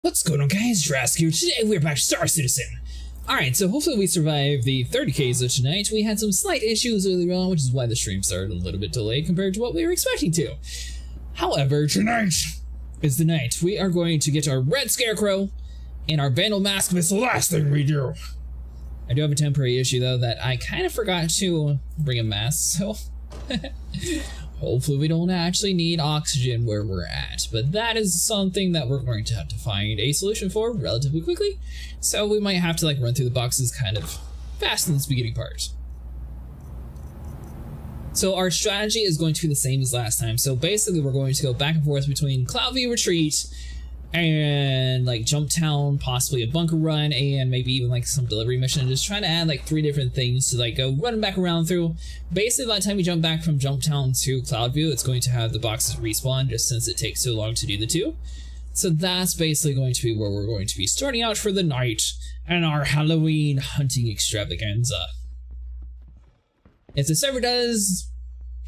What's going on, guys? Drask here. Today we're back to Star Citizen. Alright, so hopefully we survive the 30Ks of tonight. We had some slight issues earlier on, which is why the stream started a little bit delayed compared to what we were expecting to. However, tonight is the night. We are going to get our red scarecrow and our vandal mask, and it's the last thing we do. I do have a temporary issue, though, that I kind of forgot to bring a mask, so hopefully we don't actually need oxygen where we're at, but that is something that we're going to have to find a solution for relatively quickly, so we might have to like run through the boxes kind of fast in this beginning part. So our strategy is going to be the same as last time, so basically we're going to go back and forth between Cloudview Retreat and like Jump Town, possibly a bunker run, and maybe even like some delivery mission, and just trying to add like 3 different things to like go running back around through. Basically by the time you jump back from Jump Town to Cloudview, it's going to have the boxes respawn just since it takes so long to do the 2. So that's basically going to be where we're going to be starting out for the night and our Halloween hunting extravaganza. If the server does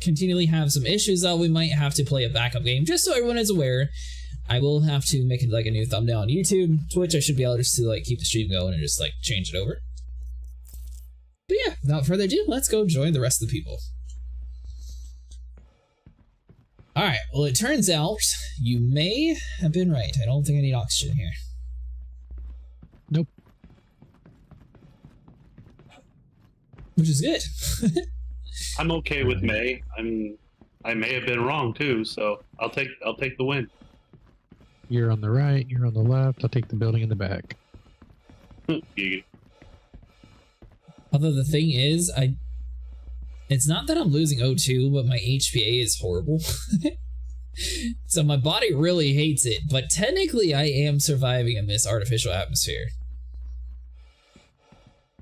continually have some issues, though, we might have to play a backup game just so everyone is aware. I will have to make it like a new thumbnail on YouTube. Twitch, I should be able just to like keep the stream going and just like change it over. But yeah, without further ado, let's go join the rest of the people. Alright, well it turns out you may have been right. I don't think I need oxygen here. Nope. Which is good. I'm okay with May. I may have been wrong too, so I'll take the win. You're on the right, you're on the left. I'll take the building in the back. Although the thing is, it's not that I'm losing O2, but my HPA is horrible. So my body really hates it, but technically I am surviving in this artificial atmosphere.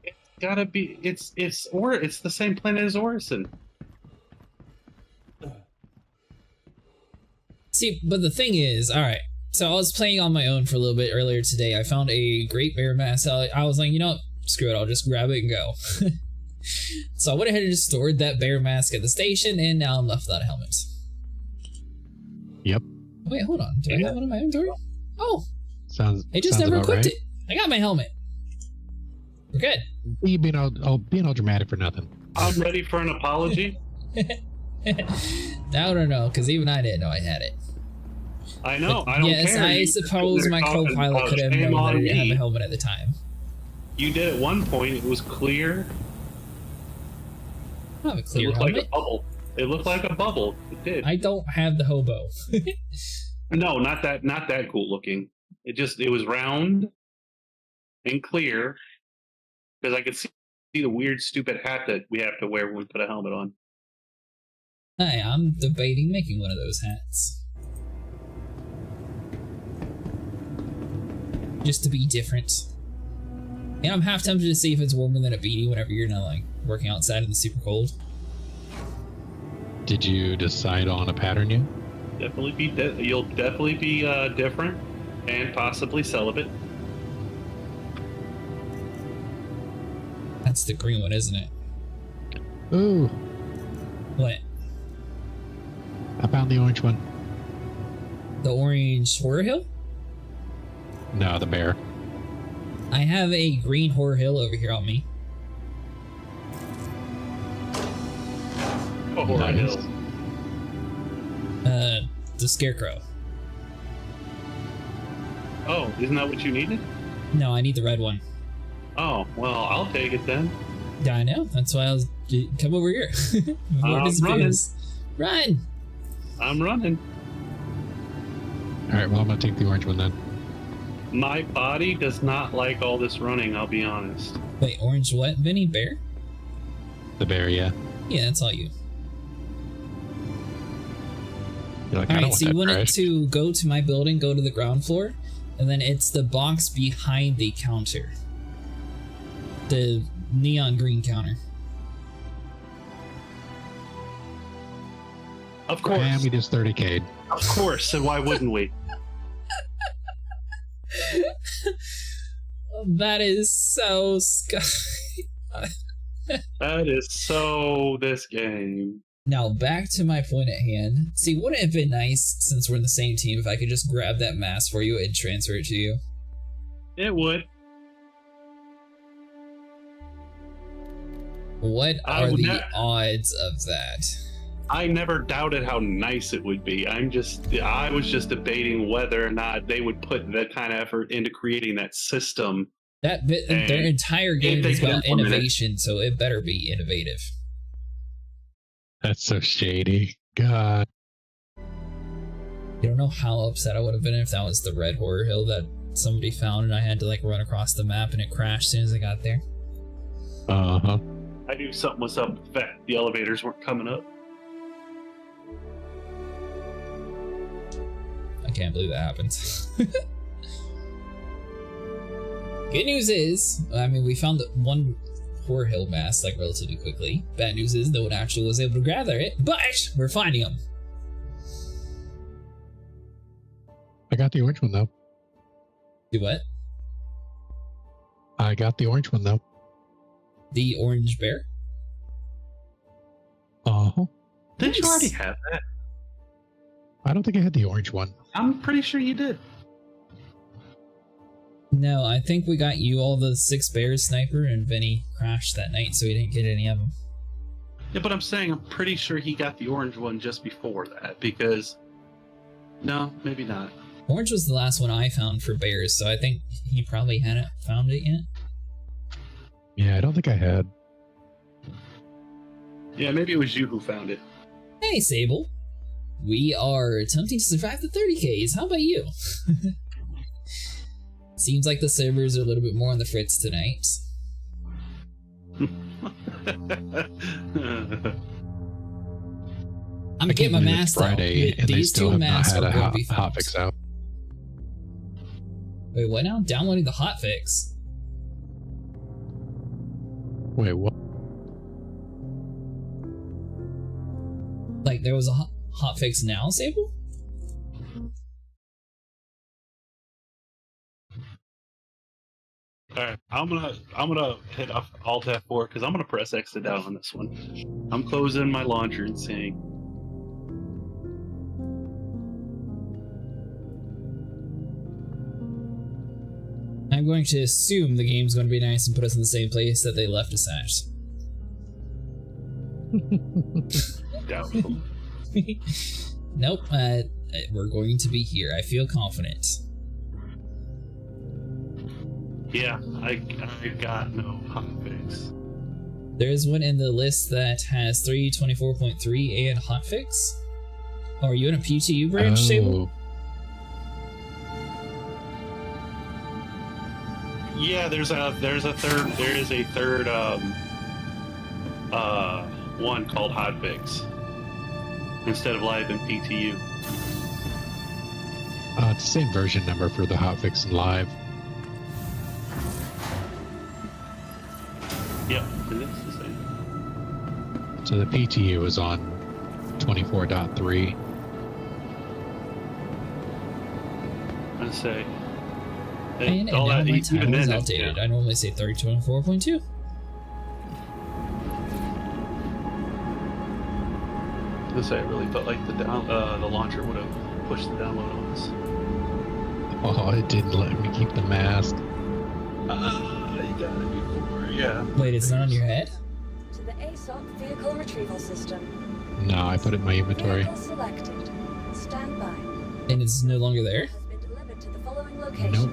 It's gotta be. It's the same planet as Orison. See, but the thing is, alright. So I was playing on my own for a little bit earlier today. I found a great bear mask. I was like, you know what? Screw it. I'll just grab it and go. So I went ahead and just stored that bear mask at the station, and now I'm left without a helmet. Yep. Wait, hold on. Do I have one in my inventory? Oh. I just never equipped it. I got my helmet. We're good. You being all dramatic for nothing. I'm ready for an apology. No, because even I didn't know I had it. I know. But I don't yes, care. I suppose my co-pilot could have known that I didn't have a helmet at the time. You did at one point. It was clear. I have a clear It looked helmet. like a bubble. It looked like a bubble. It did. I don't have the hobo. No, not that cool looking. It was round and clear, because I could see the weird, stupid hat that we have to wear when we put a helmet on. Hi, I'm debating making one of those hats. Just to be different. And I'm half tempted to see if it's warmer than a beanie whenever you're not like working outside in the super cold. Did you decide on a pattern yet? You'll definitely be different and possibly celibate. That's the green one, isn't it? Ooh, What? I found the orange one. The orange horror hill? No, the bear. I have a green horror hill over here on me. Oh, Nice. hill. The scarecrow. Oh, isn't that what you needed? No, I need the red one. Oh, well, I'll take it then. Yeah, I know. That's why I was come over here. Before it I'm disappears. Run! I'm running. All right, well, I'm gonna take the orange one then. My body does not like all this running, I'll be honest. Wait, orange what, Vinny? Bear? The bear, yeah. Yeah, that's all you. You're like, I don't Alright, want so you that want it trash. to go to my building, go to the ground floor, and then it's the box behind the counter. The neon green counter. Of course. And we just 30K'd. Of course, and why wouldn't we? That is so That is so this game. Now back to my point at hand. See, wouldn't it have been nice, since we're in the same team, if I could just grab that mask for you and transfer it to you? It would. What are the odds of that? I never doubted how nice it would be. I was just debating whether or not they would put that kind of effort into creating that system. Their entire game is about innovation, so it better be innovative. That's so shady. God. You don't know how upset I would have been if that was the red horror hill that somebody found and I had to like run across the map and it crashed as soon as I got there. Uh-huh. I knew something was up. In fact, the elevators weren't coming up. I can't believe that happened. Good news is, I mean, we found one horror hill mask like relatively quickly. Bad news is no one actually was able to gather it, but we're finding them. I got the orange one though. Do what? I got the orange one though. The orange bear? Uh-huh. Didn't you already have that? I don't think I had the orange one. I'm pretty sure you did. No, I think we got you all the 6 bears sniper and Vinny crashed that night, so he didn't get any of them. Yeah, but I'm saying I'm pretty sure he got the orange one just before that, because... No, maybe not. Orange was the last one I found for bears, so I think he probably hadn't found it yet. Yeah, I don't think I had. Yeah, maybe it was you who found it. Hey, Sable. We are attempting to survive the 30Ks. How about you? Seems like the servers are a little bit more on the fritz tonight. I'm getting my mask out. Friday, and they These still two have not masks had are a going to be found. hotfix out. Wait, what now? Downloading the hotfix. Wait, what? Like there was a hotfix now, Sable? Alright, I'm gonna hit Alt F4 because I'm gonna press exit down on this one. I'm closing my launcher and seeing. I'm going to assume the game's going to be nice and put us in the same place that they left us at. Doubtful. Nope, we're going to be here. I feel confident. Yeah, I got no hotfix. There's one in the list that has 324.3 and hotfix. Oh, are you in a PTU branch, Sable? Yeah, there is a third one called hotfix instead of live and PTU. It's the same version number for the hotfix and live. Yep, it is the same. So the PTU is on 24.3. I say. And now my title is outdated. I normally say 324.2. I say I really felt like the launcher would have pushed the download on us. Oh, it didn't let me keep the mask. You got it before, yeah. Wait, it's not on your head? To the ASOC vehicle retrieval system. No, I put it in my inventory. Vehicle selected. Stand by. And it's no longer there? Has been delivered to the following location. Nope.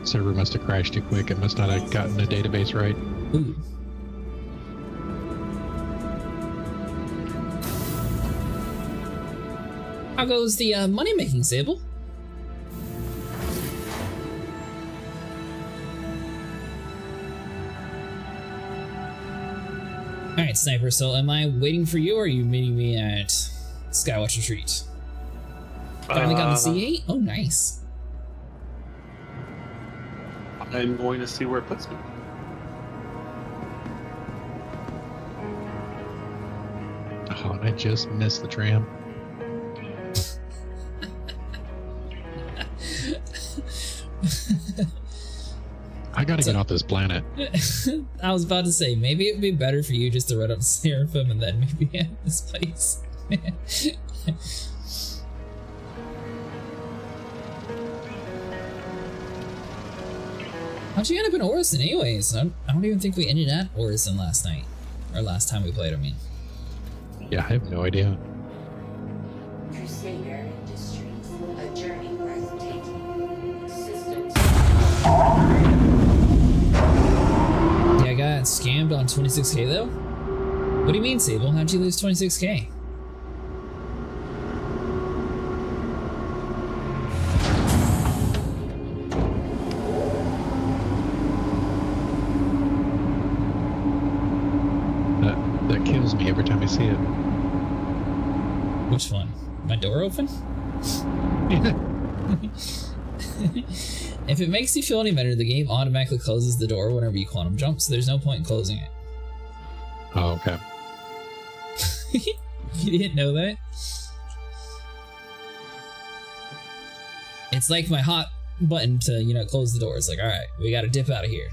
Server must have crashed too quick. It must not have gotten the database right. Ooh. How goes the money making, Sable? Alright, Sniper, so am I waiting for you or are you meeting me at Skywatch Retreat? Finally got the C8? Oh, nice. I'm going to see where it puts me. Oh, and I just missed the tram. I gotta get off this planet. I was about to say, maybe it would be better for you just to run up to Seraphim and then maybe end this place. How'd you end up in Orison anyways? I don't even think we ended at Orison last night. Or last time we played, I mean. Yeah, I have no idea. Crusader Industries, a journey worth taking. Systems. Yeah, I got scammed on 26k though? What do you mean, Sable? How'd you lose 26k? That kills me every time I see it. Which one? My door open? If it makes you feel any better, the game automatically closes the door whenever you quantum jump, so there's no point in closing it. Oh, okay. You didn't know that? It's like my hot button to, you know, close the door. It's like, alright, we gotta dip out of here.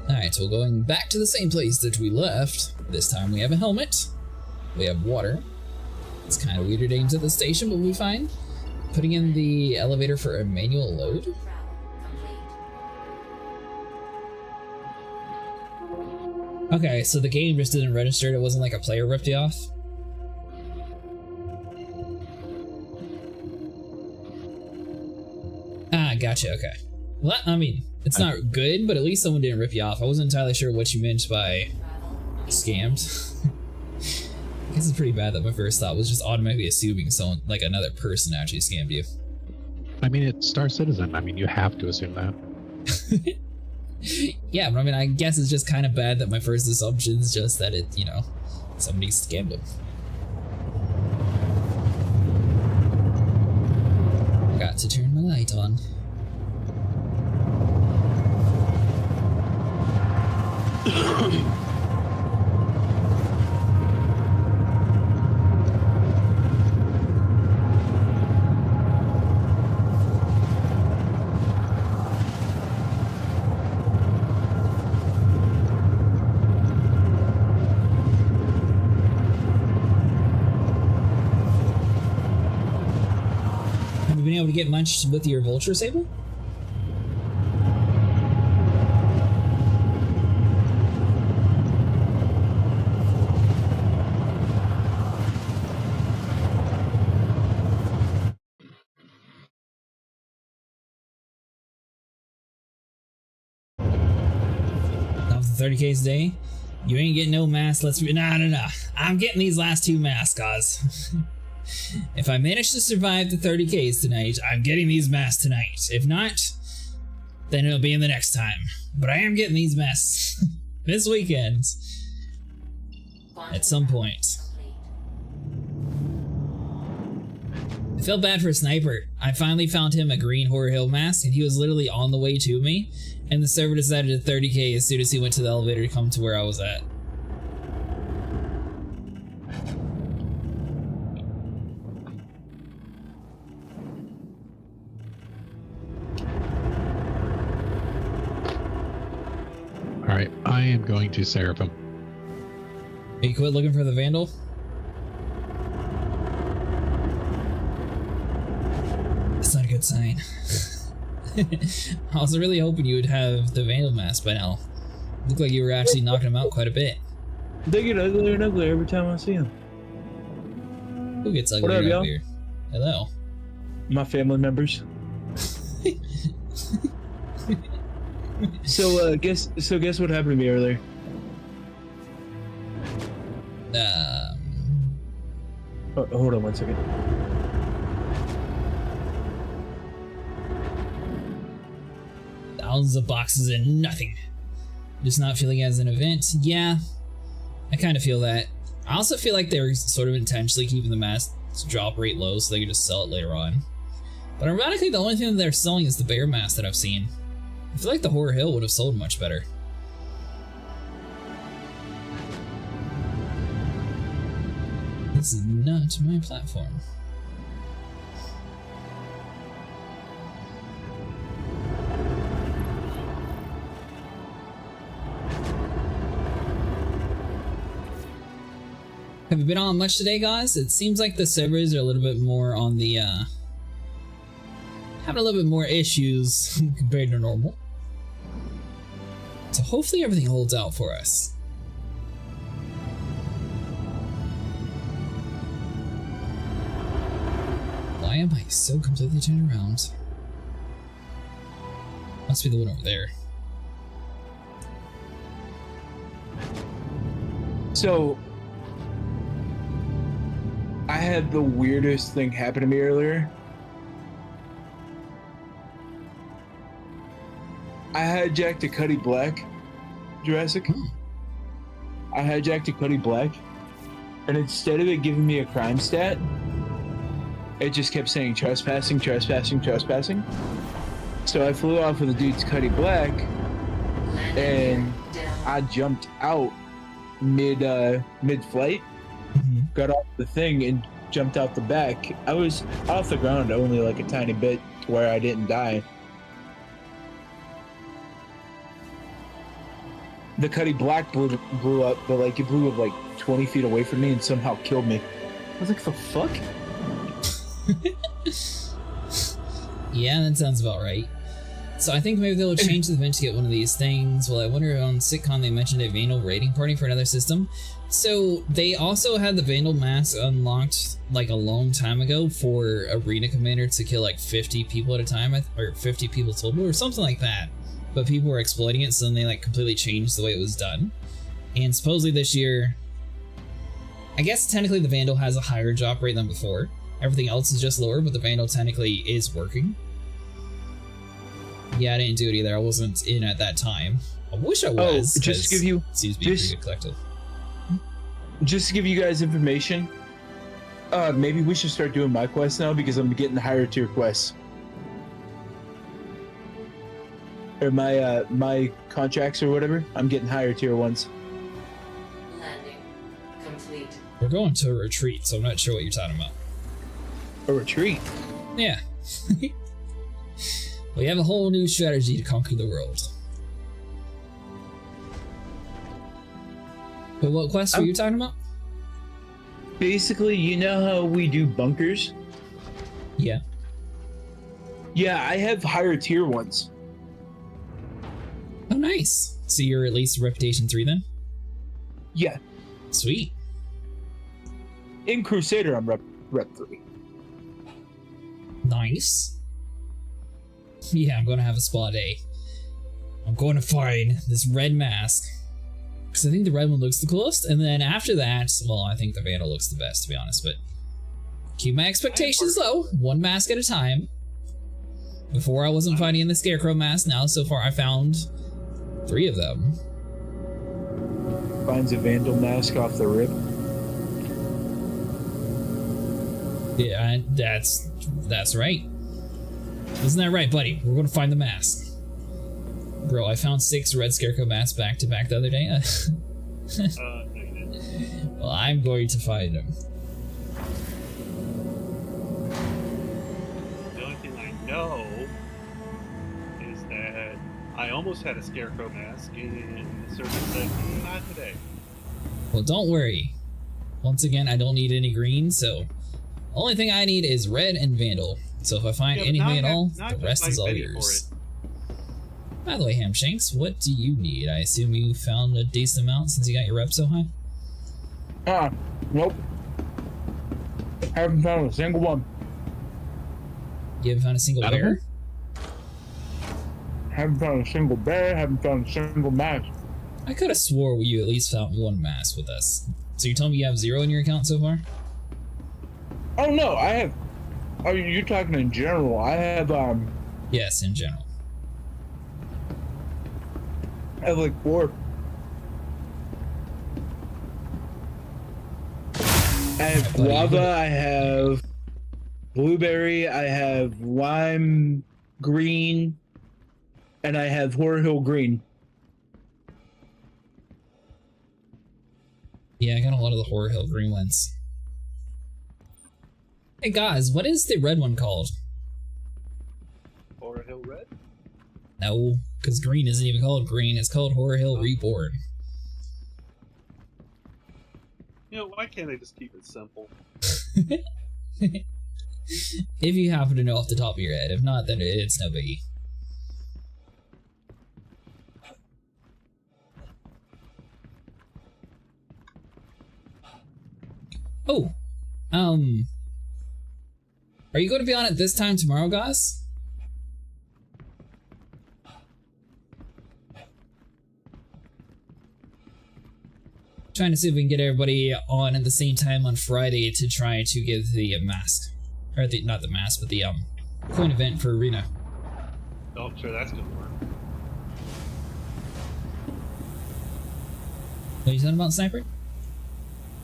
Alright, so we're going back to the same place that we left. This time we have a helmet. We have water. It's kind of weird to aim to the station, but we'll be fine. Putting in the elevator for a manual load. Okay, so the game just didn't register. It wasn't like a player ripped you off. Ah, gotcha, okay. Well, I mean, it's not good, but at least someone didn't rip you off. I wasn't entirely sure what you meant by scammed. I guess it's pretty bad that my first thought was just automatically assuming someone, like another person, actually scammed you. I mean, it's Star Citizen. I mean, you have to assume that. Yeah, but I mean, I guess it's just kind of bad that my first assumption is just that it, you know, somebody scammed him. Forgot to turn my light on. Have you been able to get much with your vulture sable? That was the 30Ks a day? You ain't getting no mask, nah. I'm getting these last 2 masks, guys. If I manage to survive the 30Ks tonight, I'm getting these masks tonight. If not, then it'll be in the next time. But I am getting these masks this weekend. At some point. I felt bad for a sniper. I finally found him a green Horror Hill mask, and he was literally on the way to me, and the server decided to 30K as soon as he went to the elevator to come to where I was at. Alright, I am going to Seraphim. You quit looking for the vandal? That's not a good sign. I was really hoping you would have the vandal mask by now. Looked like you were actually knocking him out quite a bit. They get uglier and uglier every time I see them. Who gets uglier and uglier? Hello. My family members. Guess what happened to me earlier? Hold on 1 second. Thousands of boxes and nothing. Just not feeling it as an event. Yeah, I kind of feel that. I also feel like they're sort of intentionally keeping the mask drop rate low so they can just sell it later on. But ironically, the only thing that they're selling is the bear mask that I've seen. I feel like the Horror Hill would have sold much better. This is not my platform. Have you been on much today, guys? It seems like the servers are a little bit more on the, having a little bit more issues compared to normal. So hopefully everything holds out for us. Why am I so completely turned around? Must be the one over there. So, I had the weirdest thing happen to me earlier. I hijacked a Cuddy Black, Jurassic. I hijacked a Cuddy Black, and instead of it giving me a crime stat, it just kept saying trespassing, trespassing, trespassing. So I flew off of the dude's Cuddy Black, and I jumped out mid-flight. Got off the thing and jumped out the back. I was off the ground only like a tiny bit where I didn't die. The Cuddy Black blew up, but like it blew up like 20 feet away from me and somehow killed me. I was like, the fuck? Yeah, that sounds about right. So I think maybe they'll change the event to get one of these things. Well, I wonder on SitCon they mentioned a Vandal raiding party for another system. So they also had the Vandal mask unlocked like a long time ago for Arena Commander to kill like 50 people at a time, or 50 people total or something like that. But people were exploiting it, so then they like completely changed the way it was done. And supposedly this year, I guess technically the Vandal has a higher drop rate than before. Everything else is just lower, but the Vandal technically is working. Yeah, I didn't do it either. I wasn't in at that time. I wish I was. Just to give you, seems to be a pretty good collective. Just to give you guys information, maybe we should start doing my quests now because I'm getting higher tier quests. Or my contracts or whatever, I'm getting higher tier ones. Landing complete. We're going to a retreat, so I'm not sure what you're talking about. A retreat? Yeah. We have a whole new strategy to conquer the world. But what quest were you talking about? Basically, you know how we do bunkers? Yeah. Yeah, I have higher tier ones. Oh, nice. So you're at least Reputation 3 then? Yeah. Sweet. In Crusader, I'm rep 3. Nice. Yeah, I'm going to have a spa day. I'm going to find this red mask. Because I think the red one looks the coolest. And then after that, well, I think the Vandal looks the best, to be honest. But keep my expectations low. One mask at a time. Before I wasn't finding the Scarecrow mask. Now, so far, I found 3 of them. Finds a Vandal mask off the rip. Yeah, that's right. Isn't that right, buddy? We're going to find the mask. Bro, I found 6 red Scarecrow masks back to back the other day. No, you didn't. Well, I'm going to find them. The only thing I know is that I almost had a Scarecrow mask, and the server said, not today. Well, don't worry. Once again, I don't need any green, so only thing I need is red and Vandal. So if I find Yeah, but anything at not- all, not the just rest like is all Betty yours. for By the way, Hamshanks, what do you need? I assume you found a decent amount since you got your rep so high? Nope. Haven't found a single one. You haven't found a single None of bear? Haven't found a single bear, haven't found a single mask. I could have swore you at least found 1 mask with us. So you're telling me you have 0 in your account so far? Oh no, I have. Oh, you're talking in general. I have Yes, in general. I have like 4. I have buddy, guava, I have blueberry, I have lime green, and I have Horror Hill green. Yeah, I got a lot of the Horror Hill green ones. Hey guys, what is the red one called? Horror Hill Red? No, because green isn't even called green. It's called Horror Hill Reborn. You know, why can't I just keep it simple? If you happen to know off the top of your head. If not, then it's no biggie. Oh, are you going to be on it this time tomorrow, guys? Trying to see if we can get everybody on at the same time on Friday to try to get the mask, or the not the mask, but the coin event for Arena. Oh, I'm sure that's gonna work. What are you saying about Sniper?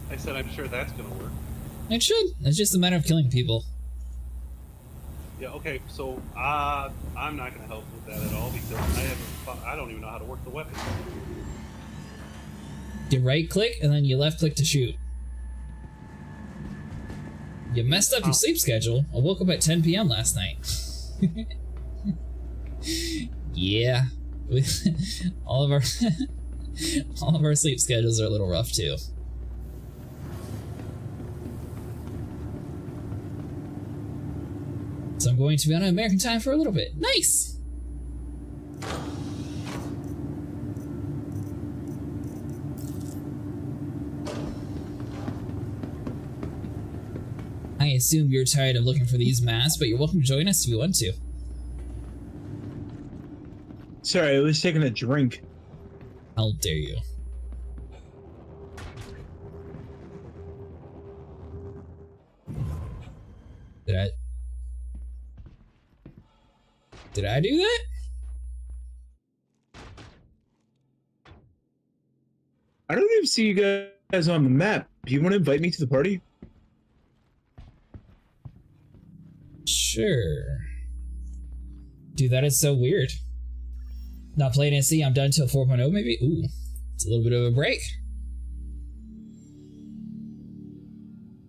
I said I'm sure that's gonna work. It should. It's just a matter of killing people. Yeah. Okay. So I'm not gonna help with that at all because I don't even know how to work the weapon. You right click and then you left click to shoot. You messed up your sleep schedule. I woke up at 10 p.m. last night. Yeah. all of our all of our sleep schedules are a little rough too. So I'm going to be on American time for a little bit. Nice! I assume you're tired of looking for these masks, but you're welcome to join us if you want to. Sorry, I was taking a drink. How dare you? Did I do that? I don't even see you guys on the map. Do you want to invite me to the party? Sure. Dude, that is so weird. Not playing NC, I'm done till 4.0 maybe? Ooh, it's a little bit of a break.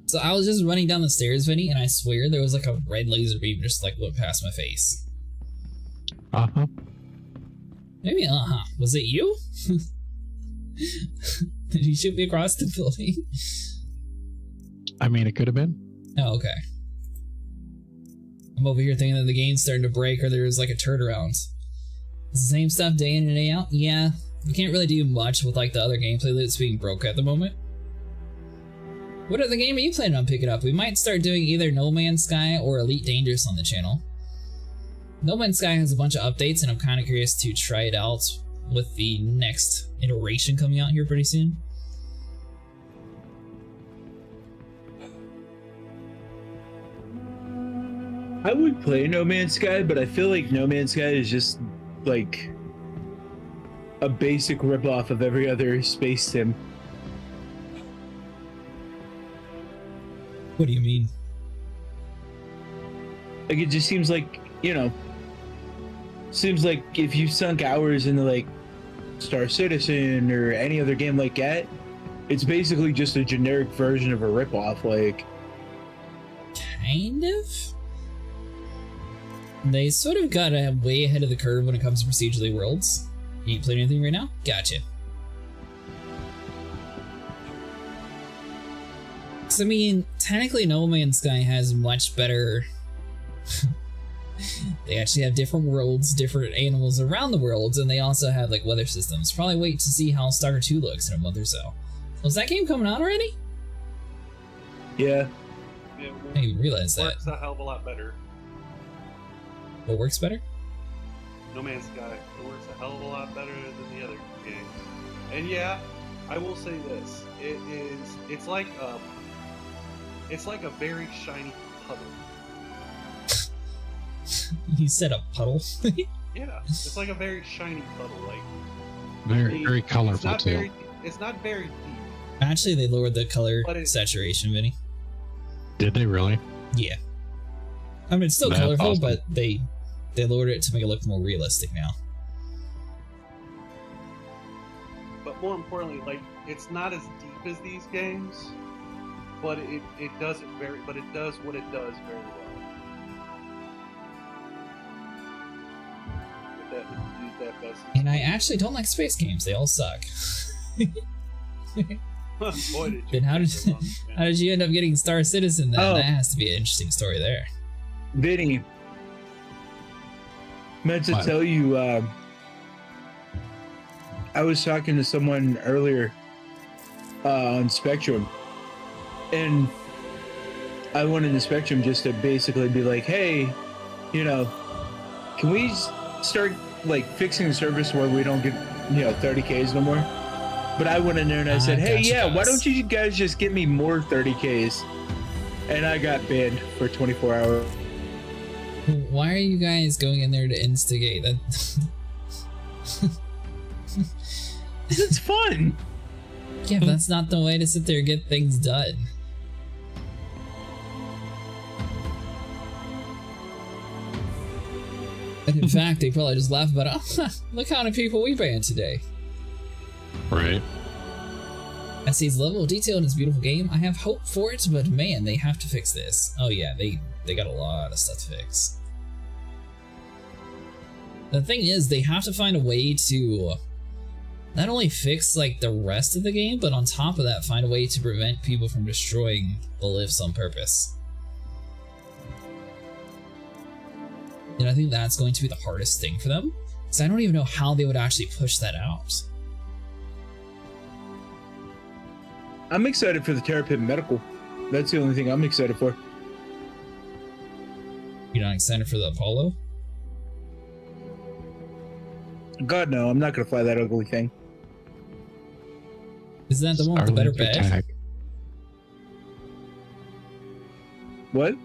So I was just running down the stairs, Vinny, and I swear there was like a red laser beam just like went past my face. Uh-huh. Maybe was it you? Did you shoot me across the building? I mean, it could have been. Oh, okay. I'm over here thinking that the game's starting to break or there's like a turnaround. It's the same stuff day in and day out? Yeah. We can't really do much with like the other gameplay that's being broke at the moment. What other game are you planning on picking up? We might start doing either No Man's Sky or Elite Dangerous on the channel. No Man's Sky has a bunch of updates and I'm kind of curious to try it out with the next iteration coming out here pretty soon. I would play No Man's Sky, but I feel like No Man's Sky is just like a basic ripoff of every other space sim. What do you mean? Like it just seems like, you know, seems like if you sunk hours into like Star Citizen or any other game like that, it's basically just a generic version of a ripoff. Like, kind of? They sort of got way ahead of the curve when it comes to procedurally worlds. You ain't playing anything right now? Gotcha. So, I mean, technically No Man's Sky has much better... They actually have different worlds, different animals around the worlds, and they also have, like, weather systems. Probably wait to see how Stalker 2 looks in a month or so. Was that game coming out already? yeah. Yeah, I didn't even realize that. works a hell of a lot better. What works better? No Man's Sky. It works a hell of a lot better than the other games. And yeah, I will say this: it's like a very shiny puddle. You said a puddle? Yeah, it's like a very shiny puddle. Like Very, very colorful too. It's not very deep. Actually, they lowered the color But saturation, Vinny. Did they really? Yeah. I mean, it's still That's colorful, awesome. but they lowered it to make it look more realistic now. But more importantly, like it's not as deep as these games. but it does what it does very well. Use that best. And I actually don't like space games. They all suck. Boy, did you Then how did you end up getting Star Citizen then? Oh. That has to be an interesting story there. Vinny, meant to What? tell you, I was talking to someone earlier on Spectrum, and I wanted the Spectrum just to basically be like, hey, you know, can we start like fixing the service where we don't get 30Ks no more? But I went in there and I said, hey, gotcha, yeah, why guys. don't you guys just get me more 30Ks? And I got banned for 24 hours. Why are you guys going in there to instigate that? It's fun. Yeah, but that's not the way to sit there and get things done. And in fact, they probably just laugh about it. Oh, look how many people we banned today. Right. I see its level of detail in this beautiful game. I have hope for it, but man, they have to fix this. Oh yeah, they got a lot of stuff to fix. The thing is, they have to find a way to not only fix like the rest of the game, but on top of that, find a way to prevent people from destroying the lifts on purpose. And I think that's going to be the hardest thing for them, because I don't even know how they would actually push that out. I'm excited for the Terrapin Medical. That's the only thing I'm excited for. You're not excited for the Apollo? God, no, I'm not going to fly that ugly thing. Isn't that the one with the better Starlink bed? attack. What?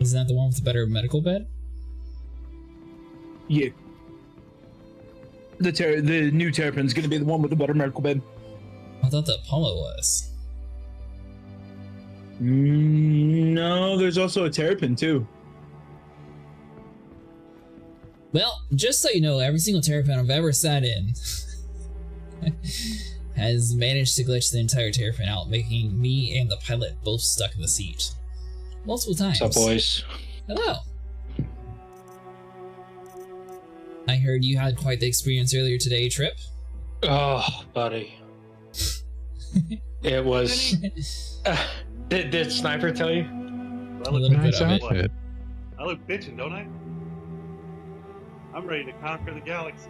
Isn't that the one with the better medical bed? Yeah. The new Terrapin's going to be the one with the better medical bed. I thought the Apollo was. No, there's also a Terrapin too. Well, just so you know, every single Terrapin I've ever sat in has managed to glitch the entire Terrapin out, making me and the pilot both stuck in the seat. Multiple times. What's up, boys? Hello. I heard you had quite the experience earlier today, Trip. Oh, buddy. It was... did Sniper tell you? I A look, little bit Nice of it. outfit. I look bitchin', don't I? I'm ready to conquer the galaxy.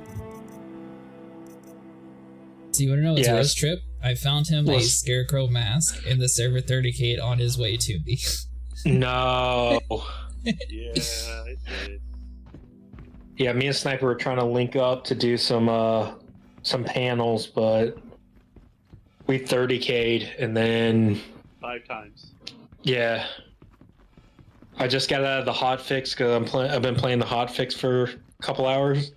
So you want to know what's Yes. worse, Trip? I found him a Was- scarecrow mask in the server 30K on his way to me. No. Yeah, it did. Yeah, me and Sniper were trying to link up to do some panels, but we 30K'd, and then 5 times. yeah, I just got out of the hotfix because I've been playing the hotfix for a couple hours,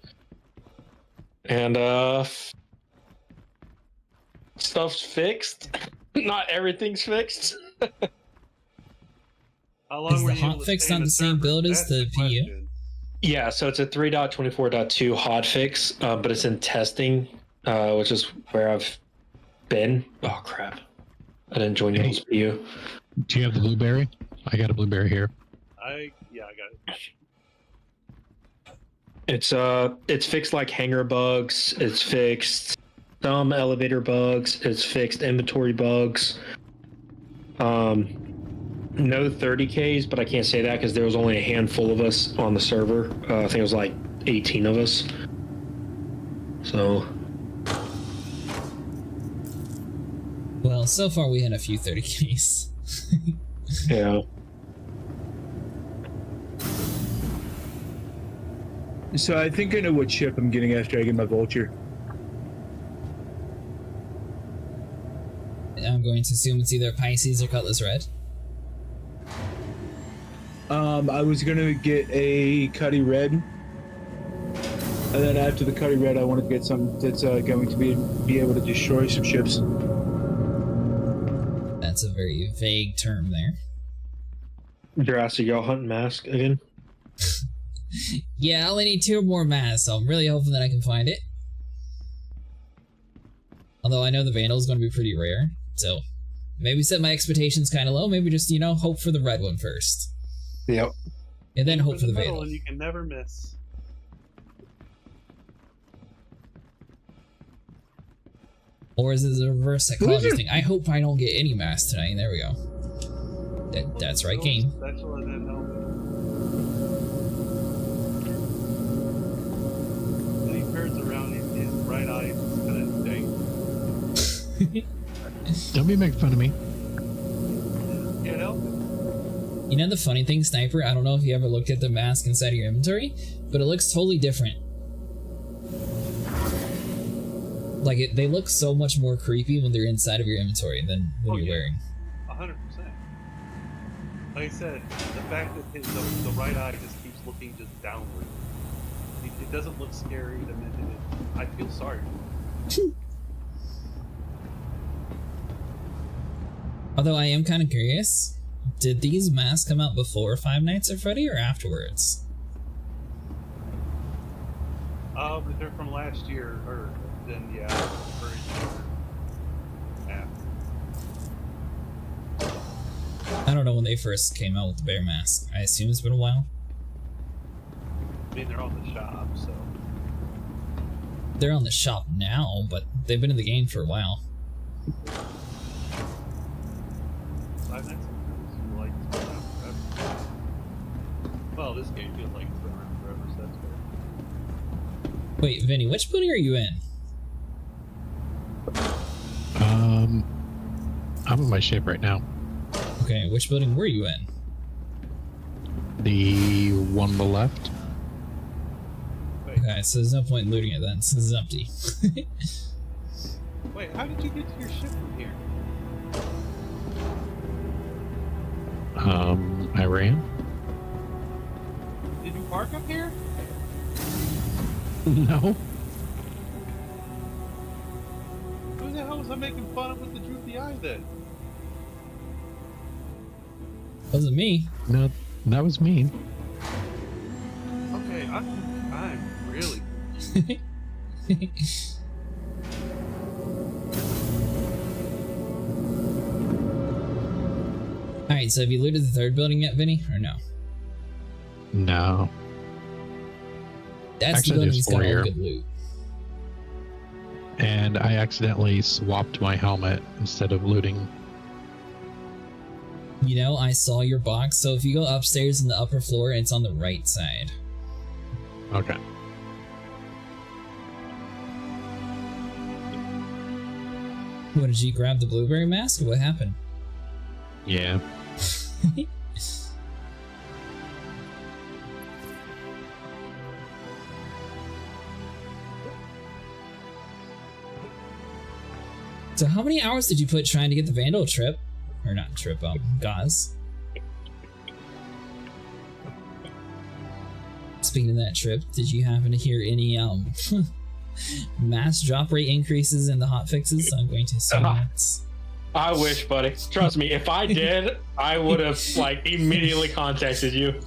and stuff's fixed. Not everything's fixed. How long Is were the you able to hotfix stay in not the same server? build as That's the PU? question. Yeah, so it's a 3.24.2 hotfix, but it's in testing, which is where I've been. Oh crap! I didn't join y'all's PU. Do you have the blueberry? I got a blueberry here. I got it. It's fixed like hangar bugs. It's fixed some elevator bugs. It's fixed inventory bugs. No 30Ks, but I can't say that because there was only a handful of us on the server. I think it was like 18 of us. So Well, so far we had a few 30Ks. yeah. So I think I know what ship I'm getting after I get my Vulture. I'm going to assume it's either Pisces or Cutlass Red. I was gonna get a Cuddy Red, and then after the Cuddy Red, I wanted to get some that's going to be able to destroy some ships. That's a very vague term there. Jurassic, y'all hunting mask again? Yeah, I only need 2 more masks, so I'm really hoping that I can find it. Although I know the Vandal is going to be pretty rare, so Maybe set my expectations kind of low. Maybe just, hope for the red one first. Yep. And then hope for the middle, vandal. and you can never miss. Or is it a reverse psychology thing? I hope I don't get any mass tonight. There we go. That's right, game. Special and then helmet. And he turns around, his right eye is just kind of dang. Don't be making fun of me. Can't help it. The funny thing, Sniper, I don't know if you ever looked at the mask inside of your inventory, but it looks totally different. Like, they look so much more creepy when they're inside of your inventory than when you're wearing. 100%. Like I said, the fact that the right eye just keeps looking just downward. It doesn't look scary to mention it. I feel sorry. Although I am kind of curious, did these masks come out before Five Nights at Freddy or afterwards? If they're from last year, or then yeah, for a year after. I don't know when they first came out with the bear mask. I assume it's been a while. I mean, they're on the shop, so. They're on the shop now, but they've been in the game for a while. Five Nights at Freddy's like it's been around forever. Well, this game feels like it's been around forever, so that's fair. Wait, Vinny, which building are you in? I'm in my shape right now. Okay, which building were you in? The one on the left. Wait, Okay, so there's no point in looting it then, since it's empty. wait, how did you get to your ship from here? I ran. Did you park up here? No. Who the hell was I making fun of with the droopy eye then? Wasn't me. No, that was me. Okay, I'm really. Alright, so have you looted the third building yet, Vinny? Or no? No. That's Actually, the building there's that's got all four the here. good loot. And I accidentally swapped my helmet instead of looting. I saw your box, so if you go upstairs in the upper floor, it's on the right side. Okay. What, did you grab the blueberry mask, or what happened? Yeah. So how many hours did you put trying to get the Vandal trip? Or not trip, gauze. Speaking of that trip, did you happen to hear any mass drop rate increases in the hotfixes? I'm going to assume that's... I wish, buddy. Trust me, if I did, I would have immediately contacted you.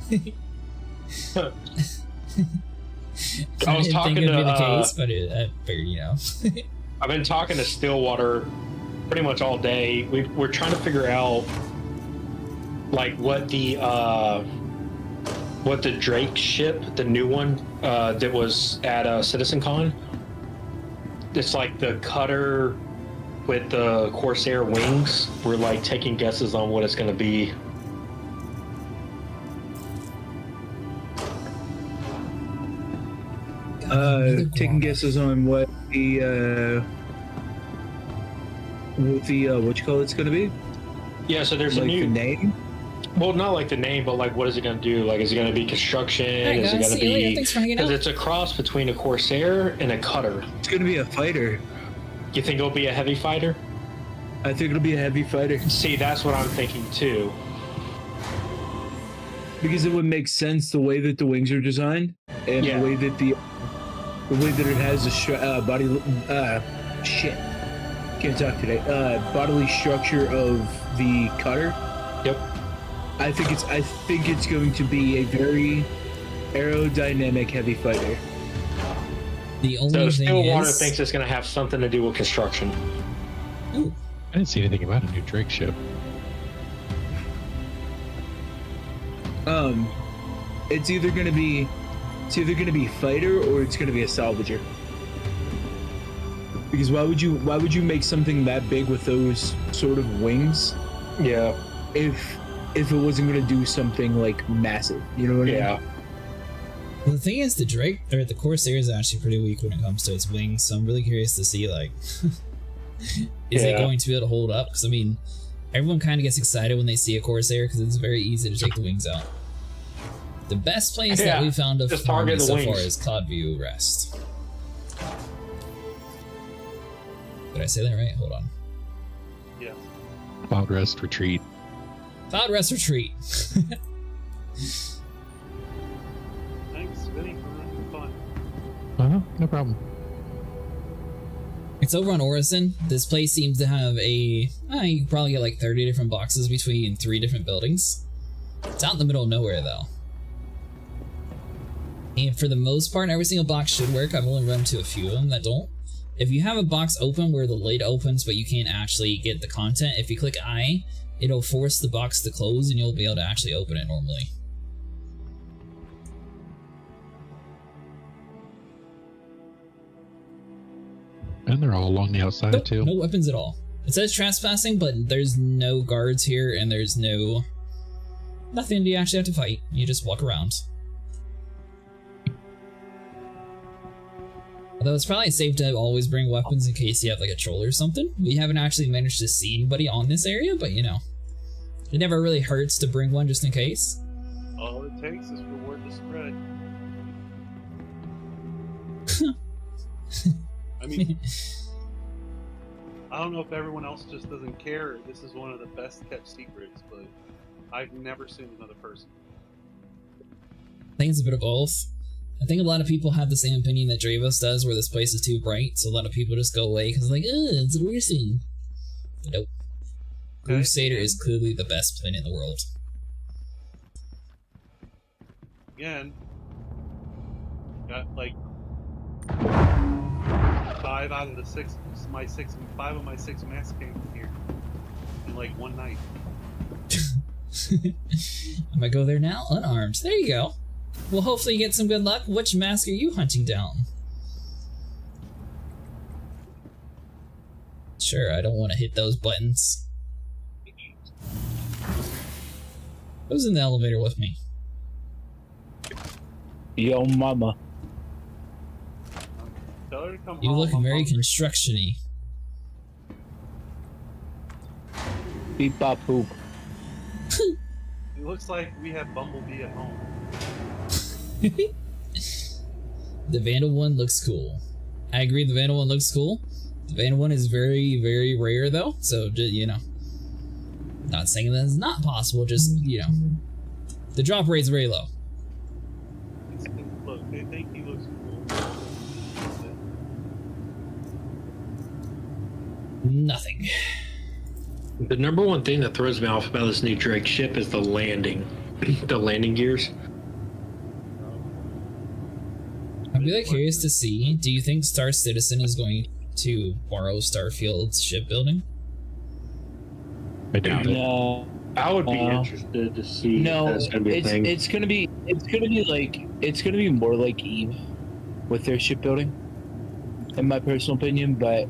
I was talking to be the case, but I figured, I've been talking to Stillwater pretty much all day. We're trying to figure out what the Drake ship, the new one that was at CitizenCon. It's like the cutter with the Corsair wings. We're taking guesses on what it's going to be. Taking guesses on what the what you call it's gonna be? Yeah, so there's a The new name. Well, not the name, but what is it going to do? Is it going to be construction? Alright, Is it guys, going to see you later. be? Thanks for hanging Because out. it's a cross between a Corsair and a cutter. It's gonna be a fighter. You think it'll be a heavy fighter? I think it'll be a heavy fighter See, that's what I'm thinking too. because it would make sense the way that the wings are designed and Yeah. the way that it has a body. Shit. Can't talk today. Bodily structure of the cutter. Yep. I think it's going to be a very aerodynamic heavy fighter. The only So thing Stillwater is... thinks it's going to have something to do with construction. Ooh, didn't see anything about a new Drake ship. It's either gonna be fighter or it's gonna be a salvager. Because why would you make something that big with those sort of wings Yeah. if it wasn't gonna do something like massive? You know what I mean? Yeah. Well, the thing is, the Drake or the Corsair is actually pretty weak when it comes to its wings. So I'm really curious to see like, is it going to be able to hold up? Because I mean, everyone kind of gets excited when they see a Corsair because it's very easy to take the wings out. The best place that we found of just target the so wings. far is Cloudview Rest. Did I say that right? Hold on. Yeah. Cloud Rest Retreat. Cloud Rest Retreat. Thanks, Vinny, for running fun. No problem. It's over on Orison. This place seems to have you can probably get like 30 different boxes between 3 different buildings. It's out in the middle of nowhere though. And for the most part, every single box should work. I've only run into a few of them that don't. If you have a box open where the lid opens but you can't actually get the content, if you click I, it'll force the box to close and you'll be able to actually open it normally. And they're all along the outside Nope, too. no weapons at all. It says trespassing, but there's no guards here and there's nothing you actually have to fight. You just walk around. Although it's probably safe to always bring weapons in case you have like a troll or something. We haven't actually managed to see anybody on this area, but you know, it never really hurts to bring one just in case. All it takes is for word to spread. I mean, I don't know if everyone else just doesn't care. Or this is one of the best kept secrets, but I've never seen another person. I think it's a bit of both. I think a lot of people have the same opinion that Dravos does, where this place is too bright, so a lot of people just go away because like, it's a weird scene. But nope. Crusader is clearly the best planet in the world. Again, got like 5 out of the 6, five of my 6 masks came from here in like one night. I might go there now, unarmed. There you go. Well, hopefully you get some good luck. Which mask are you hunting down? Sure, I don't want to hit those buttons. Who's in the elevator with me? Yo, mama. Tell her to come You home. look I'm very hungry. construction-y. Beep bop poop. It looks like we have Bumblebee at home. The Vandal one looks cool. I agree, the Vandal one looks cool. The Vandal one is very, very rare though, so you know. Not saying that it's not possible, just, you know. The drop rate's very low. Look, they think he looks cool. Nothing. The number one thing that throws me off about this new Drake ship is the landing. The landing gears. I'm really curious to see, do you think Star Citizen is going to borrow Starfield's shipbuilding? I doubt it. No. I would be No. interested to see No, if that's gonna be a thing. it's gonna be more like Eve with their shipbuilding, in my personal opinion. But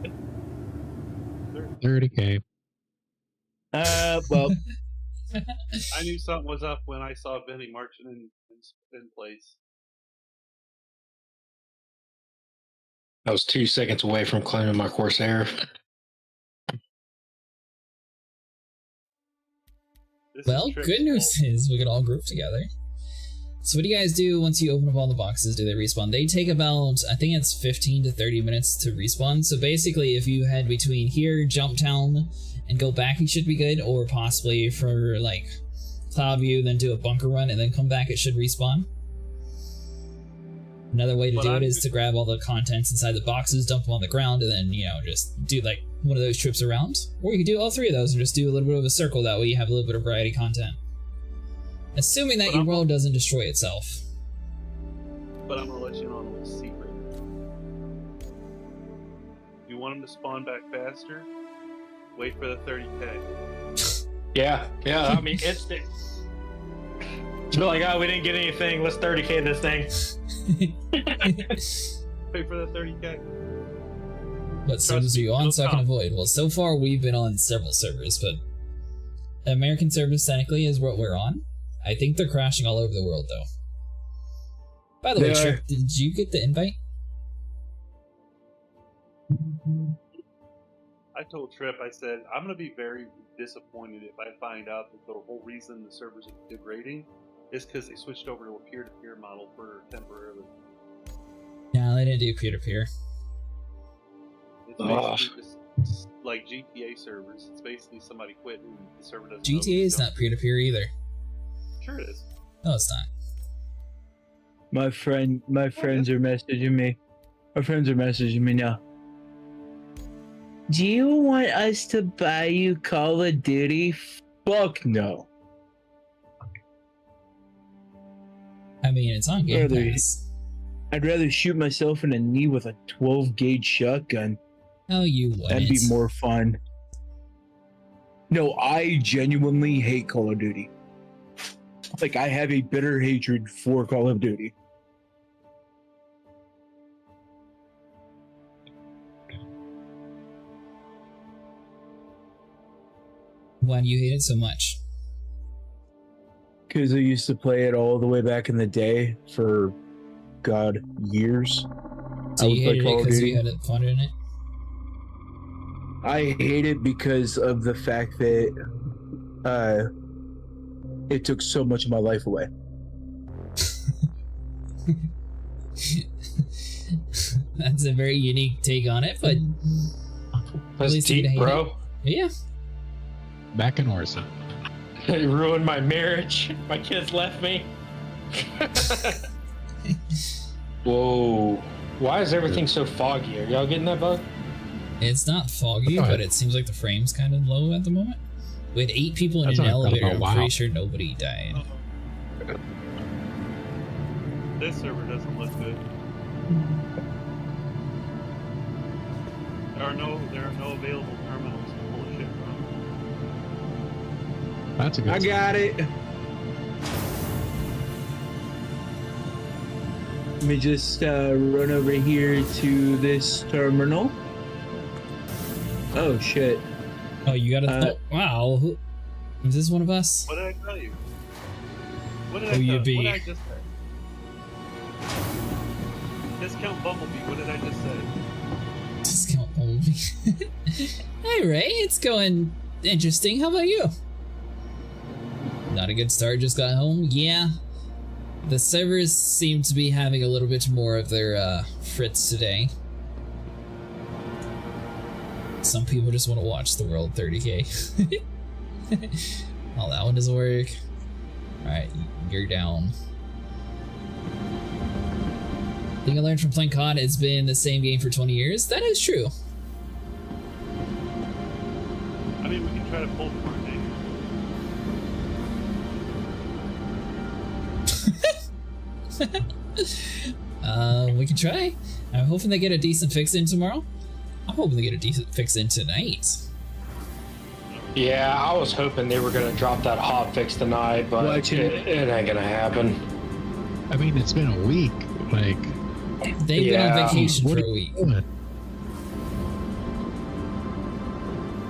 30K. well, I knew something was up when I saw Vinny marching in place. I was 2 seconds away from claiming my Corsair. This Well, is Trip's good news fault. is we can all group together. So what do you guys do once you open up all the boxes? Do they respawn? They take about, I think it's 15 to 30 minutes to respawn. So basically, if you head between here, Jump Town, and go back, you should be good. Or possibly for like Cloudview, then do a bunker run, and then come back, it should respawn. Another way to But do it I'm- is to grab all the contents inside the boxes, dump them on the ground, and then, you know, just do like one of those trips around. Or you could do all 3 of those and just do a little bit of a circle. That way you have a little bit of variety content. Assuming that But your I'm- world doesn't destroy itself. But I'm gonna let you know a little secret. You want him to spawn back faster? Wait for the 30K. Yeah. I mean, it's be like, oh, we didn't get anything. Let's 30K this thing. Wait for the 30K. What servers are you on so I can avoid? Well, so far we've been on several servers, but American servers technically is what we're on. I think they're crashing all over the world, though. By the way, Trip, did you get the invite? I told Trip, I said, I'm going to be very disappointed if I find out that the whole reason the servers are degrading is because they switched over to a peer-to-peer model for temporarily. No, they didn't do peer-to-peer. It's basically just like GTA servers. It's basically somebody quit and the server doesn't know GTA is not peer-to-peer either. Sure it is. No, it's not. My friends are messaging me. My friends are messaging me now. Do you want us to buy you Call of Duty? Fuck no. I mean, it's on Game Pass. I'd rather shoot myself in the knee with a 12-gauge shotgun. Oh, you wouldn't. That'd be more fun. No, I genuinely hate Call of Duty. Like, I have a bitter hatred for Call of Duty. Why do you hate it so much? Because I used to play it all the way back in the day for, God, years. So you hated it because you had fun in it? I hate it because of the fact that it took so much of my life away. That's a very unique take on it, but that's deep, bro. Yeah. Back in Orson. It ruined my marriage. My kids left me. Whoa. Why is everything so foggy? Are y'all getting that bug? It's not foggy, but it seems like the frame's kind of low at the moment. With 8 people in an elevator, I'm pretty sure nobody died. This server doesn't look good. There are no available terminals to pull shit from. That's a good I got it. Let me just run over here to this terminal. Oh shit. Oh, you gotta. Wow. Is this one of us? What did I tell you? What did I Who you tell be? What did I just say? Discount Bumblebee. What did I just say? Discount Bumblebee. Hey Ray, it's going interesting. How about you? Not a good start. Just got home. Yeah. The servers seem to be having a little bit more of their fritz today. Some people just want to watch the world 30K. Oh, that one doesn't work. Alright, you're down. Thing I learned from playing COD, it's been the same game for 20 years. That is true. I mean, we can try to pull coordinate. We can try. I'm hoping they get a decent fix in tomorrow. I'm hoping they get a decent fix in tonight. Yeah, I was hoping they were going to drop that hot fix tonight, but it ain't going to happen. I mean, it's been a week. Like, they've been on vacation for a week.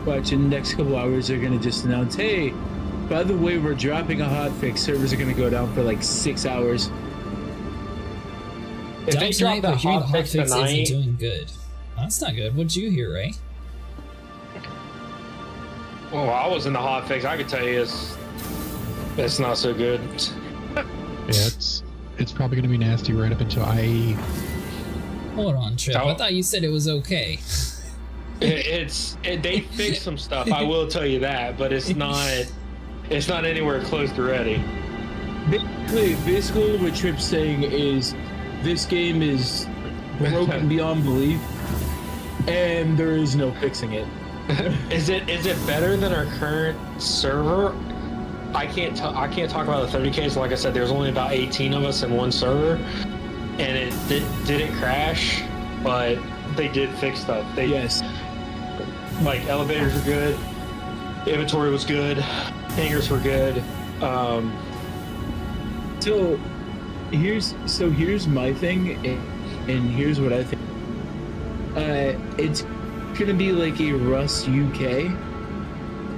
Watch, in the next couple hours, they're going to just announce, hey, by the way, we're dropping a hotfix. Servers are going to go down for like 6 hours. If they drop the hotfix tonight, isn't doing good. Oh, that's not good. What'd you hear, Ray? Well, I was in the hotfix. I could tell you it's not so good. Yeah, it's probably going to be nasty right up until IE. Hold on, Trip. I thought you said it was okay. They fixed some stuff. I will tell you that, but it's not anywhere close to ready. Basically, what Trip's saying is this game is broken beyond belief, and there is no fixing it. Is it better than our current server? I can't talk about the 30Ks. Like I said, there's only about 18 of us in one server, and it didn't crash, but they did fix stuff. Yes. Like elevators were good, inventory was good, hangars were good. So here's my thing, and here's what I think. It's gonna be like a Rust UK,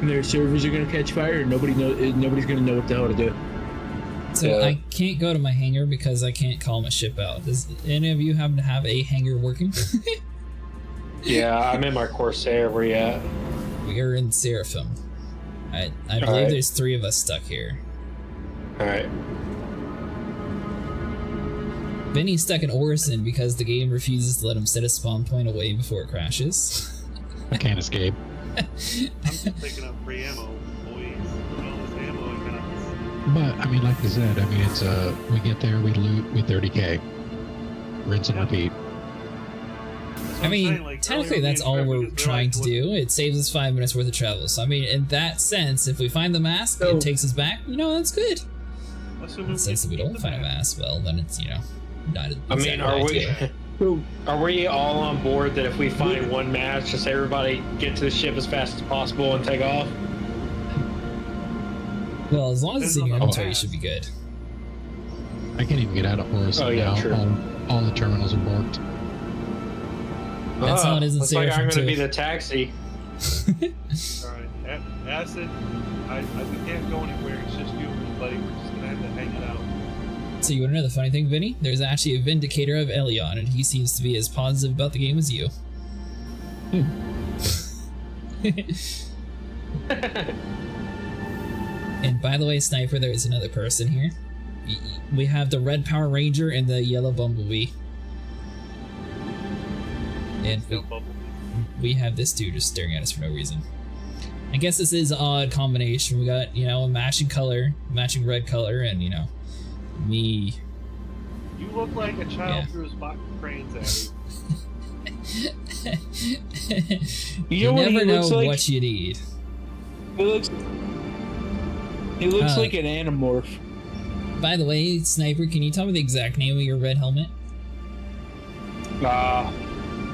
and their servers are gonna catch fire, and nobody's gonna know what the hell to do. So I can't go to my hangar because I can't call my ship out. Does any of you happen to have a hangar working? Yeah, I'm in my Corsair. Where you at? We are in Seraphim. I believe there's 3 of us stuck here. All right. Vinny's stuck in Orison because the game refuses to let him set a spawn point away before it crashes. I can't escape. I'm just picking up free ammo, boys. All this ammo and guns. But I mean, like I said, I mean, it's we get there, we loot, we 30k, rinse and repeat. I mean, technically that's all we're trying to do. It saves us 5 minutes worth of travel. So I mean, in that sense, if we find the mask, it takes us back. You know, that's good. In the sense that we don't find a mask, well, then it's not. I mean, are we all on board that if we find one match, just everybody get to the ship as fast as possible and take off? Well, as long as it's in your inventory, you should be good. I can't even get out of Horus now. True. All the terminals are booked. That's how it is in Looks like I'm Seraphim, going to be too. the taxi. Alright, Acid, we can't go anywhere. It's just you and me, buddy. We're just gonna have to hang it out. So you want to know the funny thing, Vinny? There's actually a vindicator of Elion, and he seems to be as positive about the game as you. And by the way, Sniper, there is another person here. We have the red Power Ranger and the yellow Bumblebee. And we have this dude just staring at us for no reason. I guess this is an odd combination. We got, a matching color, matching red color, and, me. You look like a child threw his box of crayons at you. You never know what you need. He looks like an Animorph. By the way, Sniper, can you tell me the exact name of your red helmet? I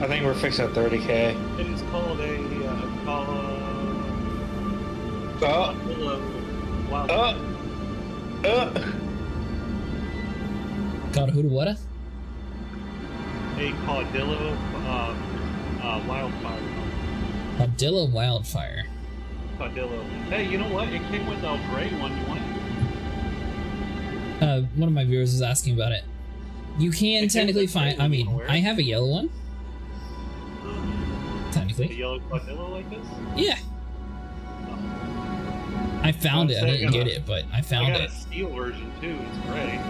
think we're fixing at 30k. It is called a Called who to what? A Caudillo Wildfire. Caudillo Wildfire. Caudillo. Hey, you know what? It came with a gray one. You want it? One of my viewers was asking about it. You can technically find. I mean, I have a yellow one. Technically. A yellow Caudillo like this? Yeah. I found it. I didn't get it, but I found it. I got a steel version too. It's gray.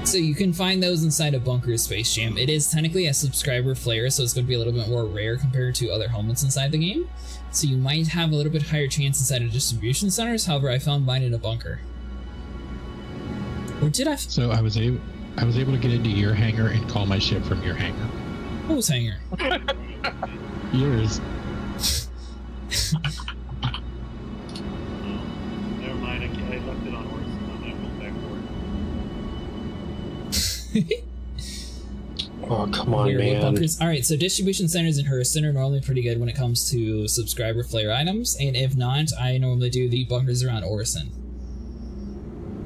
So you can find those inside of Bunker Space Jam. It is technically a subscriber flare, so it's going to be a little bit more rare compared to other helmets inside the game. So you might have a little bit higher chance inside of distribution centers. However, I found mine in a bunker. Or did I? So I was able to get into your hangar and call my ship from your hangar. Whose hangar? Yours. Never mind. I left it on horse. I'm not going back for it. Oh, come on, Weird man. Bunkers. All right, so distribution centers in Hurston are normally pretty good when it comes to subscriber flare items, and if not, I normally do the bunkers around Orison.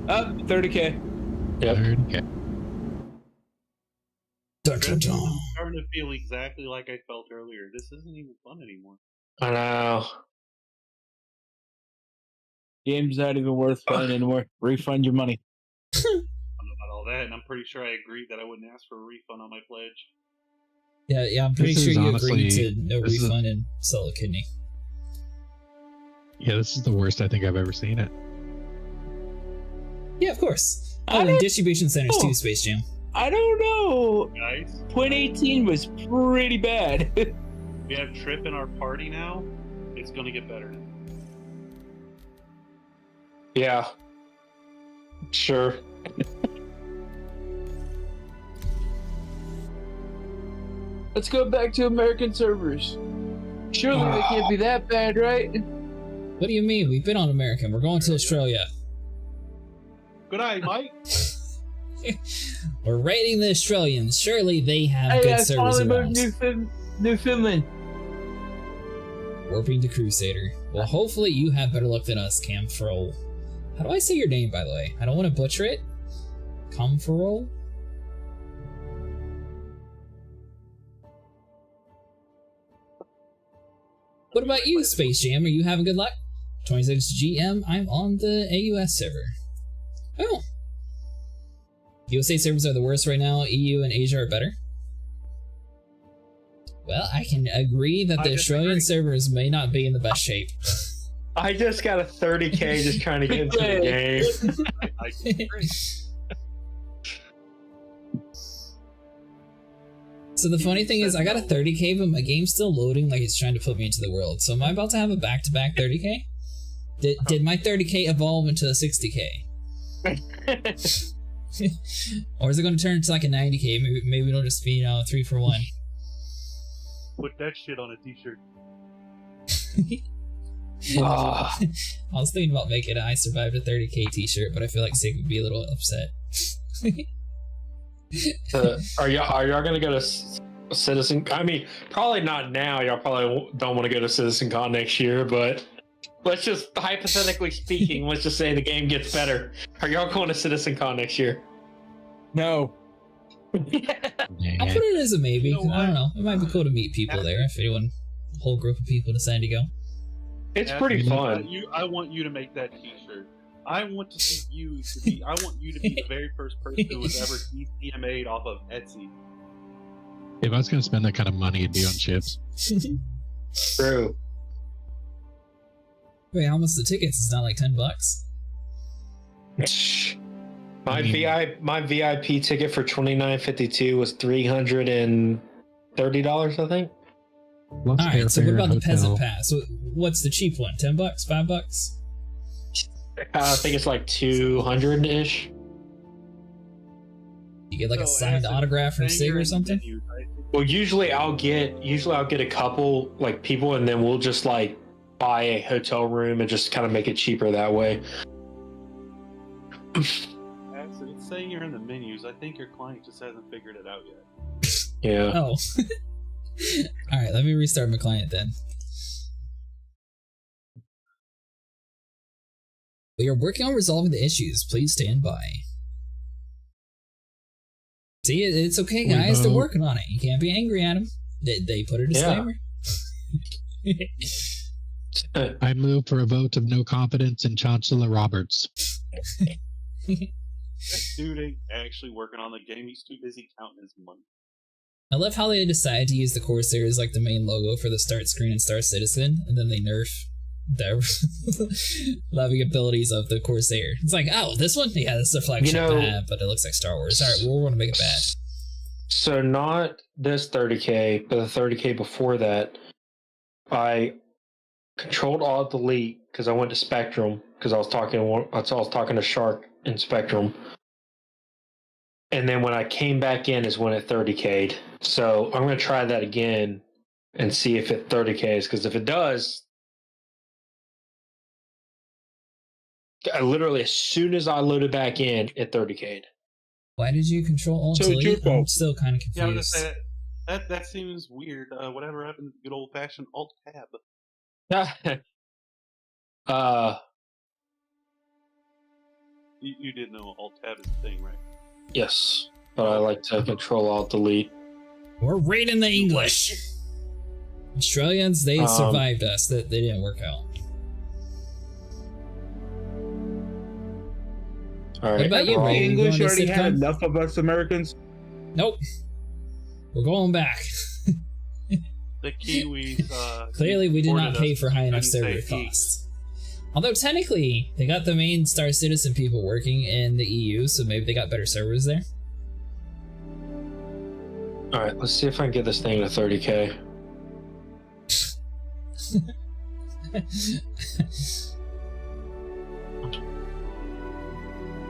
Up 30k. Yep. 30k. Dun, dun, dun. I'm starting to feel exactly like I felt earlier. This isn't even fun anymore. I know. Game's not even worth playing anymore. Refund your money. I don't know about all that, and I'm pretty sure I agreed that I wouldn't ask for a refund on my pledge. Yeah, I'm pretty This sure is you honestly- agreed to no this is a- refund and sell a kidney. Yeah, this is the worst I think I've ever seen it. Yeah, of course. I Oh, and don't distribution centers know. too, Space Jam. I don't know. Guys, 2018 was pretty bad. we have Trip in our party now. It's going to get better. Yeah. Sure. Let's go back to American servers. Surely they can't be that bad, right? What do you mean? We've been on American. We're going to Australia. Good eye, Mike. We're raiding the Australians. Surely they have Hey, good I servers finally around. moved Newfoundland. Warping to Crusader. Well, hopefully you have better luck than us, Camfro. How do I say your name, by the way? I don't want to butcher it. Camfro? What about you, Space Jam? Are you having good luck? 26 GM, I'm on the AUS server. Oh. USA servers are the worst right now. EU and Asia are better. Well, I can agree that the Australian servers may not be in the best shape. I just got a 30k just trying to get into the game. I agree. So the funny thing is, I got a 30k, but my game's still loading like it's trying to put me into the world. So am I about to have a back-to-back 30k? Did my 30k evolve into a 60k? Or is it going to turn into like a 90k? Maybe it'll just be 3 for 1. Put that shit on a t-shirt. I was thinking about making an I survived a 30k t-shirt, but I feel like Sig would be a little upset. Are y'all gonna go to Citizen? I mean, probably not now. Y'all probably don't want to go to CitizenCon next year, but let's just hypothetically speaking, let's just say the game gets better. Are y'all going to CitizenCon next year? No. I'll put it as a maybe. You know I don't know. It might be cool to meet people there if anyone, a whole group of people decide to go. It's pretty fun. I want you to make that t-shirt. I want to see you to be. I want you to be the very first person who was ever DMA'd off of Etsy. If I was going to spend that kind of money, it'd be on chips. True. Wait, how much the tickets? It's not like $10. My VIP ticket for $29.52 was $330, I think. Let's All right. So what about the hotel. peasant pass? What's the cheap one? $10? $5? I think it's like 200-ish. You get like a So, signed as a autograph from thing, Sig you're or in the something? menu, right? Well, usually I'll get a couple like people, and then we'll just like buy a hotel room and just kind of make it cheaper that way. Actually, it's saying you're in the menus. I think your client just hasn't figured it out yet. Yeah. Oh. All right. Let me restart my client then. We are working on resolving the issues. Please stand by. See, it's okay, guys. They're working on it. You can't be angry at them. They put a disclaimer. I move for a vote of no confidence in Chancellor Roberts. That dude ain't actually working on the game. He's too busy counting his money. I love how they decided to use the Corsair as like the main logo for the start screen in Star Citizen, and then they nerf the loving abilities of the Corsair. It's like, oh, this one? Yeah, this is a flagship but it looks like Star Wars. Alright, we're going to make it bad. So not this 30k, but the 30k before that, I controlled Alt Delete because I went to Spectrum because I was talking to Shark in Spectrum. And then when I came back in is when it 30k'd. So I'm going to try that again and see if it 30k's, because if it does, I literally, as soon as I loaded back in, it 30k'd. Why did you control Alt So Delete? Jupo. I'm still kind of Yeah, I was confused. gonna say that seems weird. Whatever happened to the good old fashioned Alt Tab? You did know Alt Tab is a thing, right? Yes, but I like to control Alt Delete. We're raiding the English. Australians, they survived us. They didn't work out. All right. What about you, The Ray? You English going to already had sitcom? enough of us Americans. Nope. We're going back. The Kiwis. Clearly, we did not supported pay us, for high enough couldn't server say he. costs. Although technically, they got the main Star Citizen people working in the EU, so maybe they got better servers there. All right, let's see if I can get this thing to 30k.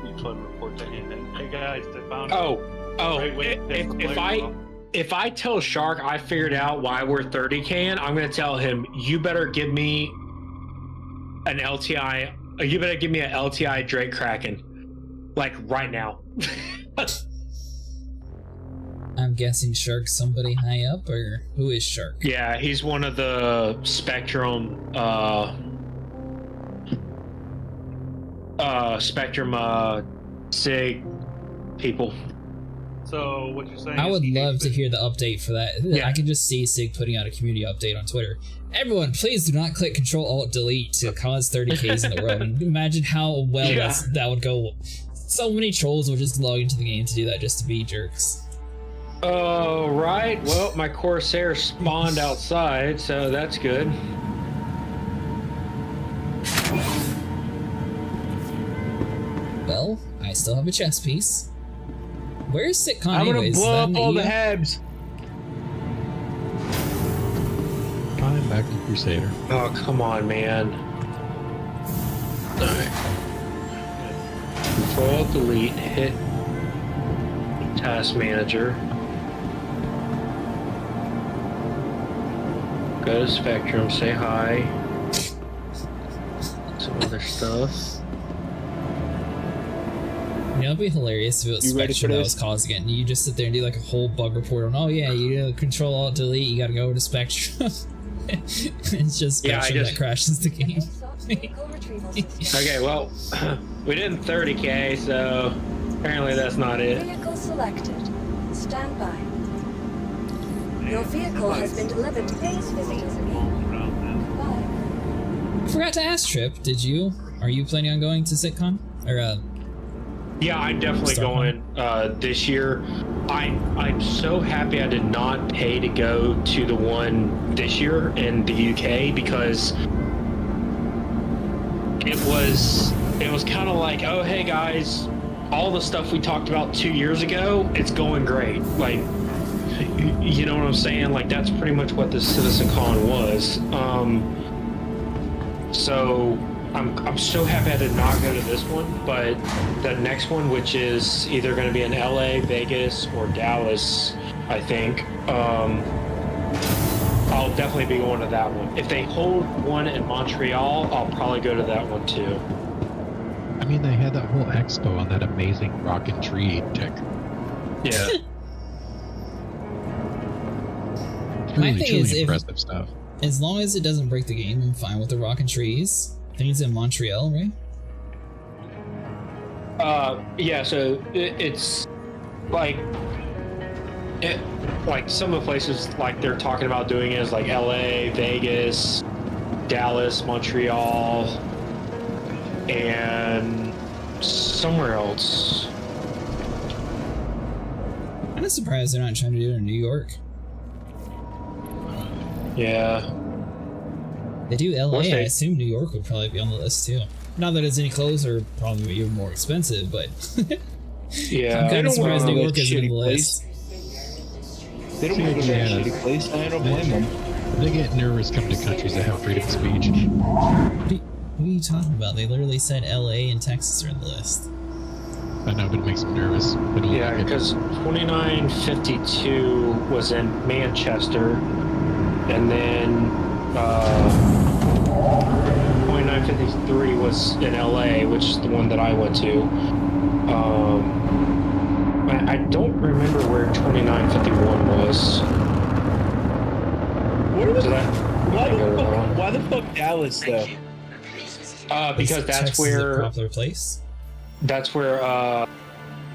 You flood report to him. And, hey guys, they found. Wait, If I tell Shark I figured out why we're 30k, I'm gonna tell him you better give me an LTI. You better give me an LTI Drake Kraken, like right now. I'm guessing Shark's somebody high up, or who is Shark? Yeah, he's one of the Spectrum SIG people. So what you're saying? I is would he love hates to it. hear the update for that. Yeah. I can just see SIG putting out a community update on Twitter. Everyone, please do not click Control-Alt-Delete to cause 30Ks in the world. And imagine how well Yeah. that would go. So many trolls will just log into the game to do that just to be jerks. Oh, right. Well, my Corsair spawned outside, so that's good. Well, I still have a chess piece. Where's Sitcon I'm gonna anyways? Is blow that up in all the EU? Habs. I'm back to Crusader. Oh, come on, man. Alright. Control-Delete, hit Task Manager. Go to Spectrum, say hi. Some other stuff. You know, it'd be hilarious if it was You ready Spectrum for that this? was causing it, and you just sit there and do like a whole bug report on, oh yeah, you do Control-Alt-Delete, you gotta go over to Spectrum. It's just Yeah, I Spectrum just- that crashes the game. Sought vehicle retrieval system. Okay, well, we did 30K, so apparently that's not it. Vehicle selected. Stand by. Your vehicle has been delivered to base visitors again. Goodbye. I forgot to ask Trip, are you planning on going to Sitcon? Or, Yeah, I'm definitely Start going this year. I'm so happy I did not pay to go to the one this year in the UK because it was kind of like, oh hey guys, all the stuff we talked about 2 years ago, it's going great. Like, you know what I'm saying? Like that's pretty much what the CitizenCon was. So I'm so happy I did not go to this one, but the next one, which is either going to be in LA, Vegas, or Dallas, I think, I'll definitely be going to that one. If they hold one in Montreal, I'll probably go to that one too. I mean, they had that whole expo on that amazing rock and tree tech. Yeah. My Truly, thing truly is, impressive stuff. as long as it doesn't break the game, I'm fine with the rockin' trees. I think it's in Montreal, right? Yeah, so it's like like some of the places like they're talking about doing it is like LA, Vegas, Dallas, Montreal, and somewhere else. I'm kind of surprised they're not trying to do it in New York. Yeah. They do LA, Once I they- assume New York would probably be on the list too. Not that it's any closer, probably even more expensive, but Yeah. I'm kind don't of surprised wanna New go York to isn't on the shitty list. They don't want to go to that Yeah. shitty place, and I don't blame them. They get nervous coming to countries that have freedom of speech. What are you talking about? They literally said LA and Texas are in the list. I know, but it makes them nervous. They don't Yeah, like it. because 2952 was in Manchester, and then 2953 was in LA, which is the one that I went to. I don't remember where 2951 was. Where the So that, why the fuck Dallas though? because that's Texas is a where popular place. that's where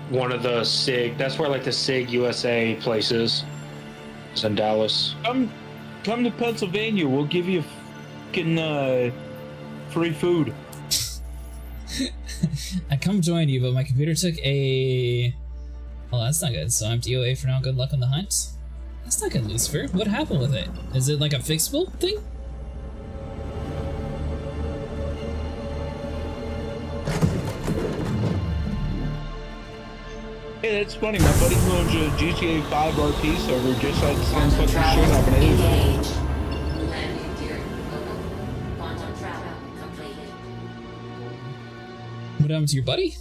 one of the SIG. That's where like the SIG USA places is in Dallas. Come to Pennsylvania. We'll give you fucking free food. I come join you, but my computer took a... Oh, that's not good. So I'm DOA for now. Good luck on the hunt. That's not good, Lucifer. What happened with it? Is it like a fixable thing? Hey, that's funny. My buddy who owns a GTA 5 RP server just had the same fucking shit happen to his. Engage. Landing gear. Quantum travel completed. What happened to your buddy?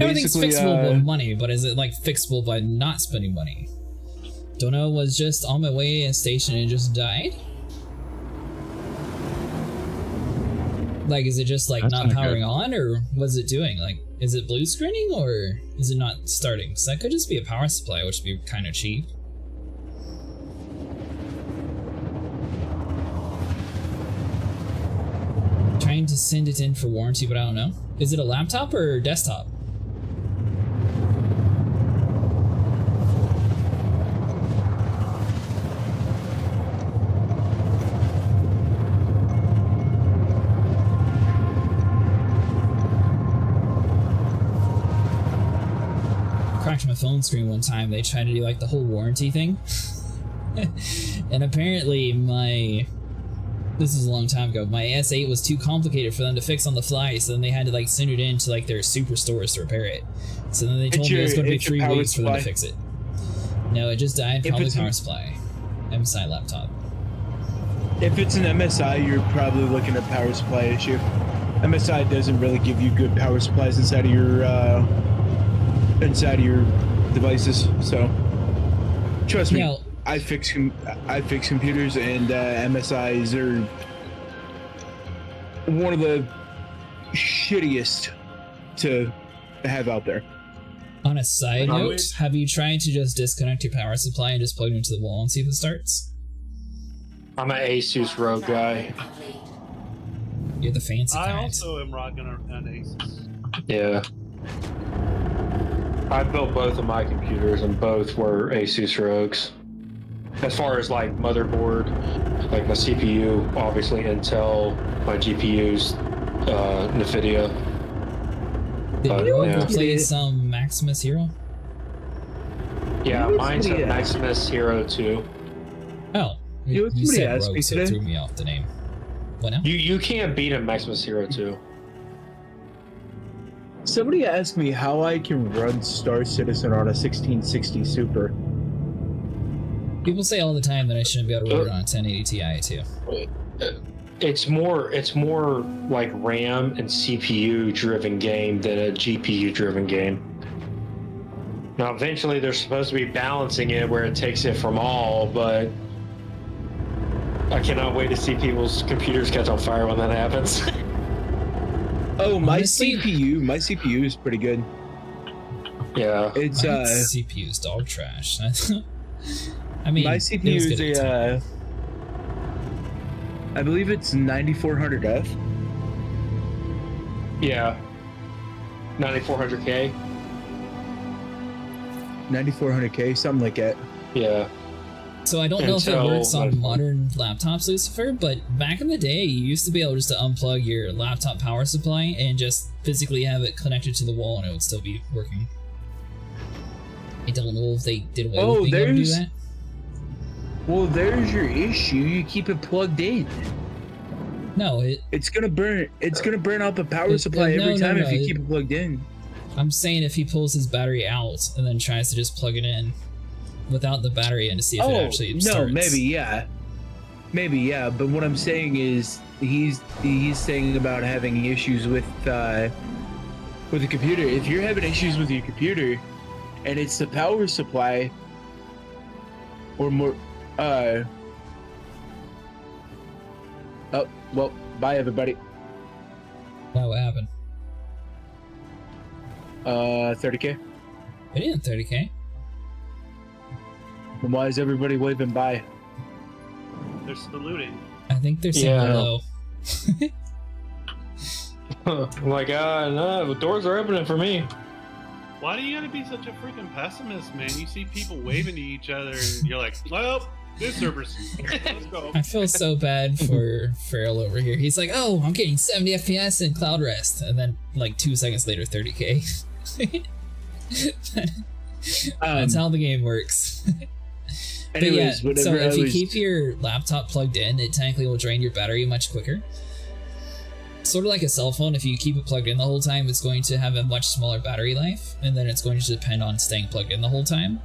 Everything's Basically, fixable by money, but is it like fixable by not spending money? Dono was just on my way and station and just died? Like, is it just like That's not not powering good. on, or what's it doing? Like, is it blue screening, or is it not starting? Because that could just be a power supply, which would be kind of cheap. Trying to send it in for warranty, but I don't know. Is it a laptop or desktop? Cracked my phone screen one time. They tried to do like the whole warranty thing. And apparently this was a long time ago, my S8 was too complicated for them to fix on the fly, so then they had to like send it into like their super stores to repair it. So then they told me it was going to be 3 weeks for them to fix it. No, it just died from the power supply. MSI laptop. If it's an MSI, you're probably looking at power supply issue. MSI doesn't really give you good power supplies inside of your devices, so trust me. Now, I fix computers, and MSIs are one of the shittiest to have out there. on a side note, have you tried to just disconnect your power supply and just plug it into the wall and see if it starts? I'm an Asus Rogue guy. You're the fancy I kind. also am rocking an Asus. Yeah. I built both of my computers, and both were Asus Rogues. As far as like motherboard, like my CPU, obviously Intel, my GPUs, NVIDIA. Did you yeah. ever play some Maximus Hero? Yeah, mine's a Maximus Hero 2. Oh, You know, you somebody said asked Rogue, me so it today. threw me off the name. What now? You can't beat a Maximus Hero 2. Somebody asked me how I can run Star Citizen on a 1660 Super. People say all the time that I shouldn't be able to run it on a 1080 Ti too. It's more like RAM and CPU driven game than a GPU driven game. Now eventually they're supposed to be balancing it where it takes it from all, but I cannot wait to see people's computers catch on fire when that happens. Oh, my Honestly- CPU is pretty good. Yeah. It's My CPU's dog trash. I mean, my it CPU was is good at the time. I believe it's 9400F. Yeah. 9400K. 9400K, something like that. Yeah. So I don't know if it Until, works on like- modern laptops, Lucifer, but back in the day, you used to be able just to unplug your laptop power supply and just physically have it connected to the wall and it would still be working. I don't know if they did away with being able to do that. Well, there's your issue. You keep it plugged in. No, It's gonna burn. It's gonna burn out the power supply no, every no, time no, if you keep it plugged in. I'm saying if he pulls his battery out and then tries to just plug it in without the battery in to see if it actually no, starts. maybe yeah. But what I'm saying is he's saying about having issues with the computer. If you're having issues with your computer, and it's the power supply, or more, oh well, bye everybody. Wow, what happened? 30K. It isn't 30K. And why is everybody waving bye? They're saluting. I think they're saying Yeah. hello. I'm like, no, the doors are opening for me. Why do you gotta be such a freaking pessimist, man? You see people waving to each other, and you're like, well, good servers. Let's go. I feel so bad for Farrell over here. He's like, oh, I'm getting 70 FPS in Cloud Rest. And then, like, 2 seconds later, 30K. That's how the game works. But yeah, Anyways, so whatever. if you keep your laptop plugged in, it technically will drain your battery much quicker. Sort of like a cell phone, if you keep it plugged in the whole time, it's going to have a much smaller battery life, and then it's going to depend on staying plugged in the whole time.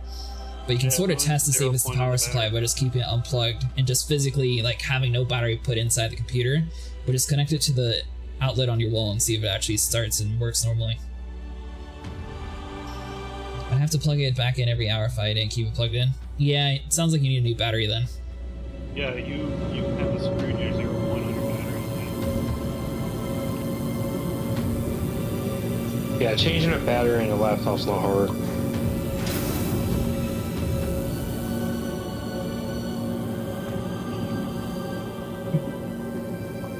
But you can Yeah, sort of well, test to see if it's the 0.1 power battery. supply by just keeping it unplugged and just physically like having no battery put inside the computer, but just connect it to the outlet on your wall and see if it actually starts and works normally. I'd have to plug it back in every hour if I didn't keep it plugged in. Yeah, it sounds like you need a new battery then. Yeah, you can have a screwed user one on your battery. Yeah, changing a battery in a laptop's not hard.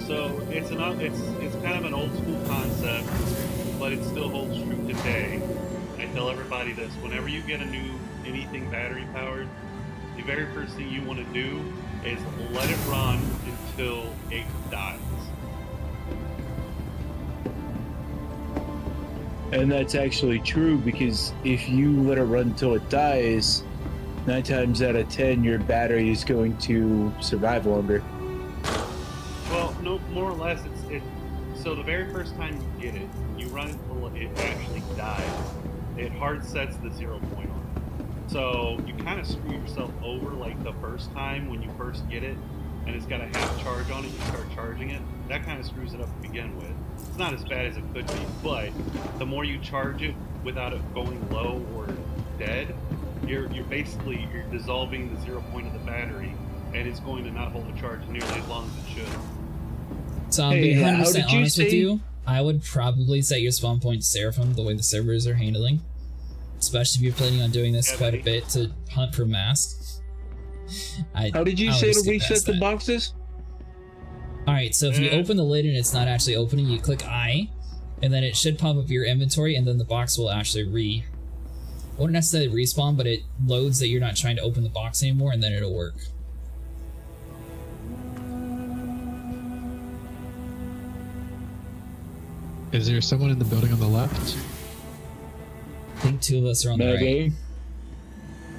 So it's kind of an old school concept, but it still holds true today. I tell everybody this: whenever you get anything battery powered, the very first thing you want to do is let it run until it dies. And that's actually true, because if you let it run until it dies, 9 times out of 10 your battery is going to survive longer. Well, no, more or less, so the very first time you get it, you run it until it actually dies. It hard sets the 0 point on it. So you kind of screw yourself over like the first time when you first get it, and it's got a half charge on it, you start charging it. That kind of screws it up to begin with. It's not as bad as it could be, but the more you charge it without it going low or dead, you're dissolving the 0 point of the battery, and it's going to not hold a charge nearly as long as it should. So I'll be 100% honest with you. I would probably set your spawn point to Seraphim the way the servers are handling. Especially if you're planning on doing this quite a bit to hunt for masks. How did you say to reset the boxes? Alright, so if you open the lid and it's not actually opening, you click I, and then it should pop up your inventory, and then the box will actually won't necessarily respawn, but it loads that you're not trying to open the box anymore, and then it'll work. Is there someone in the building on the left? I think 2 of us are on the right.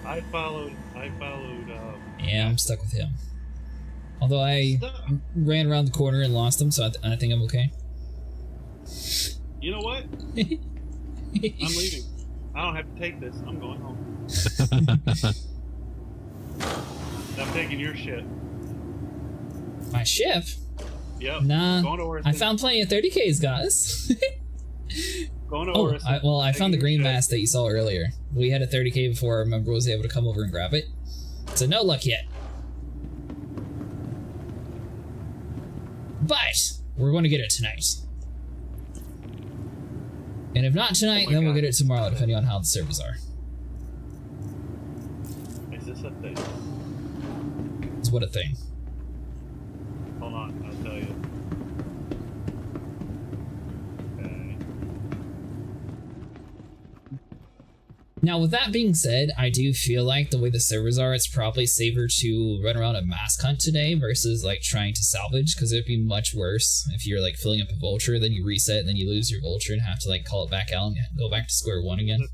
I followed. Yeah, I'm stuck with him. Although I ran around the corner and lost him, so I think I'm okay. You know what? I'm leaving. I don't have to take this. I'm going home. I'm taking your ship. My ship? Yep. Nah, going to I found plenty of 30Ks, guys. Going to well, I found the green mask that you saw earlier. We had a 30K before our member was able to come over and grab it. So no luck yet. But we're going to get it tonight. And if not tonight, then we'll get it tomorrow, depending on how the servers are. Is this a thing? It's what a thing. Hold on, I'll tell you. Okay. Now, with that being said, I do feel like the way the servers are, it's probably safer to run around a mask hunt today versus like trying to salvage, because it'd be much worse if you're like filling up a vulture, then you reset, and then you lose your vulture and have to like call it back out and go back to square one again.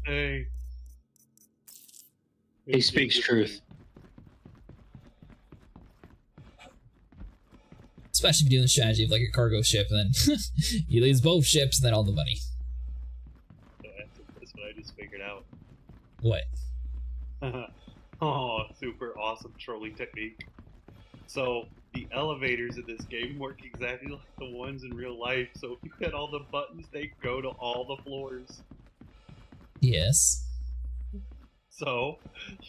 He speaks truth. Especially if you're doing the strategy of like a cargo ship, and then you lose both ships and then all the money. Yeah, that's what I just figured out. What? Oh, super awesome trolling technique. So, the elevators in this game work exactly like the ones in real life, so if you hit all the buttons, they go to all the floors. Yes. So,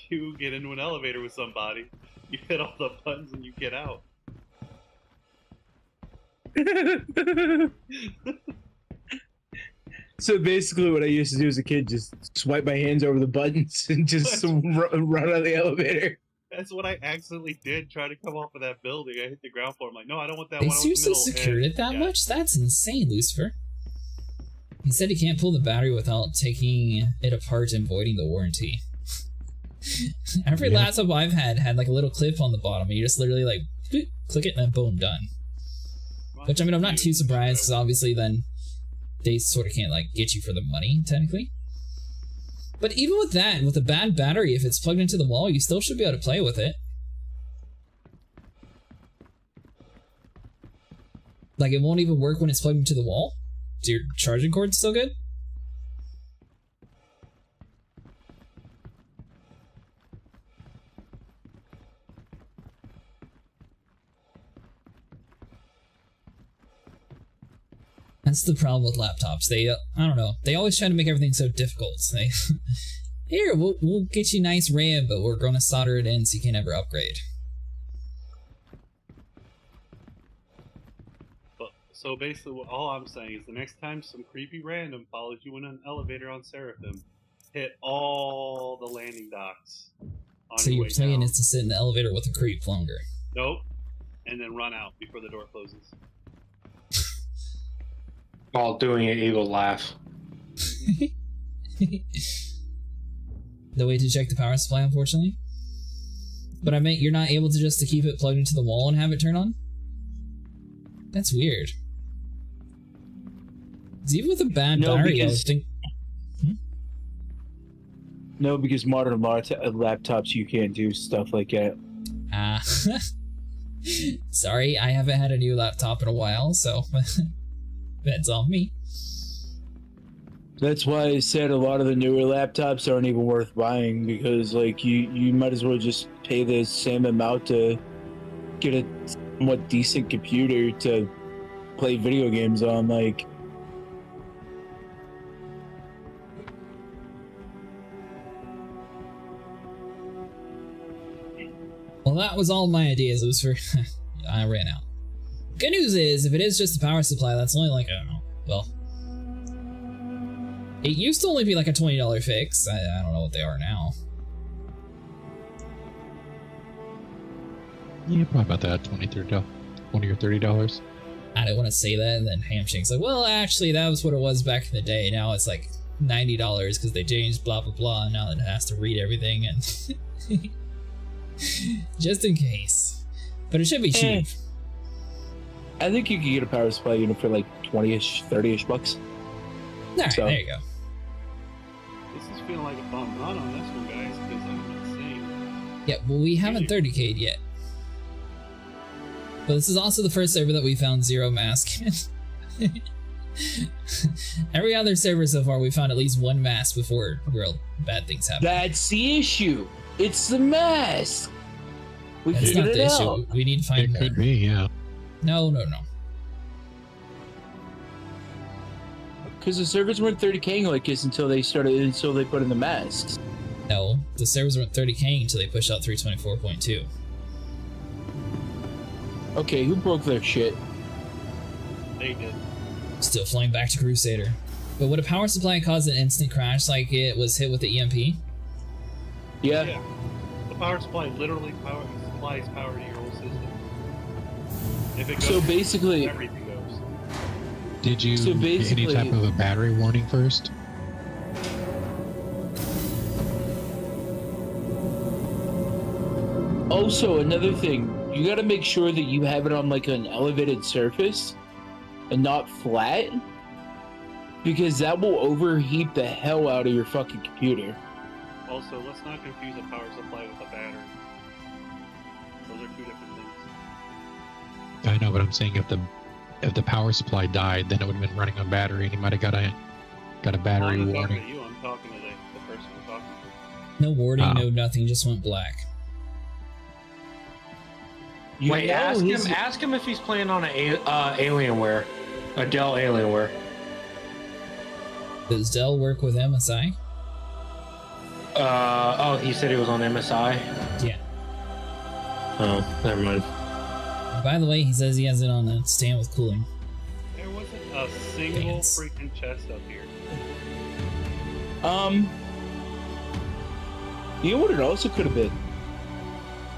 you get into an elevator with somebody, you hit all the buttons, and you get out. So basically what I used to do as a kid, just swipe my hands over the buttons and just run out of the elevator. That's what I accidentally did, trying to come off of that building. I hit the ground floor. I'm like, no, I don't want that They one. seriously secured it that much? That's insane, Lucifer. He said he can't pull the battery without taking it apart and voiding the warranty. Every laptop I've had like a little clip on the bottom, and you just literally like click it and then boom, done. Which, I mean, I'm not too surprised, because obviously then they sort of can't like get you for the money, technically. But even with that, with a bad battery, if it's plugged into the wall, you still should be able to play with it. Like, it won't even work when it's plugged into the wall? So your charging cord's still good? That's the problem with laptops. They, I don't know, they always try to make everything so difficult. They, here, we'll get you nice RAM, but we're going to solder it in so you can never upgrade. So basically, all I'm saying is the next time some creepy random follows you in an elevator on Seraphim, hit all the landing docks. On So your your way plan down. is to sit in the elevator with a creep longer. Nope. And then run out before the door closes. While doing an evil laugh. The way to check the power supply, unfortunately. But I meant you're not able to just to keep it plugged into the wall and have it turn on? That's weird. 'Cause even with a bad battery, I would think... No, because modern laptops, you can't do stuff like that. Ah. Sorry, I haven't had a new laptop in a while, so that's on me. That's why I said a lot of the newer laptops aren't even worth buying, because like you might as well just pay the same amount to get a somewhat decent computer to play video games on. Like, Well, that was all my ideas. It was for... I ran out. Good news is, if it is just the power supply, that's only like, I don't know, well... It used to only be like a $20 fix. I don't know what they are now. Yeah, probably about that, $20 or $30. I didn't want to say that, and then Hamshake's like, well, actually, that was what it was back in the day. Now it's like $90 because they changed blah blah blah, and now it has to read everything, and... just in case. But it should be cheap. I think you could get a power supply unit for like 20-ish, 30-ish bucks. Alright, So- there you go. This is feeling like a bum run on this one, guys, because I'm insane. Yeah, well, we haven't 30k'd yet. But this is also the first server that we found 0 mask in. Every other server so far, we found at least 1 mask before real bad things happen. That's the issue. It's the mask. We That's figured not it the out. issue. We need to find It more. could be, yeah. No. Because the servers weren't 30K like this until they put in the masks. No, the servers weren't 30k until they pushed out 324.2. Okay, who broke their shit? They did. Still flying back to Crusader. But would a power supply cause an instant crash like it was hit with the EMP? Yeah. The power supply literally supplies power to your whole system. If it goes, So basically, everything goes. Did you So get any basically- type of a battery warning first? also another thing, you gotta make sure that you have it on like an elevated surface and not flat, because that will overheat the hell out of your fucking computer. Also, let's not confuse a power supply with a battery. Those are two different things. I know, but I'm saying if the power supply died, then it would have been running on battery, and he might have got a battery I'm not warning. talking to you, I'm talking to the person we're talking to. No warning, Ah. no nothing, just went black. You Wait, know ask his- him if he's playing on a Alienware, a Dell Alienware. Does Dell work with MSI? He said he was on MSI. Yeah. Oh, never mind. By the way, he says he has it on a stand with cooling. There wasn't a single Dance. freaking chest up here. You know what it also could have been?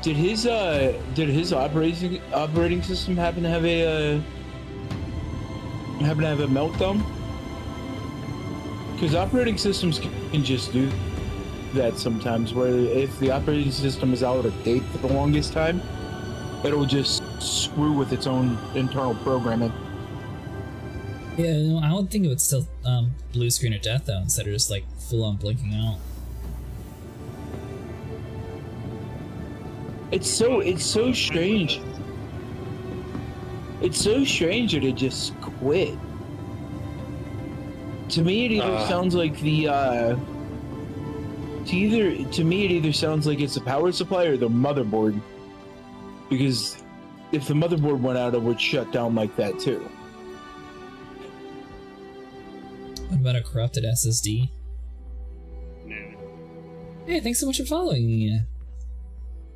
Did his operating system happen to have a meltdown? Because operating systems can just do that sometimes, where if the operating system is out of date for the longest time, it'll just screw with its own internal programming. Yeah, no, I would think it would still blue screen of death though, instead of just like full on blinking out. It's so strange. It's so strange that it just quit. To me, it either sounds like to me, it either sounds like it's the power supply or the motherboard. Because if the motherboard went out, it would shut down like that too. What about a corrupted SSD? No. Hey, thanks so much for following me.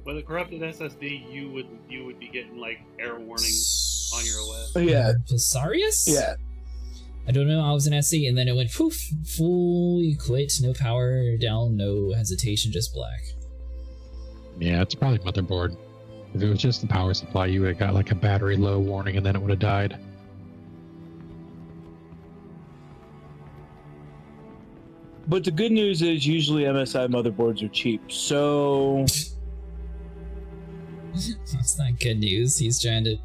With a corrupted SSD, you would be getting like error warnings on your way. Yeah. Pisarius? Yeah. I don't know, I was in SC and then it went poof, fully quit, no power down, no hesitation, just black. Yeah, it's probably motherboard. If it was just the power supply, you would have got like a battery low warning and then it would have died. But the good news is usually MSI motherboards are cheap, so... That's not good news, he's trying to...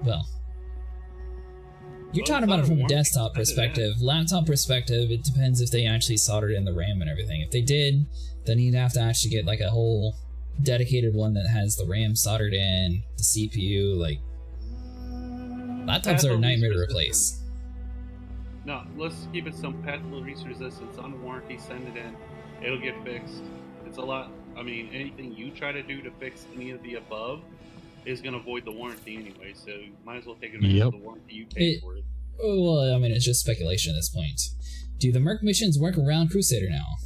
Well... You're talking about it from a desktop perspective. Laptop perspective, it depends if they actually soldered in the RAM and everything. If they did, then you'd have to actually get like a whole dedicated one that has the RAM soldered in, the CPU, like... Laptops are a nightmare to replace. No, let's keep it some pathological reach resistance on warranty, send it in. It'll get fixed. It's a lot. I mean, anything you try to do to fix any of the above is going to void the warranty anyway, so you might as well take advantage of the warranty you paid for it. Well, I mean, it's just speculation at this point. Do the Merc missions work around Crusader now?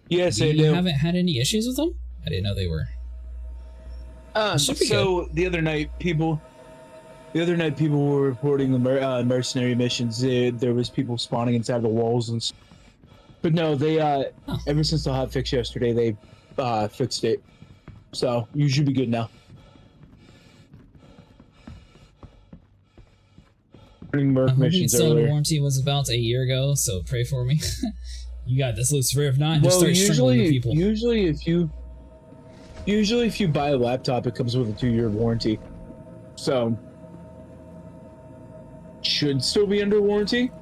Yes, they You do. haven't had any issues with them? I didn't know they were. Should be So the other night, people were reporting the mercenary missions. There was people spawning inside the walls and. But no, they ever since the hotfix yesterday, they fixed it. So you should be good now. Merc missions still in earlier. warranty was about a year ago, so pray for me. You got this, Lucifer. If not, just Well, start strangling the people. usually if you buy a laptop, it comes with a 2-year warranty. So should still be under warranty.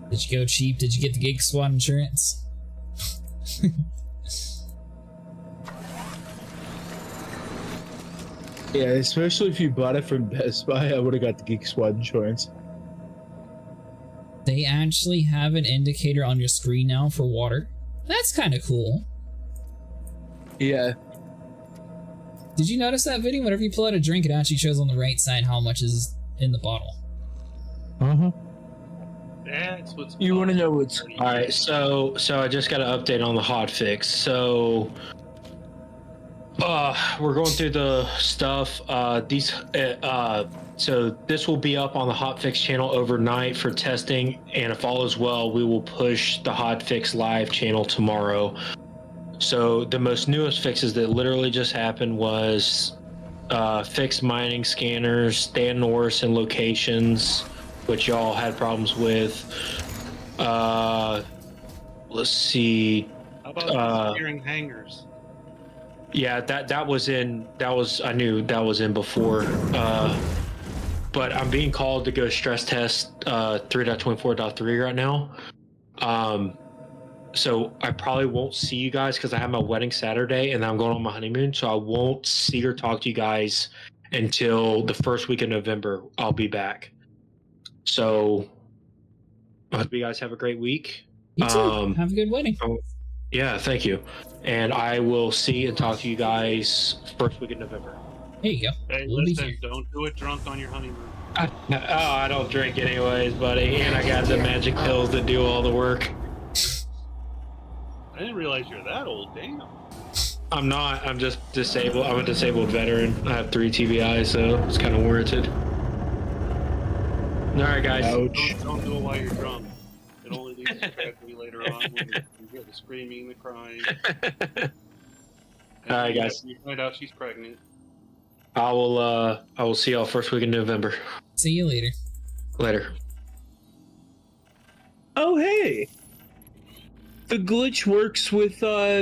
Did you go cheap? Did you get the Geek Squad insurance? Yeah, especially if you bought it from Best Buy, I would have got the Geek Squad insurance. They actually have an indicator on your screen now for water. That's kind of cool. Yeah. Did you notice that video? Whenever you pull out a drink, it actually shows on the right side how much is in the bottle. Uh-huh. That's what's You want to know what's... All right, so I just got an update on the hotfix. So we're going through the stuff. So this will be up on the hotfix channel overnight for testing, and if all is well, we will push the hotfix live channel tomorrow. So the most newest fixes that literally just happened was fixed mining scanners, Dan Norris and locations, which y'all had problems with. Let's see. How about securing hangers? Yeah, I knew that was in before. But I'm being called to go stress test 3.24.3 right now. So I probably won't see you guys because I have my wedding Saturday and I'm going on my honeymoon. So I won't see or talk to you guys until the first week of November. I'll be back. So I hope you guys have a great week. You too. Have a good wedding. Yeah, thank you. And I will see and talk to you guys first week of November. There you go. Hey, We'll be listen, here. don't do it drunk on your honeymoon. I don't drink anyways, buddy. And I got the magic pills that do all the work. I didn't realize you're that old. Damn. I'm not. I'm just disabled. I'm a disabled veteran. I have 3 TBI, so it's kind of warranted. All right, guys. Ouch. Don't do it while you're drunk. It only leads to tragedy later on when you get the screaming, the crying. All right, guys. You find out she's pregnant. I will see y'all first week in November. See you later. Later. Oh, hey! The glitch works with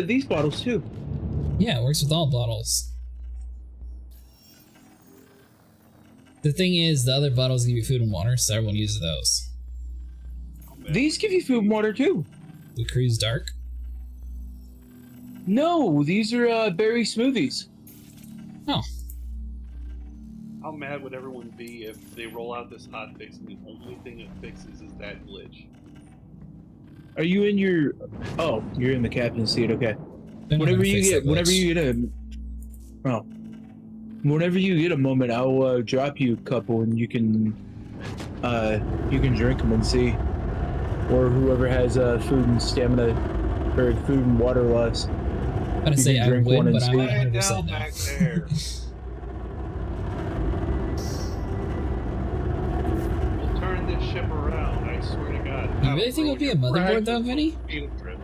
these bottles too. Yeah, it works with all bottles. The thing is, the other bottles give you food and water, so everyone uses those. These give you food and water too. The Cruise Dark. No, these are berry smoothies. Oh. How mad would everyone be if they roll out this hot fix and the only thing it fixes is that glitch? Are you in your... Oh, you're in the captain's seat, okay. Whenever you get a moment, I'll drop you a couple and you can drink them and see. Or whoever has food and stamina, or food and water loss. I'm gonna say I drink would, one and but I'm see. not 100% Down now. back there. swear to God. You really think it'll be a motherboard though, Vinny? Field trip.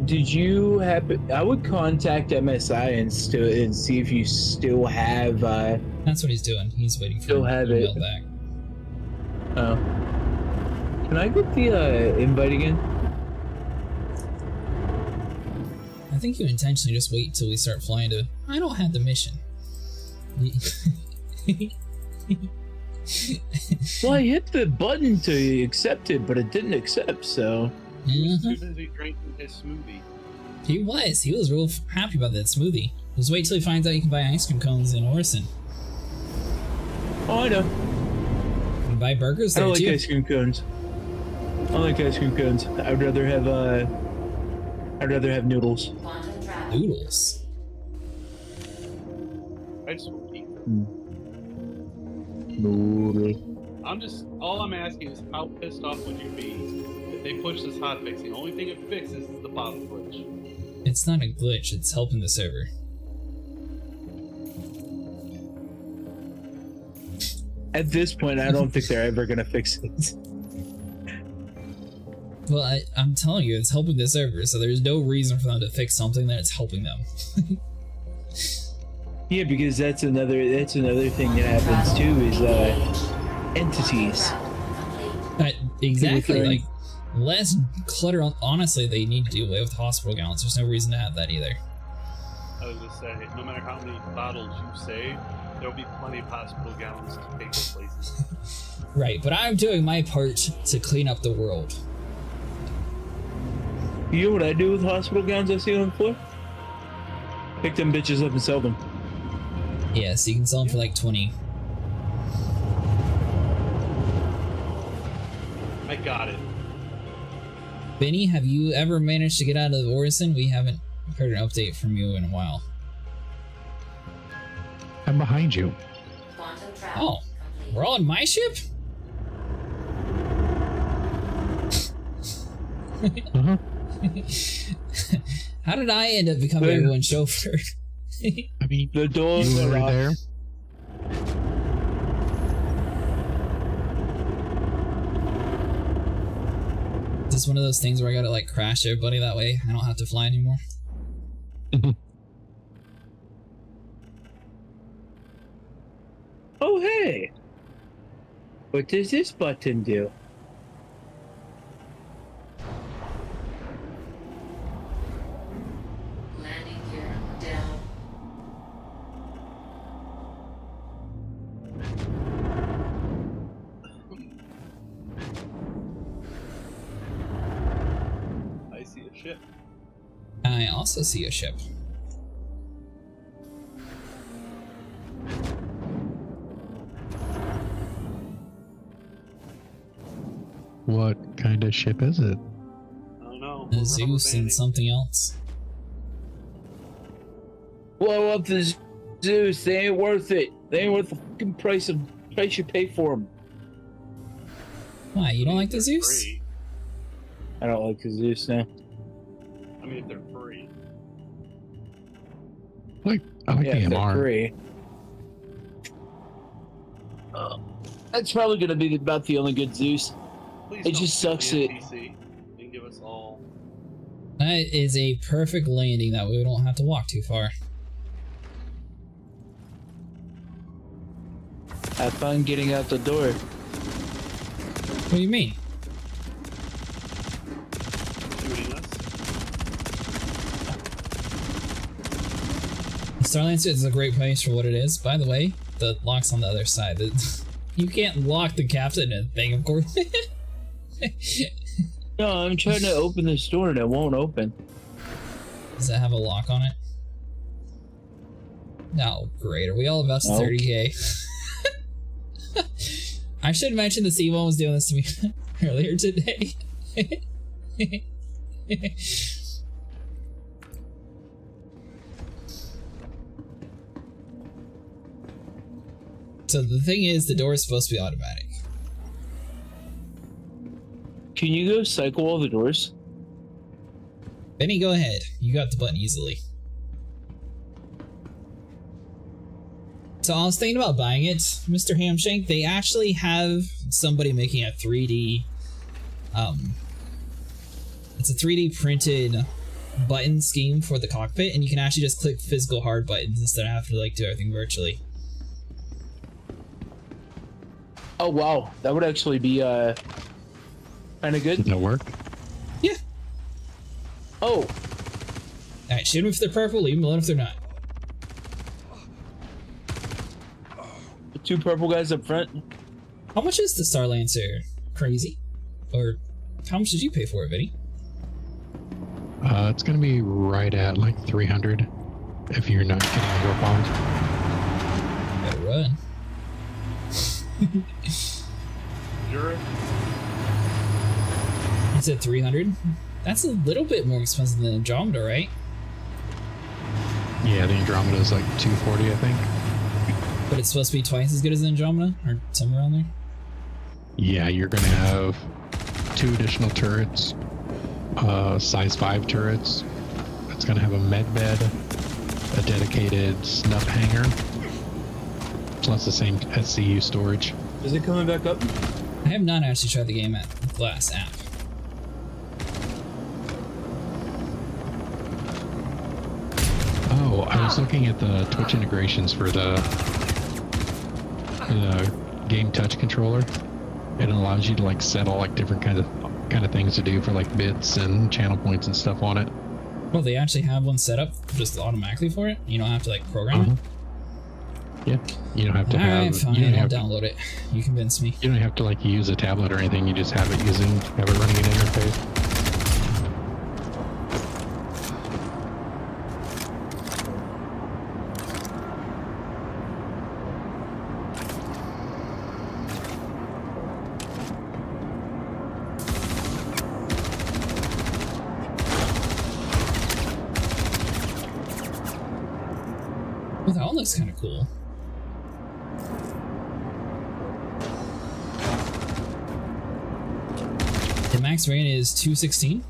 Did you happen? I would contact MSI and see if you still have. That's what he's doing. He's waiting for Still the have email it. back. Oh. Can I get the invite again? I think you intentionally just wait till we start flying to. I don't have the mission. Well, I hit the button to accept it, but it didn't accept. So. Too busy drinking his smoothie. He was real happy about that smoothie. Just wait till he finds out you can buy ice cream cones in Orison. Oh, I know. You can buy burgers I there don't like too. ice cream cones. I like ice cream cones. I'd rather have noodles. Quantum travel. Noodles. I just want pizza. Noodles. All I'm asking is how pissed off would you be if they push this hotfix? The only thing it fixes is the bottom glitch. It's not a glitch, it's helping the server. At this point, I don't think they're ever gonna fix it. Well, I'm telling you, it's helping the server, so there's no reason for them to fix something that's helping them. Yeah, because that's another thing that happens too is entities. Exactly, People like, less clutter. Honestly, they need to do away with hospital gowns. There's no reason to have that either. I was just saying, no matter how many bottles you save, there'll be plenty of hospital gowns to take those places. Right, but I'm doing my part to clean up the world. You know what I do with hospital gowns I see on the floor? Pick them bitches up and sell them. Yeah, so you can sell them for like 20. I got it. Benny, have you ever managed to get out of Orison? We haven't heard an update from you in a while. I'm behind you. Quantum travel. Oh, we're all on my ship? Uh-huh. How did I end up becoming Where? everyone's chauffeur? I mean, The doors you are were off. there. Is this one of those things where I gotta like crash everybody that way? I don't have to fly anymore? Oh, hey! What does this button do? Landing gear down. I see a ship. I also see a ship. What kind of ship is it? I don't know. A We're Zeus rubber and banding. something else. Blow up the Zeus. They ain't worth it. They ain't worth the fucking price you pay for them. Why, you don't like the They're Zeus? free. I don't like the Zeus now. I mean, if they're free. I like Yeah, the they're MR. free. That's probably gonna be about the only good Zeus. Please It don't just kill sucks the it- NPC and give us all. That is a perfect landing that we don't have to walk too far. Have fun getting out the door. What do you mean? Shooting us. Starlancer is a great place for what it is. By the way, the lock's on the other side. You can't lock the captain and thing, of course. No, I'm trying to open this door and it won't open. Does it have a lock on it? No, great. Are we all invested No. 30k? I should mention the C1 was doing this to me earlier today. So the thing is, the door is supposed to be automatic. Can you go cycle all the doors? Benny, go ahead. You got the button easily. So I was thinking about buying it, Mr. Hamshank. They actually have somebody making a 3D, it's a 3D printed button scheme for the cockpit, and you can actually just click physical hard buttons instead of having to like do everything virtually. Oh wow, that would actually be kind of good. Did that work? Yeah. Oh, Alright, shoot them if they're purple, leave them alone if they're not. the two purple guys up front. How much is the Star Lancer? Crazy? Or how much did you pay for it, Vinny? It's gonna be right at like 300 if you're not getting warp bombs. Better run. You're You said 300? That's a little bit more expensive than Andromeda, right? Yeah, the Andromeda is like 240, I think. But it's supposed to be twice as good as Andromeda? Or somewhere around there? Yeah, you're gonna have 2 additional turrets, size 5 turrets. It's gonna have a med bed, a dedicated snuff hangar, plus the same SCU storage. Is it coming back up? I have not actually tried the game at Glass app. Oh, I was looking at the Twitch integrations for the game touch controller. It allows you to like set all like different kind of things to do for like bits and channel points and stuff on it. Well, they actually have one set up just automatically for it. You don't have to like program it. Yeah, you don't have to Alright, have. fine, You don't I'll have download it. You convinced me. You don't have to like use a tablet or anything. You just have it running an interface. Well, that one looks kind of cool. The max rating is 216.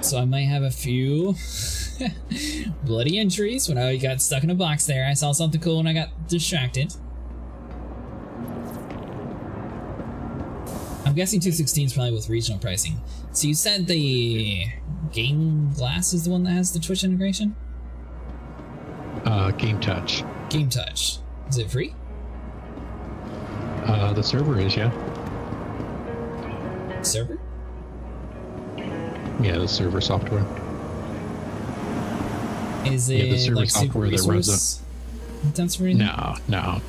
So I might have a few bloody injuries when I got stuck in a box there. I saw something cool and I got distracted. I'm guessing 216 is probably with regional pricing. So you said the Game Glass is the one that has the Twitch integration? Game touch. Game Touch. Is it free? The server is, yeah. Server? Yeah, the server software. Is it Yeah, the server like super software that runs resource intensive or anything? No.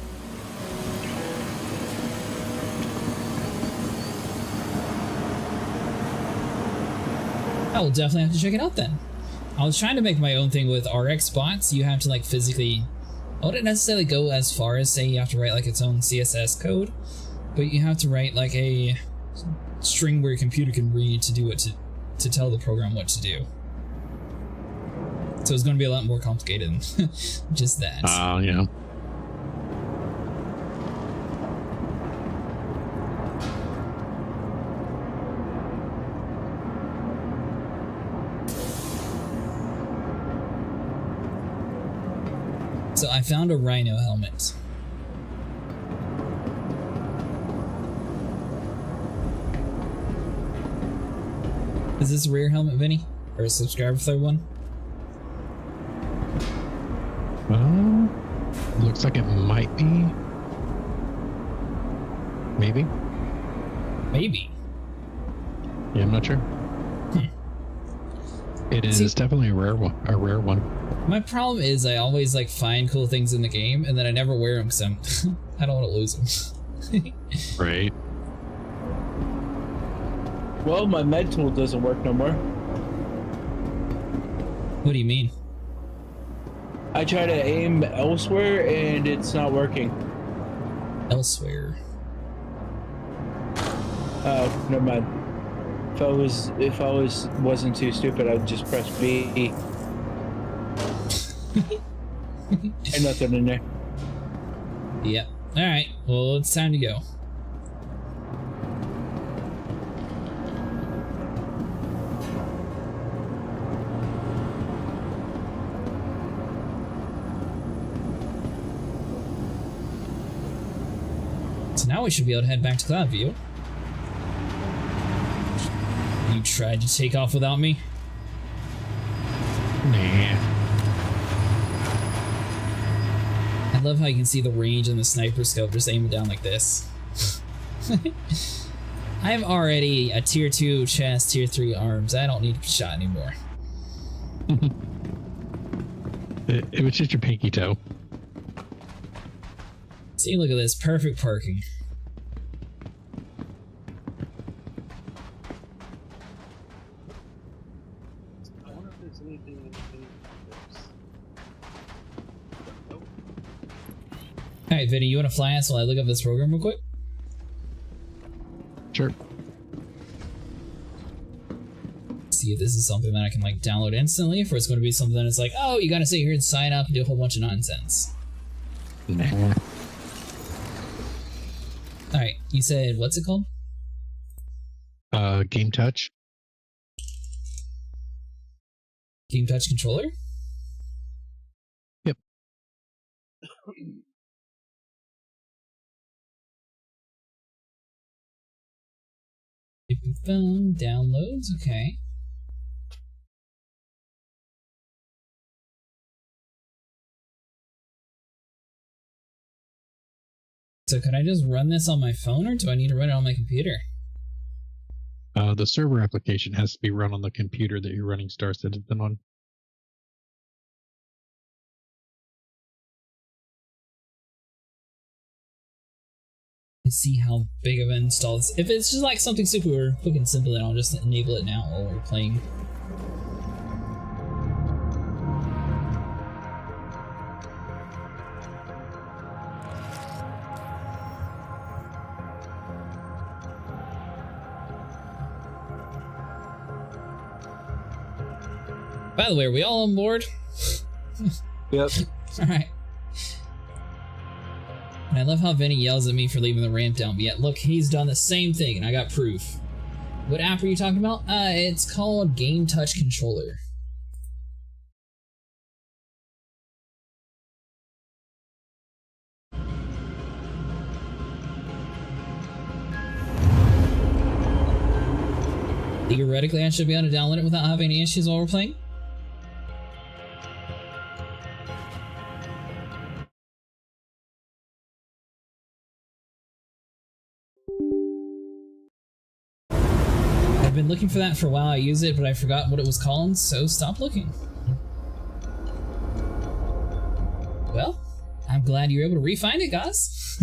I will definitely have to check it out then. I was trying to make my own thing with RX bots. You have to like physically, I wouldn't necessarily go as far as say you have to write like its own CSS code, but you have to write like a string where your computer can read to do it to tell the program what to do. So it's going to be a lot more complicated than just that. Yeah. So I found a Rhino helmet. Is this a rare helmet, Vinny? Or a subscriber third one? Looks like it might be. Maybe. Maybe. Yeah, I'm not sure. It is definitely a rare one. My problem is I always like find cool things in the game and then I never wear them because I don't want to lose them. Right. Well, my med tool doesn't work no more. What do you mean? I try to aim elsewhere and it's not working. Elsewhere. Oh, never mind. If I wasn't too stupid, I'd just press B. Ain't nothing in there. Yep. Alright, well, it's time to go. So now we should be able to head back to Cloudview. You tried to take off without me? Nah. I love how you can see the range in the sniper scope just aiming down like this. I'm already a tier 2 chest, tier 3 arms. I don't need to be shot anymore. It was just your pinky toe. See, look at this. Perfect parking. I wonder if there's anything in this. Nope. Alright, Vinny, you want to fly us while I look up this program real quick? Sure. See if this is something that I can like download instantly, or it's going to be something that's like, oh, you gotta sit here and sign up and do a whole bunch of nonsense. Nah. Alright, you said, what's it called? Game Touch. Game Touch Controller? Yep. Phone downloads, okay. So could I just run this on my phone, or do I need to run it on my computer? The server application has to be run on the computer that you're running Star Citizen on. To see how big of an install this. If it's just like something super quick and simple, then I'll just enable it now while we're playing. By the way, are we all on board? Yep. Alright. And I love how Vinny yells at me for leaving the ramp down, but yet look, he's done the same thing, and I got proof. What app are you talking about? It's called Game Touch Controller. Theoretically, I should be able to download it without having any issues while we're playing. I've been looking for that for a while. I use it, but I forgot what it was called, so stop looking. Well, I'm glad you were able to re-find it, guys.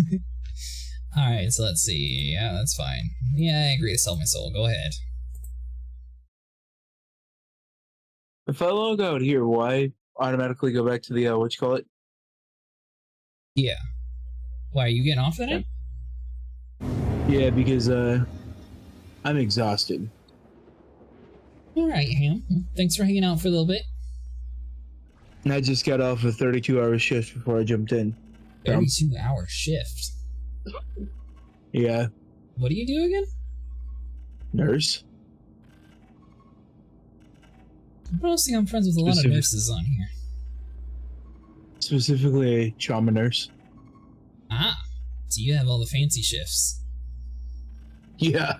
Alright, so let's see. Yeah, that's fine. Yeah, I agree to sell my soul. Go ahead. If I log out here, why automatically go back to the, what you call it? Yeah. Why, are you getting off that? Yeah, because, I'm exhausted. Alright, Ham. Thanks for hanging out for a little bit. And I just got off a 32-hour shift before I jumped in. 32-hour shift. Yeah. What do you do again? Nurse. I'm noticing I'm friends with a lot of nurses on here. Specifically a trauma nurse. Ah, so you have all the fancy shifts. Yeah.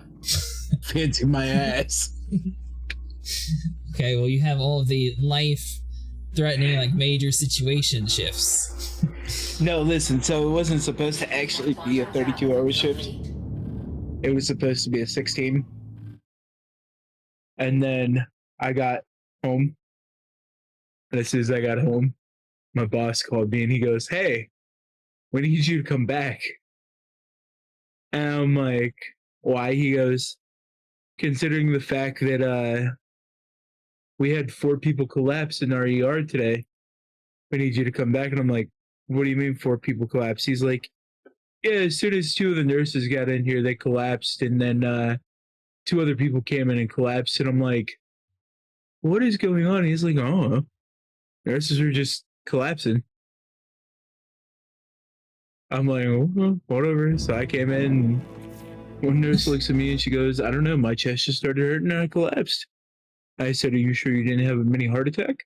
Fancy my ass. Okay, well you have all of the life-threatening, like, major situation shifts. No, listen, so it wasn't supposed to actually be a 32-hour shift. It was supposed to be a 16. And then I got home. And as soon as I got home, my boss called me and he goes, "Hey, we need you to come back." And I'm like, "Why?" He goes, "Considering the fact that we had 4 people collapse in our ER today, we need you to come back." And I'm like, "What do you mean 4 people collapse?" He's like, "Yeah, as soon as 2 of the nurses got in here, they collapsed, and then 2 other people came in and collapsed." And I'm like, "What is going on?" He's like, "Oh, nurses are just collapsing. I'm like, oh, well, whatever. So I came in, and one nurse looks at me and she goes, I don't know, my chest just started hurting and I collapsed. I said, are you sure you didn't have a mini heart attack?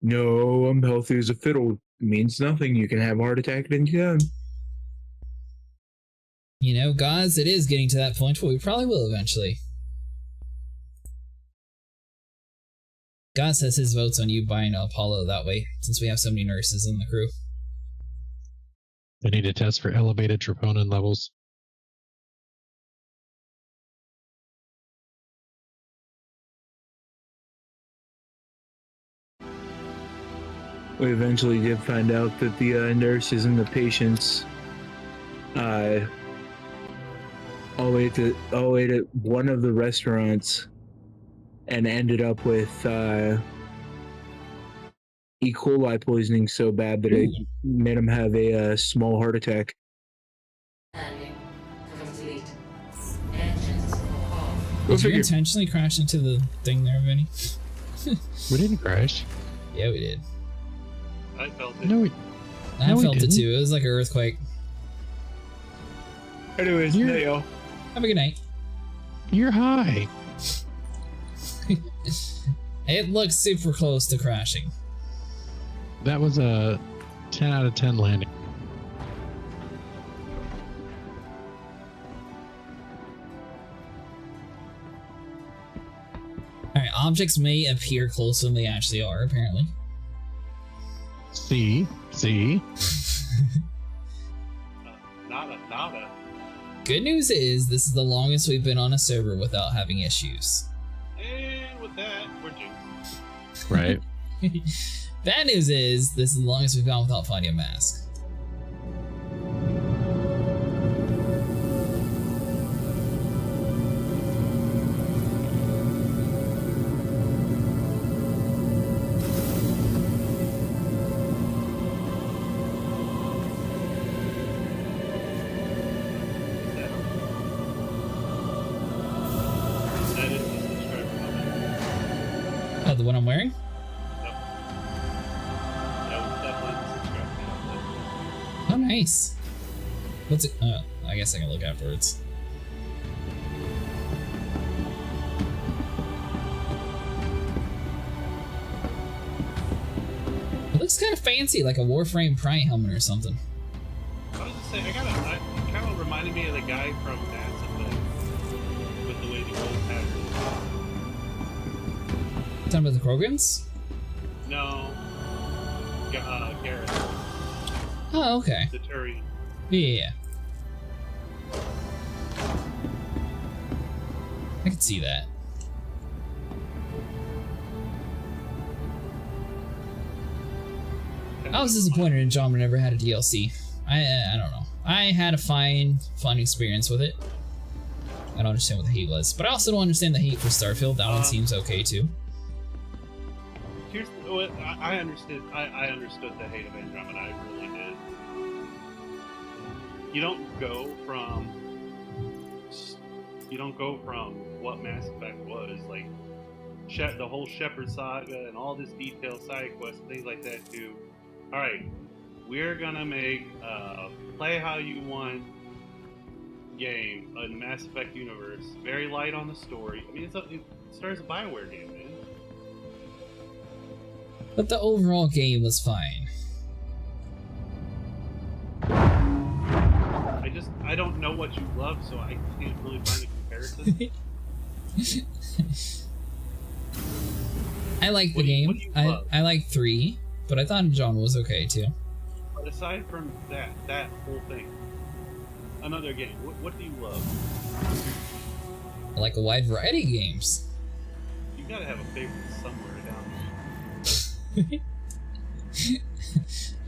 No, I'm healthy as a fiddle. It means nothing. You can have a heart attack at any time. You know, guys, it is getting to that point where we probably will eventually. God says his vote's on you buying Apollo that way, since we have so many nurses in the crew. They need to test for elevated troponin levels. We eventually did find out that the nurses and the patients all the way to one of the restaurants and ended up with E. coli poisoning so bad that it made them have a small heart attack. Landing complete. Engines off. Did you intentionally crash into the thing there, Vinny? We didn't crash. Yeah, we did. I felt it. No, we I No, we felt it didn't. too. It was like an earthquake. Anyways, You're- y'all. Have a good night. you're high. It looks super close to crashing. That was a 10 out of 10 landing. Alright, objects may appear closer than they actually are, apparently. See? Nada. Good news is, this is the longest we've been on a server without having issues. And with that, we're jinxed. Right. Bad news is, this is the longest we've gone without finding a mask. That is the subscriber comment. Oh, the one I'm wearing? Yep. That was definitely the subscriber comment. Oh, nice. What's it? Oh, I guess I can look afterwards. It looks kind of fancy, like a Warframe Prime helmet or something. I was just saying, it kind of reminded me of the guy from Mass Effect with the way the old pattern. Talking about the Krogans? No, Garrett, Oh, okay. the Turian. Yeah. I could see that. I was disappointed Andromeda never had a DLC. I don't know. I had a fun experience with it. I don't understand what the hate was, but I also don't understand the hate for Starfield. That one seems okay too. Here's what I understood. I understood the hate of Andromeda. I really did. You don't go from what Mass Effect was like, the whole Shepard saga and all this detailed side quests and things like that. To all right, we're gonna make play how you want game in the Mass Effect universe. Very light on the story. I mean, it starts a BioWare game, man. But the overall game was fine. I don't know what you love, so I can't really find a comparison. I like the What do you game. love? I like 3, but I thought Andromeda was okay too. But aside from that whole thing, another game. What do you love? I like a wide variety of games. You gotta have a favorite somewhere down there.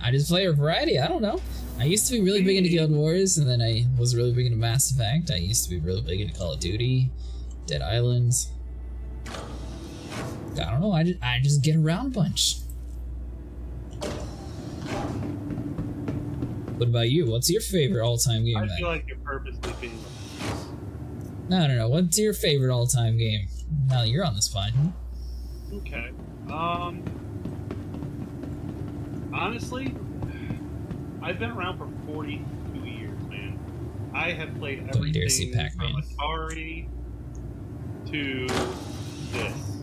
I just play a variety. I don't know. I used to be really big into Guild Wars, and then I was really big into Mass Effect. I used to be really big into Call of Duty, Dead Island. I don't know. I just get around a bunch. What about you? What's your favorite all-time game? I then? feel like you're purposely being. No. What's your favorite all-time game? Now that you're on the spot. Okay. honestly, I've been around for 42 years, man. I have played Don't you dare see everything Pac-Man. from Atari to this.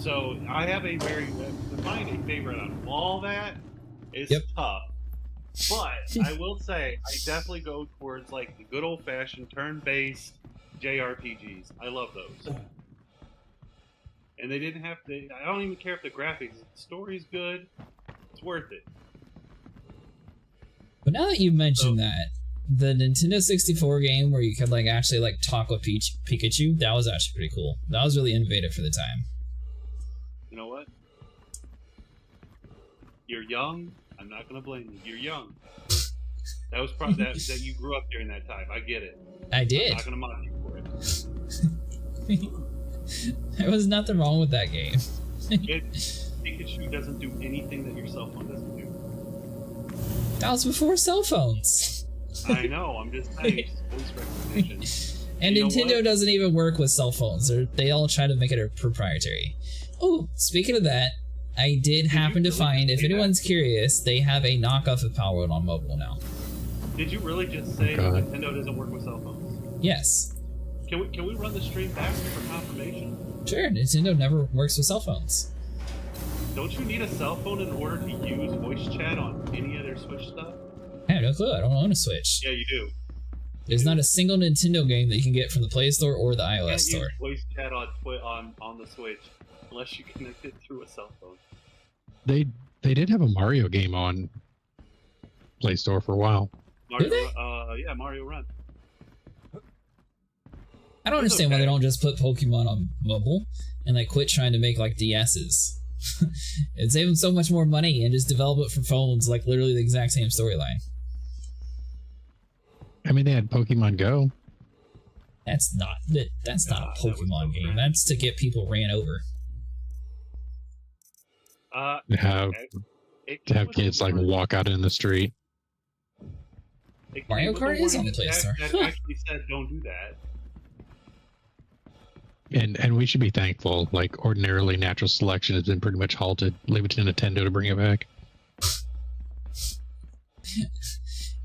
So I have a very to find a favorite out of all that is Yep. tough. But I will say I definitely go towards like the good old fashioned turn-based JRPGs. I love those. And they didn't have to. I don't even care if the graphics, if the story's good. It's worth it. But now that you mentioned that, the Nintendo 64 game where you could like actually like talk with Pikachu, that was actually pretty cool. That was really innovative for the time. You know what? You're young. I'm not gonna blame you. You're young. That was probably that you grew up during that time. I get it. I did. I'm not gonna mock you for it. There was nothing wrong with that game. Pikachu doesn't do anything that your cell phone doesn't do. That was before cell phones. I know. I'm just saying. It's voice recognition. And You know Nintendo what? doesn't even work with cell phones. They all try to make it a proprietary. Oh, speaking of that, I did happen to really find, if say that? anyone's curious, they have a knockoff of Power on mobile now. Did you really just say that God. Nintendo doesn't work with cell phones? Yes. Can we run the stream back for confirmation? Sure, Nintendo never works with cell phones. Don't you need a cell phone in order to use voice chat on any of their Switch stuff? I have no clue. I don't own a Switch. Yeah, you do. There's not a single Nintendo game that you can get from the Play Store or the You iOS can't Store. use voice chat on the Switch unless you connect it through a cell phone. They did have a Mario game on Play Store for a while. Mario, they? Yeah, Mario Run. I don't It's understand why they okay. don't just put Pokemon on mobile and like quit trying to make like DSs. It'd save them so much more money and just develop it for phones, like literally the exact same storyline. I mean, they had Pokemon Go. That's not a that was Pokemon so game. crap. That's to get people ran over. To have It to came have with kids a like warning. walk out in the street. It came Mario with a Kart is on warning the Play that- Store. That Huh. actually said don't do that. And we should be thankful. Like ordinarily, natural selection has been pretty much halted. Leave it to Nintendo to bring it back.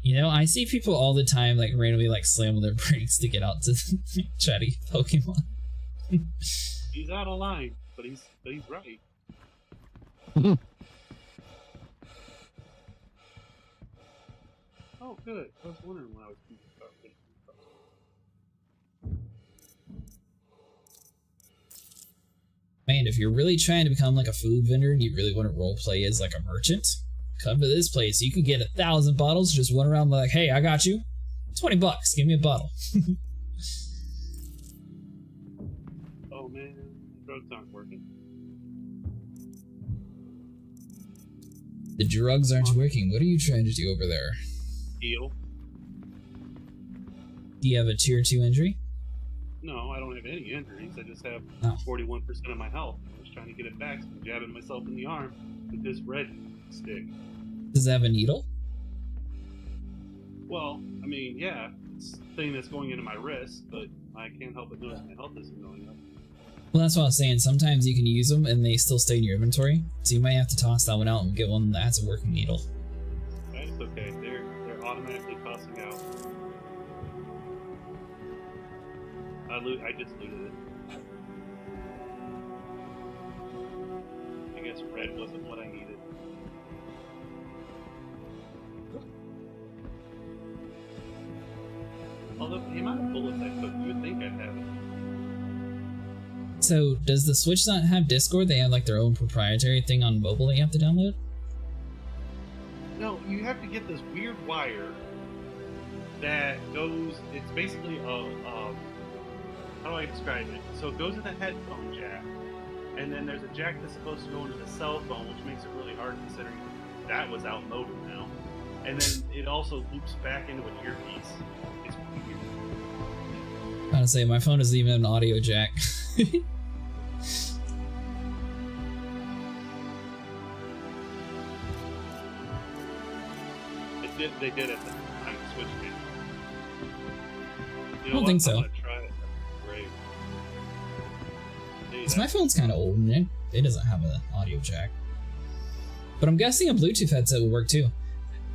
You know, I see people all the time like randomly like slamming their brakes to get out to try to get Pokemon. He's out of line, but he's right. Oh, good. I was wondering when I was thinking about it. Man, if you're really trying to become like a food vendor and you really want to roleplay as like a merchant, come to this place. You can get 1,000 bottles, just run around and be like, hey, I got you. $20, give me a bottle. Oh man, drugs aren't working. The drugs aren't working. What are you trying to do over there? Heal? Do you have a tier 2 injury? No, I don't have any injuries. I just have Oh. 41% of my health. I was trying to get it back, so I'm jabbing myself in the arm with this red stick. Does it have a needle? Well, I mean, yeah, it's the thing that's going into my wrist, but I can't help but notice my health isn't going up. Well, that's what I was saying. Sometimes you can use them and they still stay in your inventory. So you might have to toss that one out and get one that has a working needle. Right? It's okay. They're automatically tossing out. I just looted it. I guess red wasn't what I needed. Although the amount of bullets I took, you would think I'd have it. So does the Switch not have Discord? They have like their own proprietary thing on mobile that you have to download? No, you have to get this weird wire that goes. It's basically how do I describe it? So it goes in the headphone jack, and then there's a jack that's supposed to go into the cell phone, which makes it really hard considering that was outmoded now. And then it also loops back into an earpiece. It's weird. I gotta say, my phone doesn't even have an audio jack. They did at the time the Switch came. I don't think so. I'm gonna try it. Great. See, Because my phone's kind of old and it doesn't have an audio jack. But I'm guessing a Bluetooth headset would work too.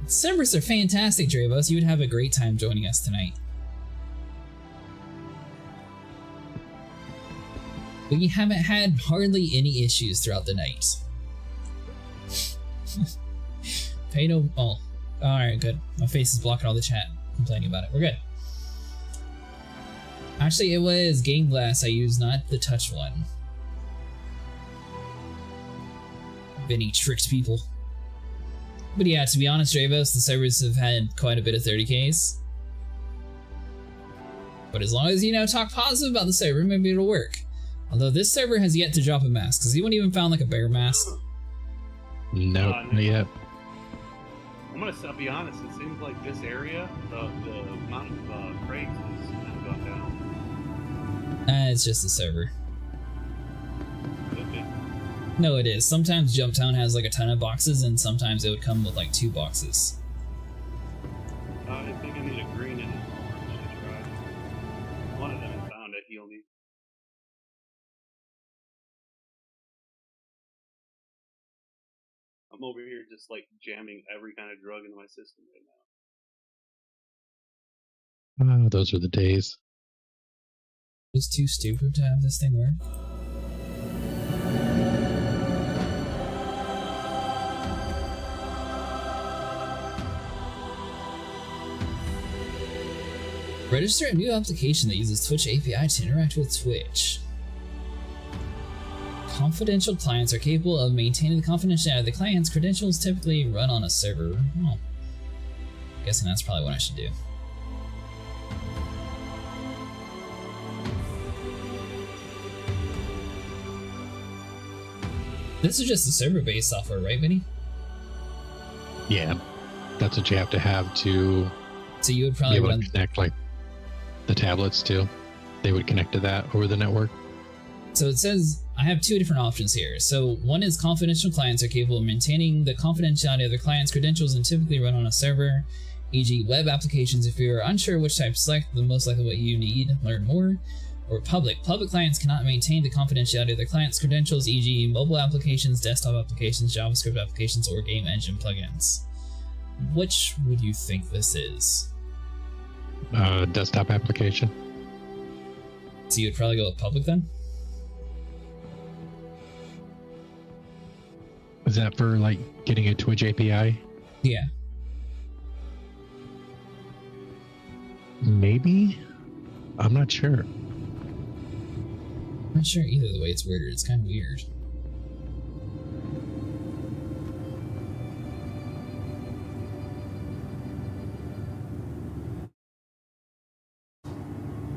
Servers are fantastic, Dravos. You would have a great time joining us tonight. We haven't had hardly any issues throughout the night. Pay no... Oh. Alright, good. My face is blocking all the chat complaining about it. We're good. Actually, it was Game Glass I used, not the touch one. Vinny tricked people. But yeah, to be honest, Dravos, the servers have had quite a bit of 30Ks. But as long as you talk positive about the server, maybe it'll work. Although this server has yet to drop a mask. Has anyone even found like a bear mask? Nope, not yet. I'll be honest, it seems like this area, the amount of crates has kind of gone down. It's just the server. Could be. No, it is. Sometimes Jumptown has like a ton of boxes, and sometimes it would come with like 2 boxes. I think I need a green and an orange to try. One of them I found at Heal Me. I'm over here just like jamming every kind of drug into my system right now. Oh, those are the days. It's too stupid to have this thing work. Register a new application that uses Twitch API to interact with Twitch. Confidential clients are capable of maintaining the confidentiality of the client's credentials, typically run on a server. Oh. Guessing that's probably what I should do. This is just the server-based software, right, Vinny? Yeah, that's what you have to have to So you would be probably able run... to connect like the tablets too. They would connect to that over the network. So it says, I have 2 different options here. So one is confidential clients are capable of maintaining the confidentiality of their client's credentials and typically run on a server, e.g. web applications. If you're unsure which type to select, the most likely what you need, learn more. Or public. Public clients cannot maintain the confidentiality of their client's credentials, e.g. mobile applications, desktop applications, JavaScript applications, or game engine plugins. Which would you think this is? Desktop application. So you would probably go with public then? Is that for like getting a Twitch API? Yeah. Maybe? I'm not sure. I'm not sure either the way it's worded. It's kind of weird.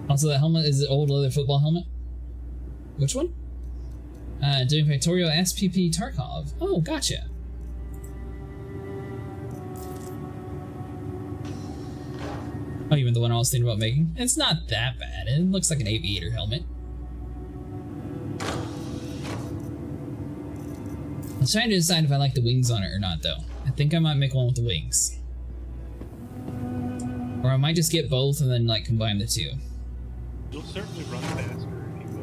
Also, that helmet is the old leather football helmet. Which one? Doing Factorio SPP Tarkov. Oh, gotcha. Oh, even the one I was thinking about making? It's not that bad. It looks like an aviator helmet. I'm trying to decide if I like the wings on it or not, though. I think I might make one with the wings. Or I might just get both and then, like, combine the 2. You'll certainly run faster if you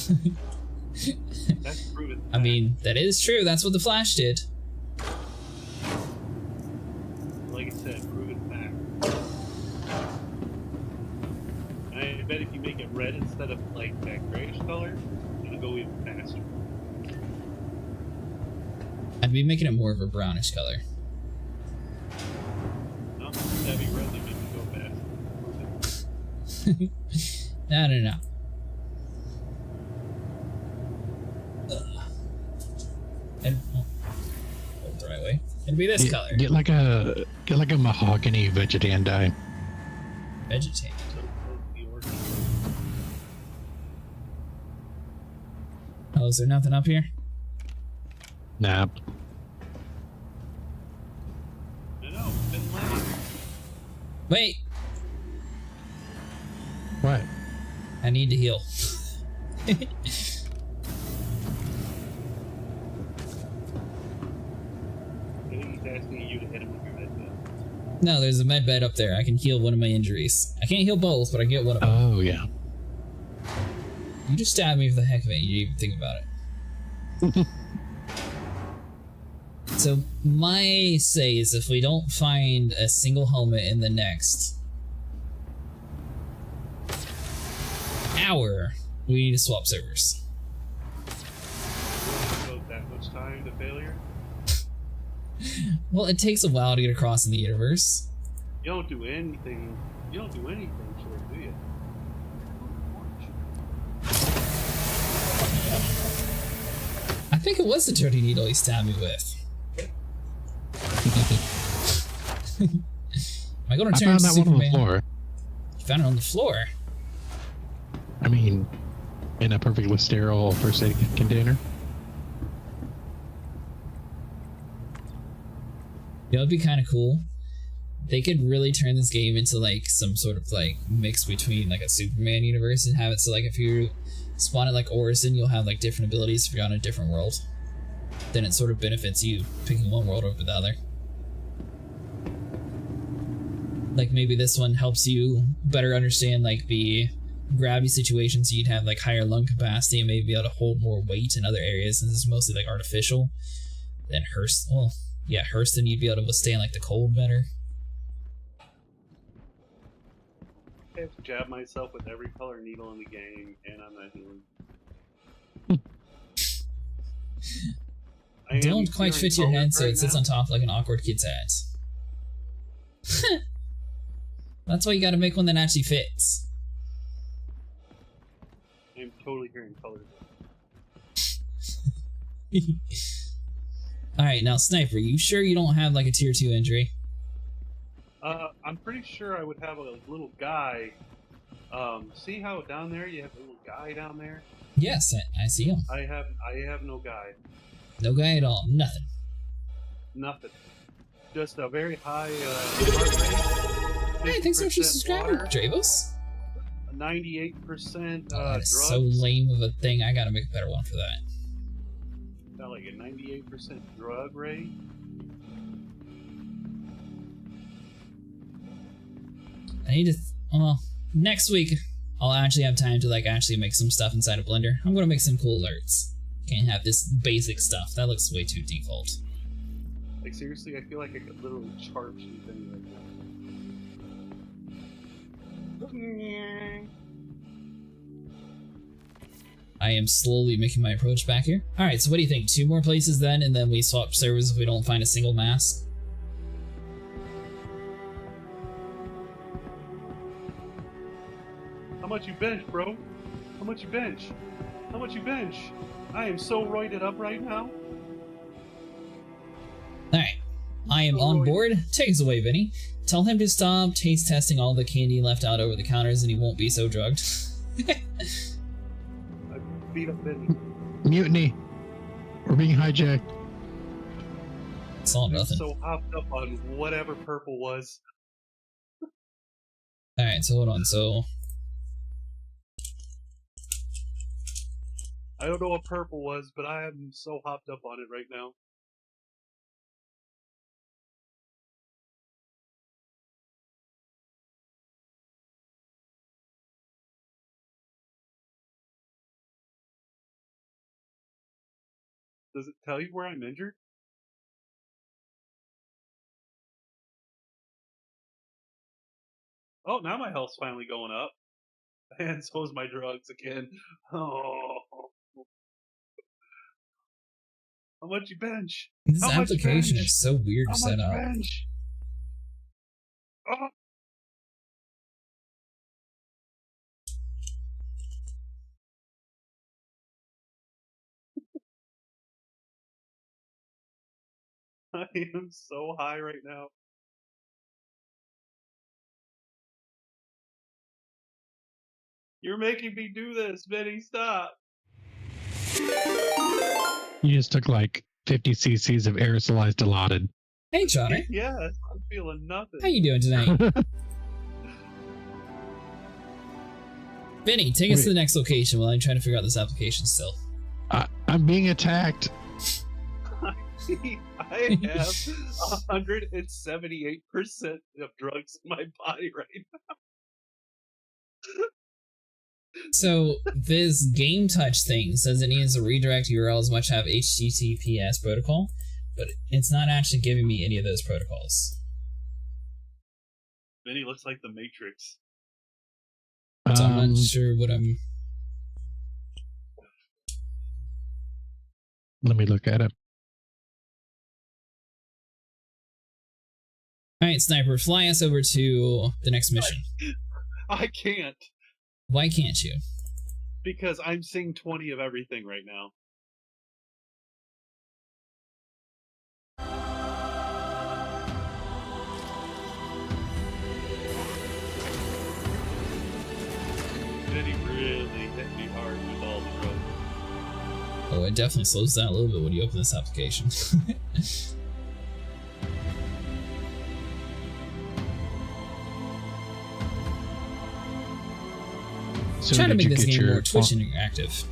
that. That's proven. I mean, that is true. That's what the Flash did. Like I said, proven fact. I bet if you make it red instead of like that grayish color, it'll go even faster. I'd be making it more of a brownish color. No, that'd be red to make it go fast. No. And the right way. It'd be this color. Get like a mahogany vegetan dye. Vegetation. Oh, is there nothing up here? Nah. No, been lagging. Wait, What? I need to heal. I think he's asking you to hit him with your headset. No, there's a med bed up there. I can heal one of my injuries. I can't heal both, but I can get one of them. Oh yeah. You just stabbed me for the heck of it. You didn't even think about So my say is if we don't find a single helmet in the next hour, we need to swap servers. Devote that much time to failure? Well, it takes a while to get across in the universe. You don't do anything. You don't do anything short, do you? I think it was the dirty needle he stabbed me with. Am I going to I turn found to that one on the Superman? floor. You found it on the floor. I mean, in a perfectly sterile first aid container. You know, it'd be kind of cool. They could really turn this game into like some sort of like mix between like a Superman universe and have it so like if you spawn at like Orison, you'll have like different abilities if you're on a different world. Then it sort of benefits you picking one world over the other. Like maybe this one helps you better understand like the gravity situations, so you'd have like higher lung capacity and maybe be able to hold more weight in other areas, and this is mostly like artificial. Then Hurston you'd be able to withstand like the cold better. I have to jab myself with every color needle in the game, and I'm not healing. Don't quite fit your head, so it sits on top like an awkward kid's hat. That's why you gotta make one that actually fits. I'm totally hearing colors. Alright, now Sniper, you sure you don't have like a tier 2 injury? I'm pretty sure I would have a little guy. See how down there you have a little guy down there? Yes, I see him. I have no guy. No guy at all. Nothing. Nothing. Just a very high heart rate. Hey, thanks so much for 50% subscribing, water, Dravos. 98% Oh, that is drugs. so lame of a thing. I gotta make a better one for that. Got like a 98% drug rate. I need to. Well, next week I'll actually have time to like actually make some stuff inside of Blender. I'm gonna make some cool alerts. Can't have this basic stuff. That looks way too default. Like seriously, I feel like I could literally charge you right now. I am slowly making my approach back here. Alright, so what do you think? 2 more places then, and then we swap servers if we don't find a single mask? How much you bench, bro? How much you bench? How much you bench? I am so roided up right now. Alright, I am on board. Take us away, Vinny. Tell him to stop taste testing all the candy left out over the counters and he won't be so drugged. I beat up Benny. Mutiny. We're being hijacked. It's all I'm nothing. so hopped up on whatever purple was. Alright, so hold on, so... I don't know what purple was, but I am so hopped up on it right now. Does it tell you where I'm injured? Oh, now my health's finally going up. And so is my drugs again. Oh. How much you bench? This How much application bench? is so weird How to set much up. bench? Oh. I am so high right now. You're making me do this, Benny. Stop. You just took like 50 cc's of aerosolized Dilaudid. Hey, Johnny. Yes, I'm feeling nothing. How you doing tonight? Vinny, take us to the next location while I'm trying to figure out this application still. I'm being attacked. I have 178% of drugs in my body right now. So this game touch thing says it needs a redirect URLs which have HTTPS protocol, but it's not actually giving me any of those protocols. Vinny looks like the Matrix. So I'm not sure what I'm... Let me look at it. Alright, Sniper, fly us over to the next mission. I can't. Why can't you? Because I'm seeing 20 of everything right now. Vinny really hit me hard with all the rope. Oh, it definitely slows down a little bit when you open this application. So Trying to did make you this get game your more Twitch interactive.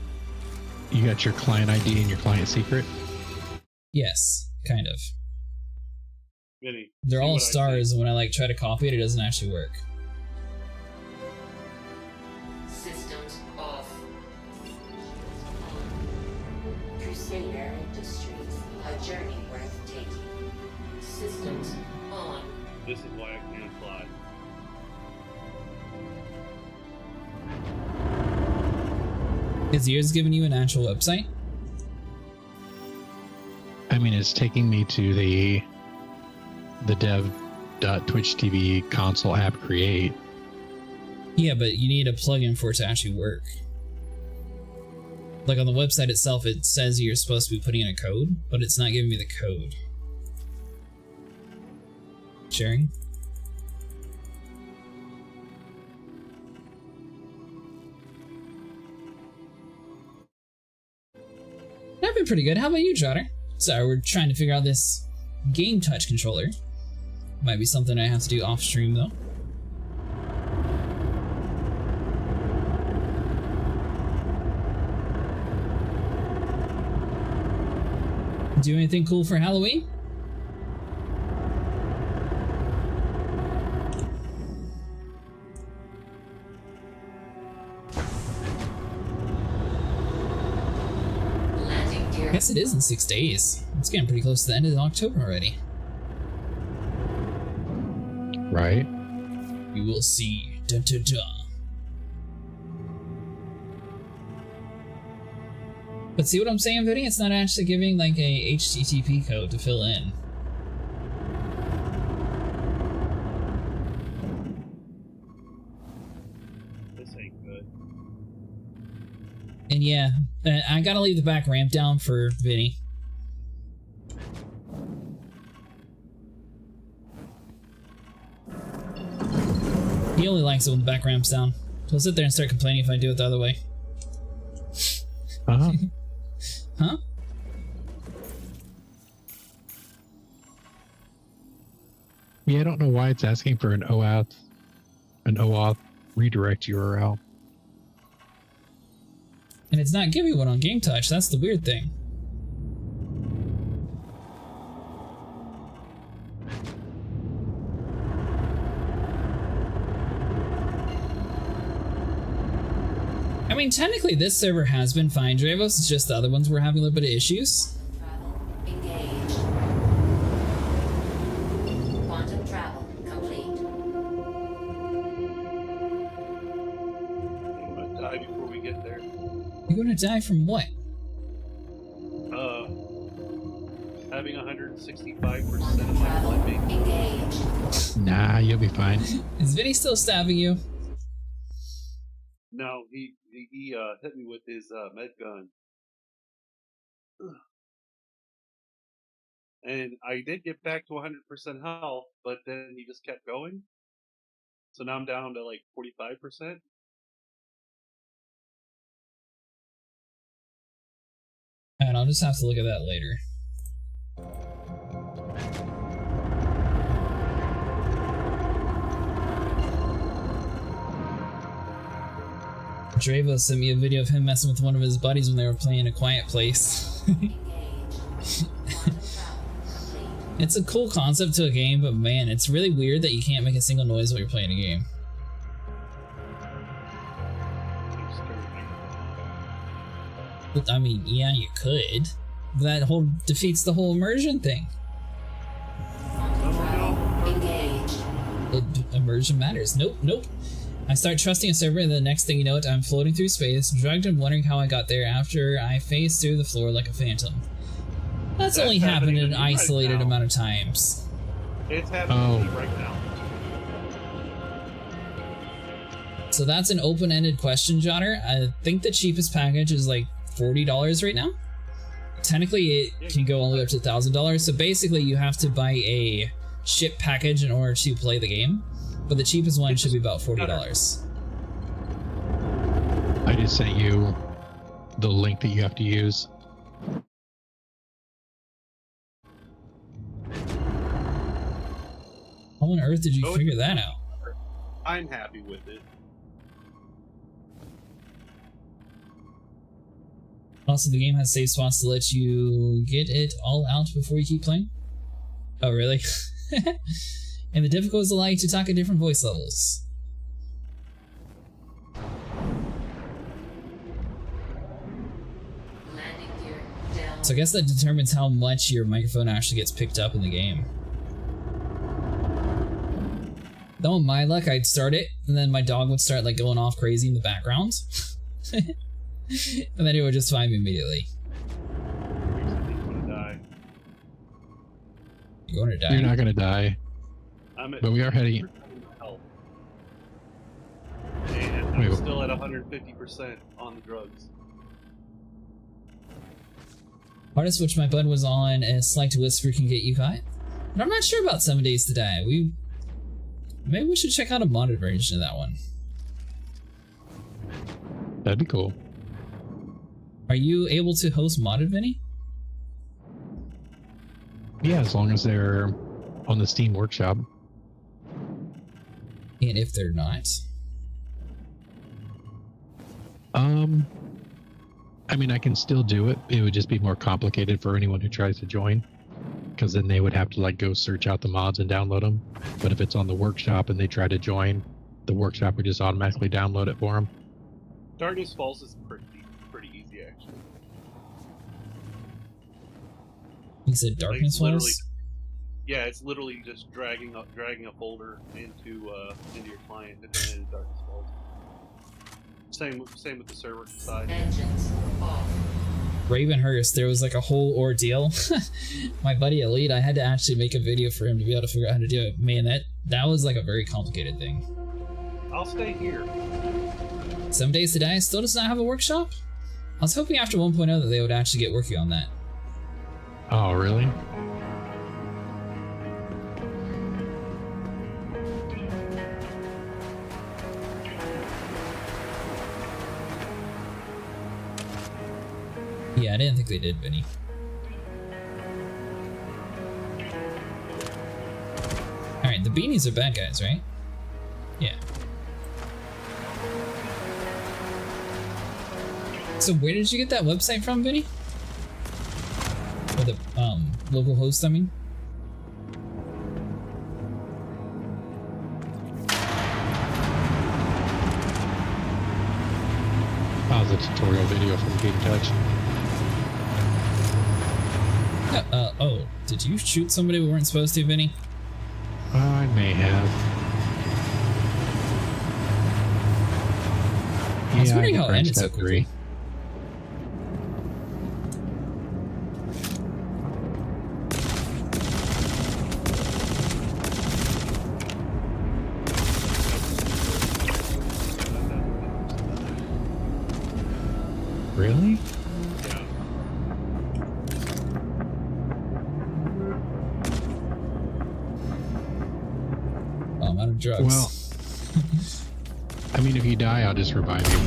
You got your client ID and your client secret? Yes, kind of. Vinny, They're see all what I stars, see? and when I like try to copy it, it doesn't actually work. Systems off. Crusader Industries, a journey worth taking. Systems on. This is why I can't fly. Is yours giving you an actual website? I mean, it's taking me to the dev.twitch.tv console app create. Yeah, but you need a plugin for it to actually work. Like on the website itself, it says you're supposed to be putting in a code, but it's not giving me the code. Sharing? That'd be pretty good. How about you, Jotter? Sorry, we're trying to figure out this game touch controller. Might be something I have to do off stream though. Do anything cool for Halloween? Landing gear. I guess it is in 6 days. It's getting pretty close to the end of October already. Right? We will see. Dun, dun, dun. But see what I'm saying, Vinny? It's not actually giving like a HTTP code to fill in. This ain't good. And yeah, I gotta leave the back ramp down for Vinny. He only likes it when the back ramp's down. He'll sit there and start complaining if I do it the other way. Uh-huh. Huh? Yeah, I don't know why it's asking for an OAuth redirect URL. And it's not giving one on Game Touch, that's the weird thing. I mean, technically this server has been fine, Dravos, it's just the other ones were having a little bit of issues. Travel engaged. Quantum travel complete. I'm gonna die before we get there. You're gonna die from what? Having 165% of my blood being. Engaged. Nah, you'll be fine. Is Vinny still stabbing you? No, he hit me with his med gun. And I did get back to 100% health, but then he just kept going. So now I'm down to like 45%. And I'll just have to look at that later. Dravo sent me a video of him messing with one of his buddies when they were playing A Quiet Place. Engaged. Quantum travel complete. It's a cool concept to a game, but man, it's really weird that you can't make a single noise while you're playing a game. Keep But, I mean, yeah, you could. That whole defeats the whole immersion thing. Engaged. Immersion matters. Nope, nope. I start trusting a server, and the next thing you know, I'm floating through space, drugged and wondering how I got there after I phased through the floor like a phantom. That's only happened an isolated amount of times. It's happening to me right now. So that's an open-ended question, Jotter. I think the cheapest package is like $40 right now. Technically, it can go all the way up to $1,000. So basically, you have to buy a ship package in order to play the game. But the cheapest one should be about $40. I just sent you the link that you have to use. How on earth did you figure that out? I'm happy with it. Also, the game has save spots to let you get it all out before you keep playing. Oh, really? And the difficulties allow you to talk at different voice levels. Landing gear down. So I guess that determines how much your microphone actually gets picked up in the game. Though, with my luck, I'd start it, and then my dog would start like going off crazy in the background. And then it would just find me immediately. I'm gonna die. You're going to die. You're not gonna die, but we are heading. Health. And I'm still at 150% on the drugs. Hardest which my bud was on, and Slight Whisper can get you caught. But I'm not sure about 7 Days to Die. Maybe we should check out a modded version of that one. That'd be cool. Are you able to host modded, Vinny? Yeah, as long as they're on the Steam Workshop. And if they're not? I mean, I can still do it. It would just be more complicated for anyone who tries to join, because then they would have to like go search out the mods and download them. But if it's on the Workshop and they try to join, the Workshop would just automatically download it for them. Darkness Falls is pretty easy, actually. You said Darkness Falls? Yeah, it's literally just dragging a folder into your client and then into Darkness Falls. Same with the server side. Engines off. Ravenhurst, there was like a whole ordeal. My buddy Elite, I had to actually make a video for him to be able to figure out how to do it. Man, that was like a very complicated thing. I'll stay here. 7 Days to Die still does not have a workshop? I was hoping after 1.0 that they would actually get working on that. Oh, really? Yeah, I didn't think they did, Vinny. Alright, the beanies are bad guys, right? Yeah. So where did you get that website from, Vinny? Or the local host, I mean? That was a tutorial video from Game Touch. Oh, did you shoot somebody we weren't supposed to, Vinny? I may have. I was wondering I how it ended so step quickly. 3. Really? Oh, I'm out of drugs. Well, I mean, if you die, I'll just revive you.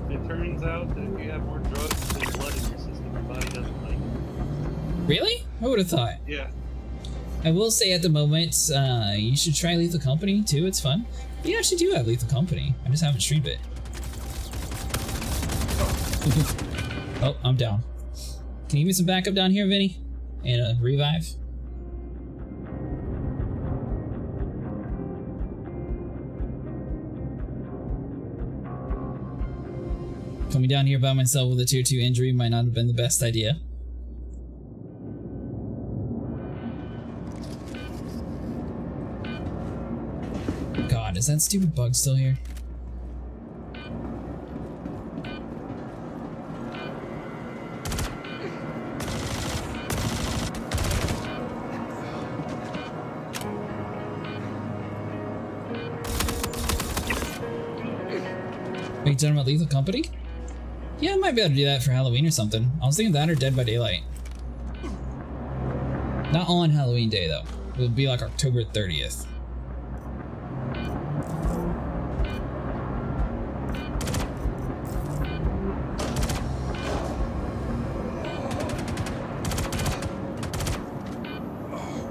It turns out that if you have more drugs than blood in your system, your body doesn't like it. Really? I would have thought. Yeah. I will say at the moment, you should try Lethal Company too, it's fun. You actually do have Lethal Company, I just haven't streamed it. Oh, I'm down. Can you give me some backup down here, Vinny? And a revive? Coming down here by myself with a tier 2 injury might not have been the best idea. God, is that stupid bug still here? Are you done about Lethal Company? Yeah, I might be able to do that for Halloween or something. I was thinking that or Dead by Daylight. Not on Halloween Day, though. It would be like October 30th.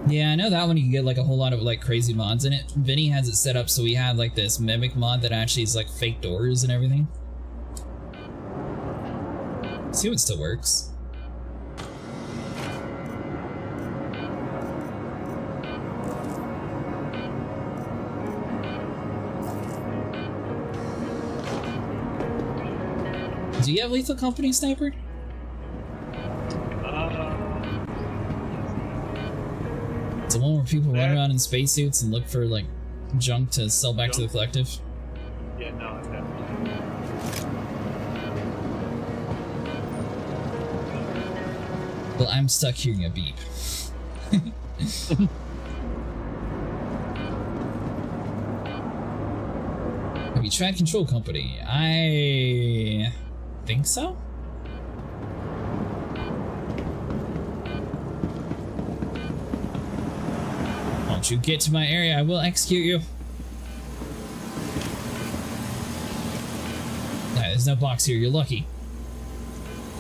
Yeah, I know that one you can get like a whole lot of like crazy mods in it. Vinny has it set up so we have like this mimic mod that actually is like fake doors and everything. See if it still works. Do you have Lethal Company, Sniper? It's the one where people run around in spacesuits and look for like junk to sell back to the collective. Yeah, no, I haven't. Well, I'm stuck hearing a beep. Have you tried Control Company? I think so. Once you get to my area, I will execute you. Nah, there's no box here, you're lucky.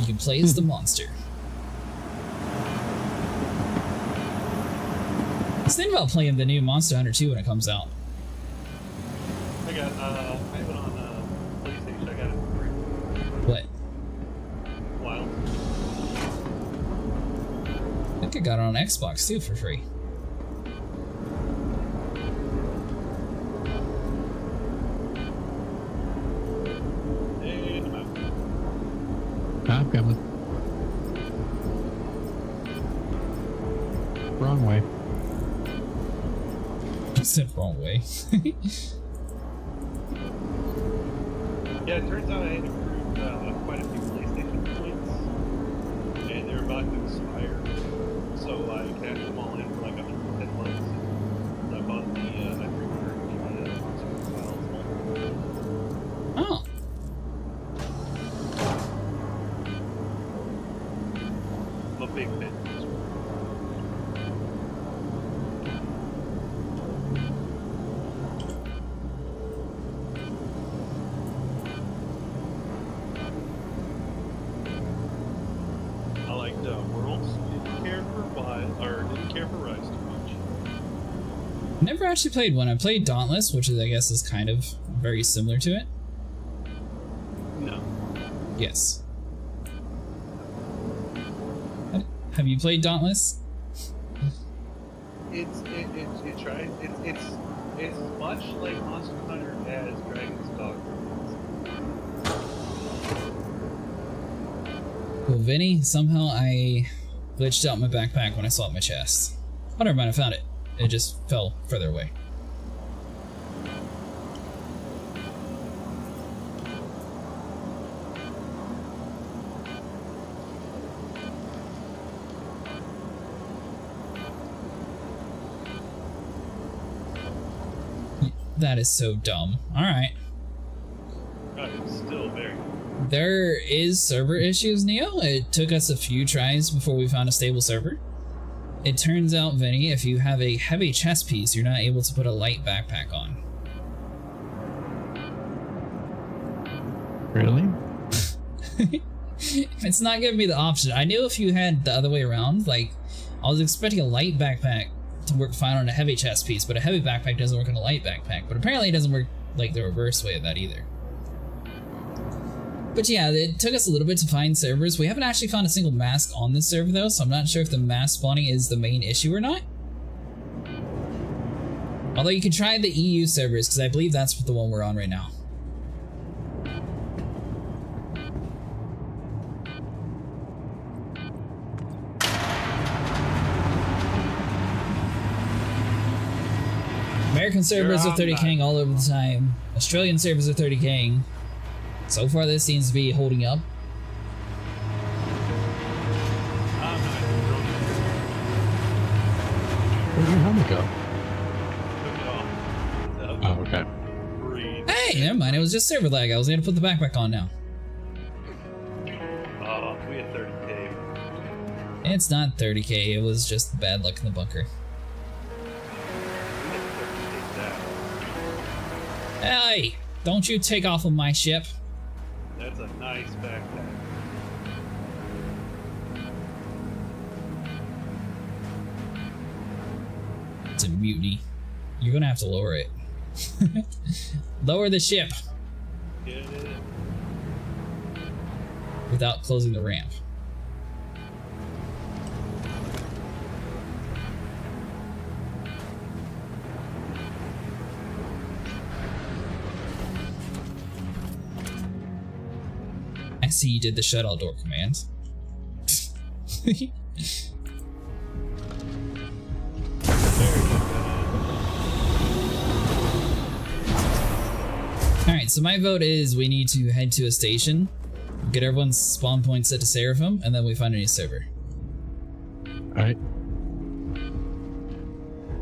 You can play as the monster. I was thinking about playing the new Monster Hunter 2 when it comes out. I got, I have it on PlayStation. I got it for free. What? Wild. I think I got it on Xbox too for free. And I'm out. I'm coming. Wrong way. I said wrong way. Yeah, it turns out I had accrued quite a few PlayStation points, and they're about to expire. So I cashed them all in for like 110 months. So I bought the I pre-ordered the Monster Files. Oh. I'm a big fan. I liked Worlds. Didn't care for Wild, or didn't care for Rise too much. Never actually played one. I played Dauntless, which is, I guess, is kind of very similar to it. No. Yes. Have you played Dauntless? It's much like Monster Hunter as Dragon's Dogma. Well, Vinny, somehow I glitched out my backpack when I saw it in my chest. Oh, never mind, I found it. It just fell further away. That is so dumb. Alright. It's still very. There is server issues, Neo. It took us a few tries before we found a stable server. It turns out, Vinny, if you have a heavy chest piece, you're not able to put a light backpack on. Really? It's not giving me the option. I knew if you had the other way around, like, I was expecting a light backpack to work fine on a heavy chest piece, but a heavy backpack doesn't work on a light backpack. But apparently it doesn't work like the reverse way of that either. But But yeah, it took us a little bit to find servers. We haven't actually found a single mask on this server though, so I'm not sure if the mask spawning is the main issue or not. Although you can try the EU servers, because I believe that's the one we're on right now. American servers are 30K'ing all over the time. Australian servers are 30K'ing. So far this seems to be holding up. Where'd your helmet go? Oh, okay. Hey, never mind, it was just server lag. I was able to put the backpack on now. Oh, we had 30K. It's not 30K, it was just bad luck in the bunker. Hey, don't you take off of my ship. That's a nice backpack. It's a mutiny. You're gonna have to lower it. Lower the ship Get it. without closing the ramp. I see you did the shut all door command. Alright, so my vote is we need to head to a station, get everyone's spawn point set to Seraphim, and then we find a new server. Alright.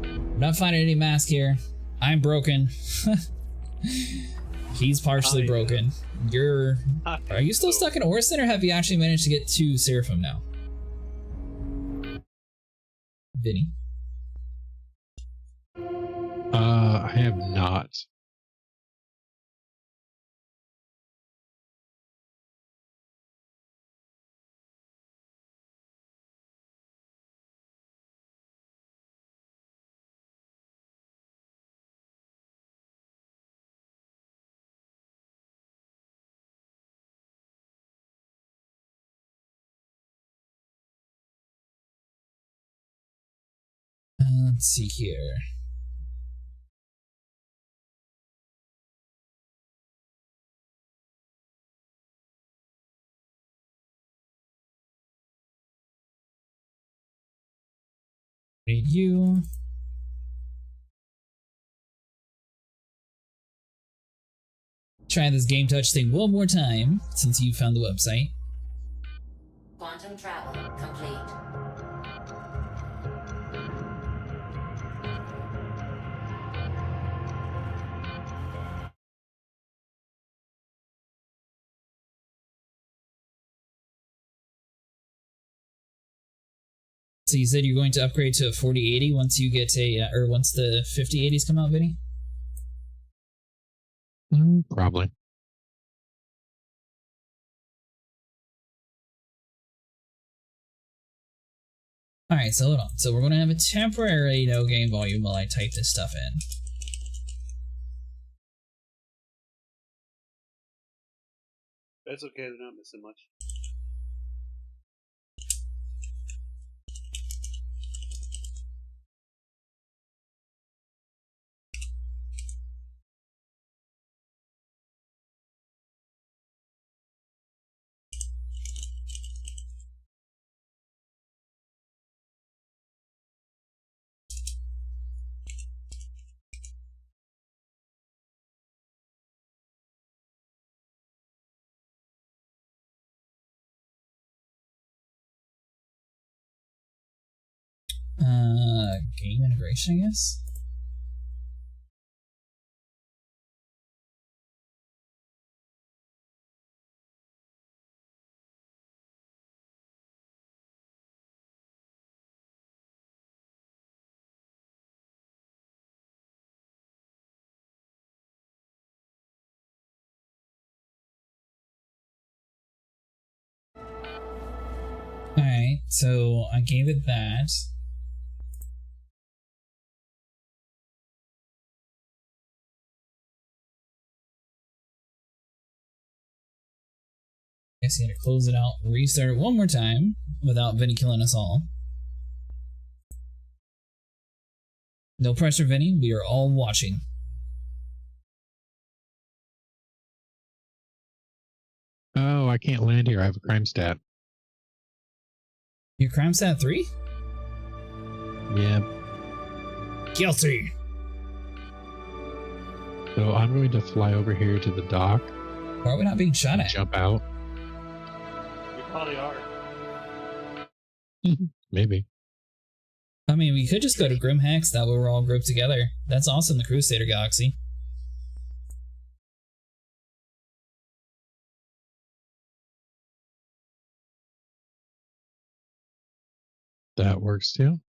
I'm not finding any mask here. I'm broken. He's partially broken. Are you still stuck in Orison, or have you actually managed to get to Seraphim now? Vinny? I have not. Let's see here. Need you. Try this game touch thing one more time since you found the website. Quantum travel complete. So you said you're going to upgrade to a 4080 once you get a, or once the 5080s come out, Vinny? Probably. Alright, so hold on. So we're going to have a temporary no game volume while I type this stuff in. That's okay, they're not missing much. Game integration, I guess? Alright, so I gave it that. Guess you gotta close it out, restart it one more time without Vinny killing us all. No pressure, Vinny. We are all watching. Oh, I can't land here. I have a crime stat. Your crime stat 3? Yeah. Guilty. So I'm going to fly over here to the dock. Why are we not being shot at? Jump out. You probably are. Maybe. I mean, we could just go to Grimhex. That way we're all grouped together. That's also in the Crusader Galaxy. That works too.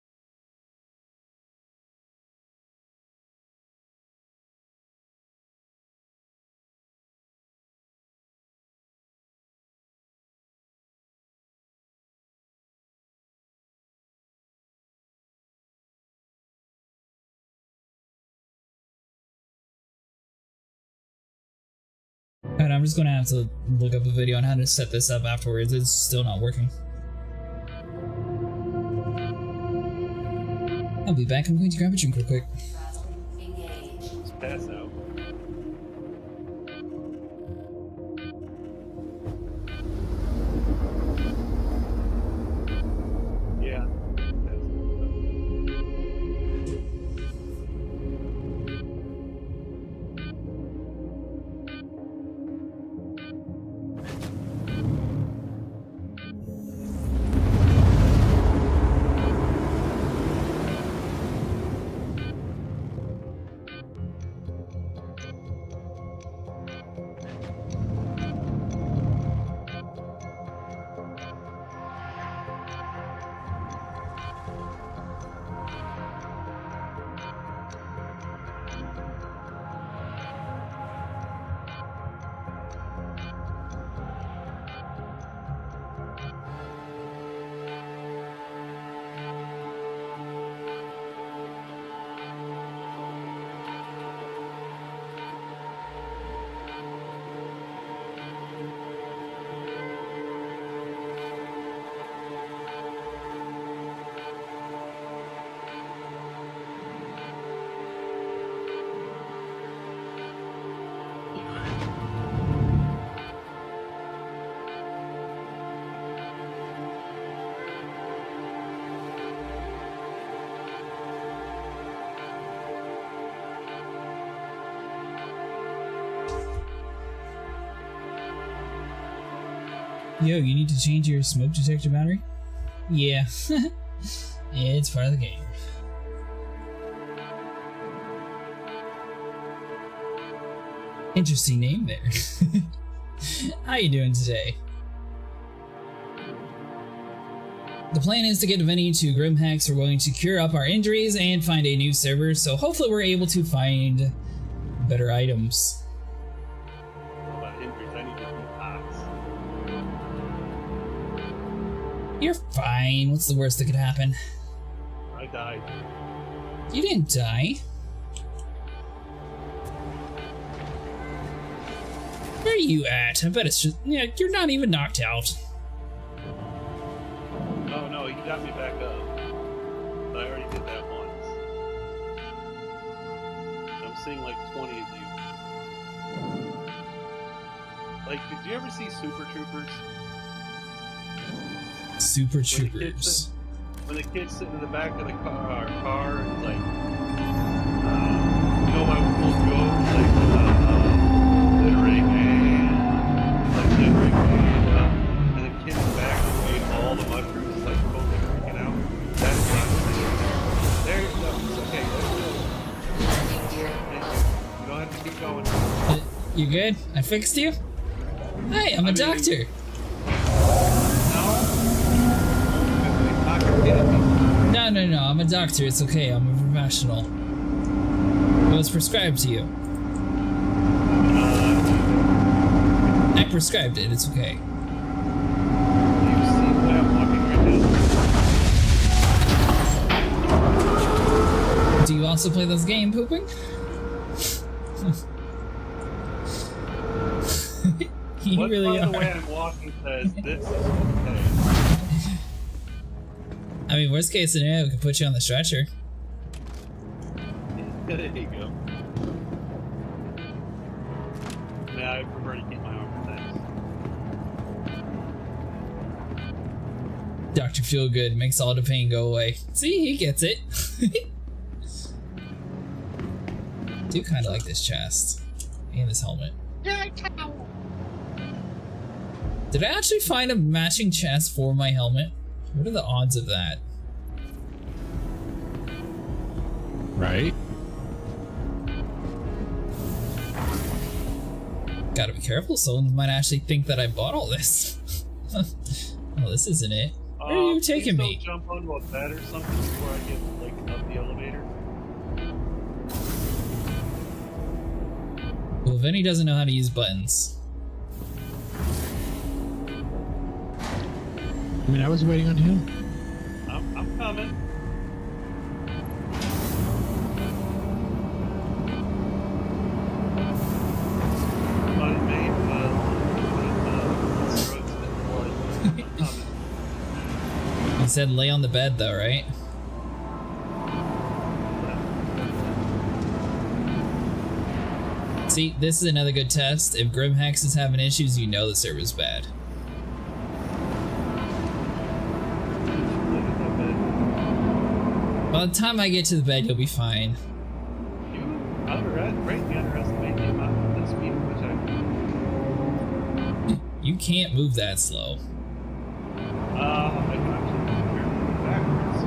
And I'm just gonna have to look up a video on how to set this up afterwards. It's still not working. I'll be back. I'm going to grab a drink real quick. Engage. Let's pass out. Yeah. Yo, you need to change your smoke detector battery? Yeah. It's part of the game. Interesting name there. How you doing today? The plan is to get Vinny to Grimhex. We're going to cure up our injuries and find a new server, so hopefully we're able to find better items. About injuries, I need to do pots. You're fine. What's the worst that could happen? I died. You didn't die. Where are you at? I bet it's just... Yeah, you're not even knocked out. Oh no, he got me back up. But I already did that once. I'm seeing like 20 of you. Like, did you ever see Super Troopers? Super Troopers. When the kid's sitting in the back of the car and like, you know, my little joke, like, littering and the kid in the back who ate all the mushrooms is like totally freaking out. That's not there you go. It's okay. That's good. Thank you. You don't have to keep going. You good? I fixed you? Hey, I'm a doctor. No, I'm a doctor. It's okay. I'm a professional. It was prescribed to you. I prescribed it. It's okay. You see what I'm walking right now? Do you also play this game, pooping? You What, really by the are. way I'm walking says this is okay. I mean, worst case scenario, we could put you on the stretcher. There you go. Yeah, I prefer to keep my arm attached. Dr. Feelgood makes all the pain go away. See, he gets it. Do kind of like this chest and this helmet. Did I actually find a matching chest for my helmet? What are the odds of that? Right? Gotta be careful, someone might actually think that I bought all this. Oh, this isn't it. Where are you taking please me? Don't jump onto a bed or something before I get like up the elevator. Well, Vinny doesn't know how to use buttons. I mean, I was waiting on him. I'm coming. Somebody made strokes that blood. I'm coming. He said lay on the bed though, right? See, this is another good test. If Grimhex is having issues, you know the server's bad. By the time I get to the bed, you'll be fine. You greatly underestimate the amount of speed which I You can't move that slow. I can actually move backwards.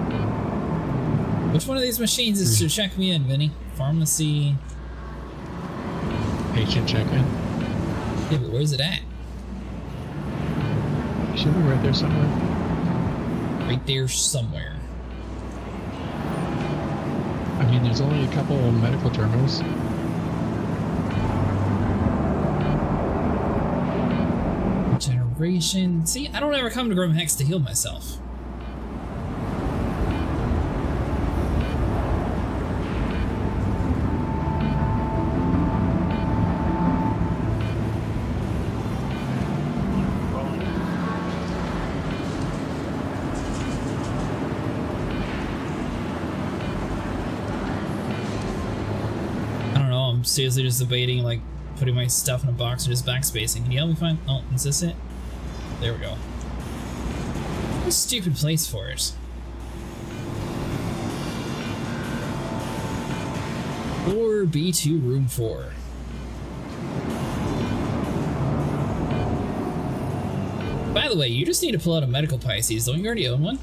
Which one of these machines is to check me in, Vinny? Pharmacy. Patient check-in. Yeah, but where's it at? It should be right there somewhere. Right there somewhere. I mean, there's only a couple of medical terminals. Regeneration. See, I don't ever come to Grimhex to heal myself. I'm seriously just debating like putting my stuff in a box or just backspacing. Can you help me find? Oh, is this it? There we go. What a stupid place for it. Or B2 room 4. By the way, you just need to pull out a medical Pisces. Don't you already own one?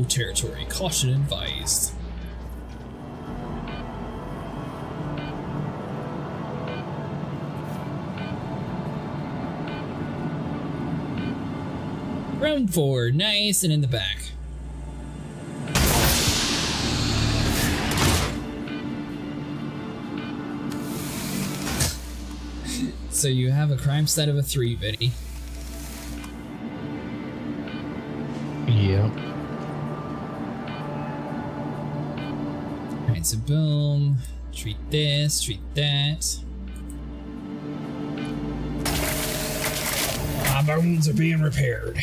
Territory. Caution advised. Round 4, nice and in the back. So you have a crime stat of a 3, Vinny. Yep. Alright, so boom. Treat this, treat that. My bones are being repaired.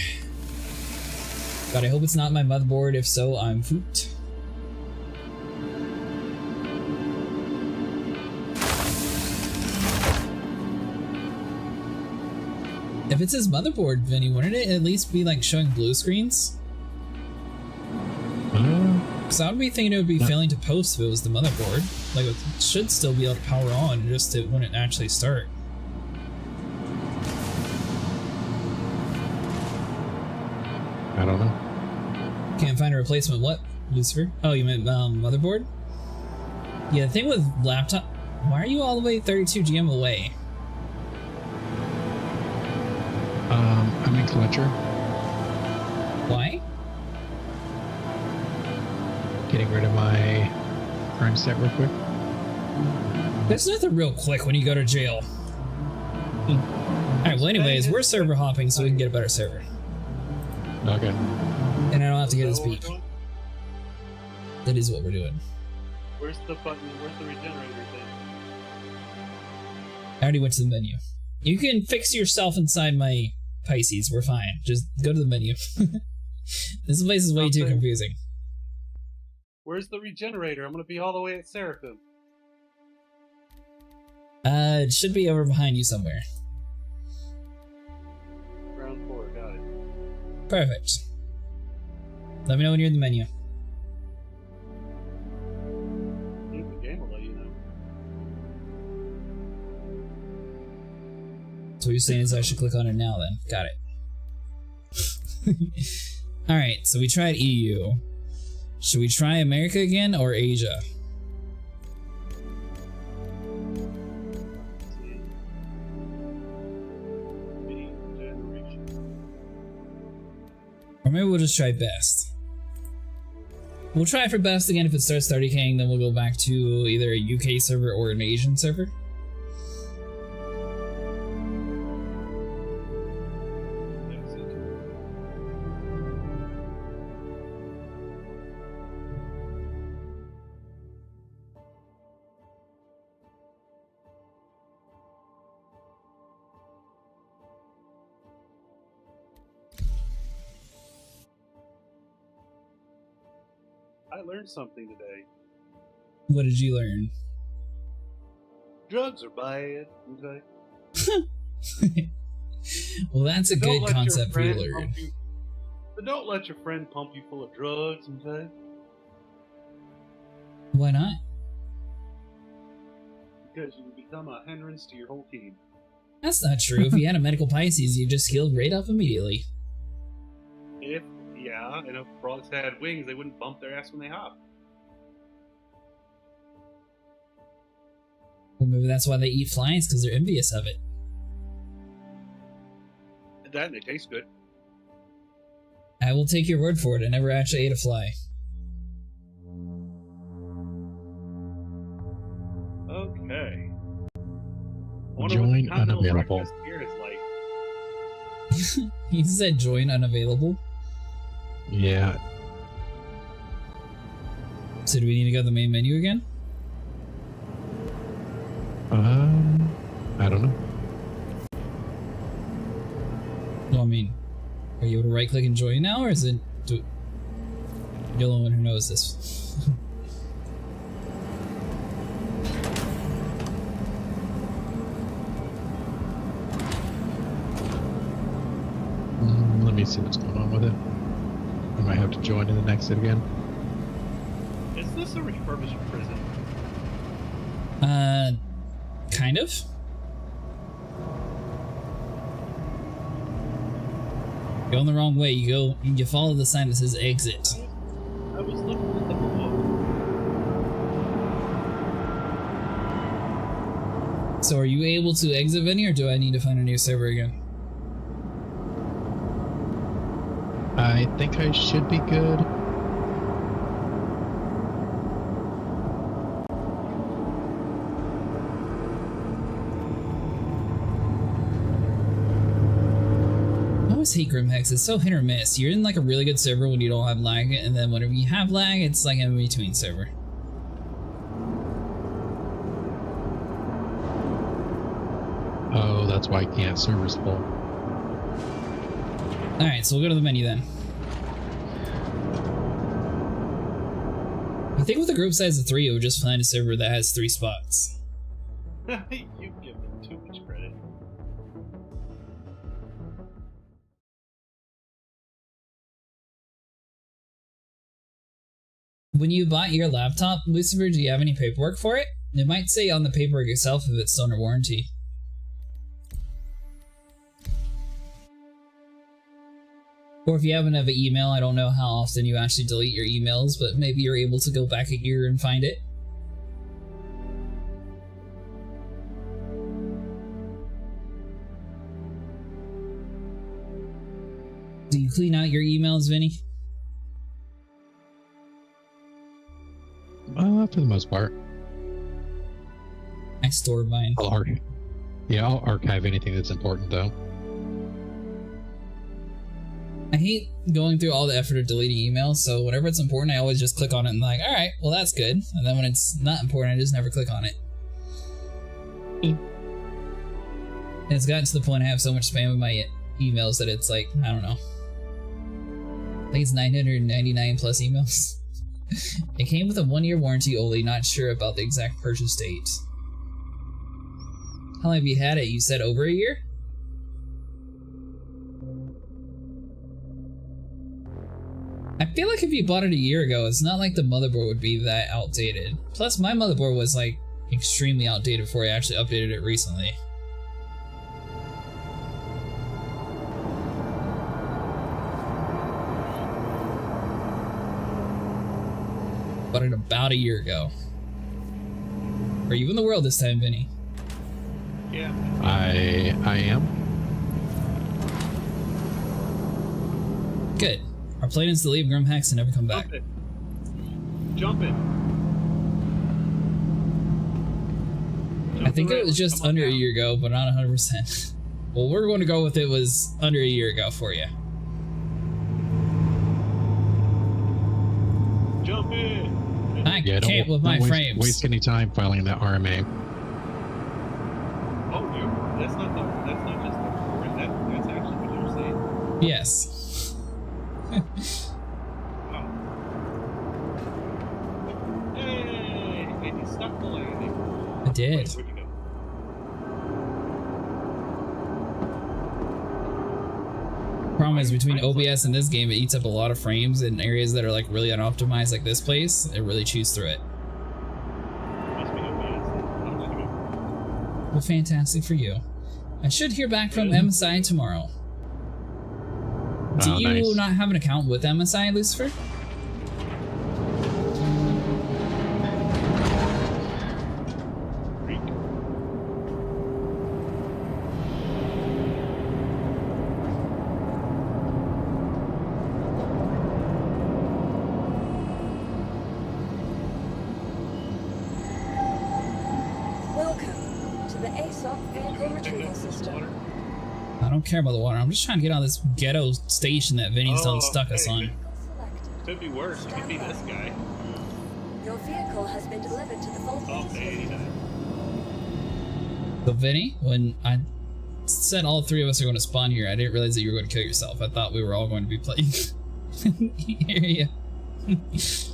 God, I hope it's not my motherboard. If so, I'm foot. If it's his motherboard, Vinny, wouldn't it at least be like showing blue screens? Because I would be thinking it would be failing to post if it was the motherboard. Like, it should still be able to power on, just it wouldn't actually start. I don't know. Can't find a replacement what, Lucifer? Oh, you meant motherboard? Yeah, the thing with laptop... Why are you all the way 32 GM away? I'm in Clutcher. Why? Getting rid of my crime stat real quick. There's nothing real quick when you go to jail. Alright, well anyways, we're server hopping so we can get a better server. Okay. And I don't have to get his beak. That is what we're doing. Where's the button? Where's the regenerator thing? I already went to the menu. You can fix yourself inside my Pisces, we're fine. Just go to the menu. This place is way too confusing. Where's the regenerator? I'm gonna be all the way at Seraphim. It should be over behind you somewhere. Ground floor, got it. Perfect. Let me know when you're in the menu. I think the game will let you know. So what you're saying is I should click on it now then. Got it. Alright, so we tried EU. Should we try America again or Asia? Let's see. Mini generation. Or maybe we'll just try best. We'll try for best again. If it starts decaying, then we'll go back to either a UK server or an Asian server. I learned something today. What did you learn? Drugs are bad. Okay. Well, that's a good concept for you to learn. But don't let your friend pump you full of drugs, okay? Why not? Because you become a hindrance to your whole team. That's not true. If you had a medical Pisces, you just healed right up immediately. Yeah, and if frogs had wings, they wouldn't bump their ass when they hop. Or maybe that's why they eat flies, because they're envious of it. That and they taste good. I will take your word for it. I never actually ate a fly. Okay. Join unavailable. Here is like. He said join unavailable. Yeah. So do we need to go to the main menu again? I don't know. Well, I mean, are you able to right click and join now, or is it... You're the only one who knows this. Let me see what's going on with it. I might have to join in the next it again. Is this a refurbished prison? Kind of? Going the wrong way, you follow the sign that says exit. I was looking at the book. So are you able to exit Vinny, or do I need to find a new server again? I think I should be good. I always hate Grimhex. It's so hit or miss. You're in like a really good server when you don't have lag, and then whenever you have lag, it's like in between server. Oh, that's why I can't. Server's full. Alright, so we'll go to the menu then. I think with a group size of 3, it would just find a server that has 3 spots. You give them too much credit. When you bought your laptop, Lucifer, do you have any paperwork for it? It might say on the paperwork itself if it's still under warranty. Or if you happen to have an email, I don't know how often you actually delete your emails, but maybe you're able to go back a year and find it. Do you clean out your emails, Vinny? For the most part. I store mine. Yeah, I'll archive anything that's important though. I hate going through all the effort of deleting emails, so whenever it's important, I always just click on it and like, alright, well that's good. And then when it's not important, I just never click on it. And it's gotten to the point I have so much spam in my emails that it's like, I don't know. I think it's 999 plus emails. It came with a 1-year warranty only, not sure about the exact purchase date. How long have you had it? You said over a year? I feel like if you bought it a year ago, it's not like the motherboard would be that outdated. Plus, my motherboard was like extremely outdated before I actually updated it recently. Bought it about a year ago. Are you in the world this time, Vinny? Yeah. I am. Good. Our plan is to leave Grimhex and never come back. Jump it. I think it was just under a year ago, but not 100%. Well, we're going to go with it was under a year ago for you. Jump in. I Yeah, can't with my don't frames. waste any time filing that RMA. Oh, that's not just the board. That's actually what you're saying. Yes. Oh. Hey, and you stuck the landing. I did. Wait, where'd you go? Problem is, between OBS and this game, it eats up a lot of frames in areas that are like really unoptimized, like this place. It really chews through it. Must be OBS. Well, fantastic for you. I should hear back from MSI tomorrow. Do Oh, you nice. not have an account with MSI, Lucifer? Welcome to the ASOP vehicle retrieval system. I don't care about the water. I'm just trying to get on this ghetto station that Vinny's done stuck us on. Selected. Could be worse. It could be this guy. Your vehicle has been delivered to the vault. Oh, 89. So Vinny, when I said all three of us are going to spawn here, I didn't realize that you were going to kill yourself. I thought we were all going to be playing area. So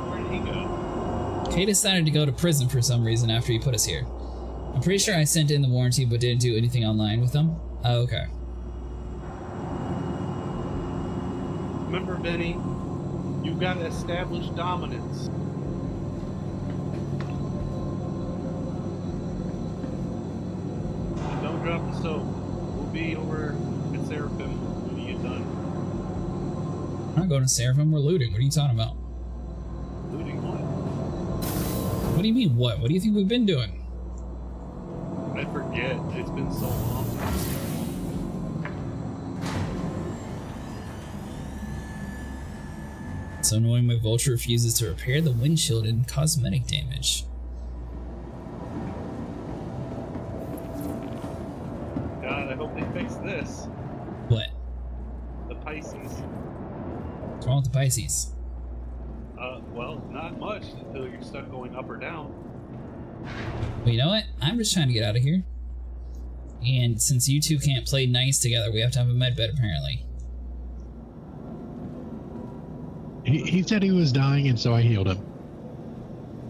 where did he go? Kay decided to go to prison for some reason after he put us here. I'm pretty sure I sent in the warranty but didn't do anything online with them. Oh, okay. Remember, Benny, you gotta establish dominance. And don't drop the soap. We'll be over at Seraphim when you get done. I'm not going to Seraphim, we're looting. What are you talking about? Looting what? What do you mean, what? What do you think we've been doing? I forget. It's been so long. It's so annoying my Vulture refuses to repair the windshield and cosmetic damage. God, I hope they fix this. What? The Pisces. What's wrong with the Pisces? Well, not much until you're stuck going up or down. Well, you know what? I'm just trying to get out of here. And since you two can't play nice together, we have to have a med bed apparently. He said he was dying, and so I healed him.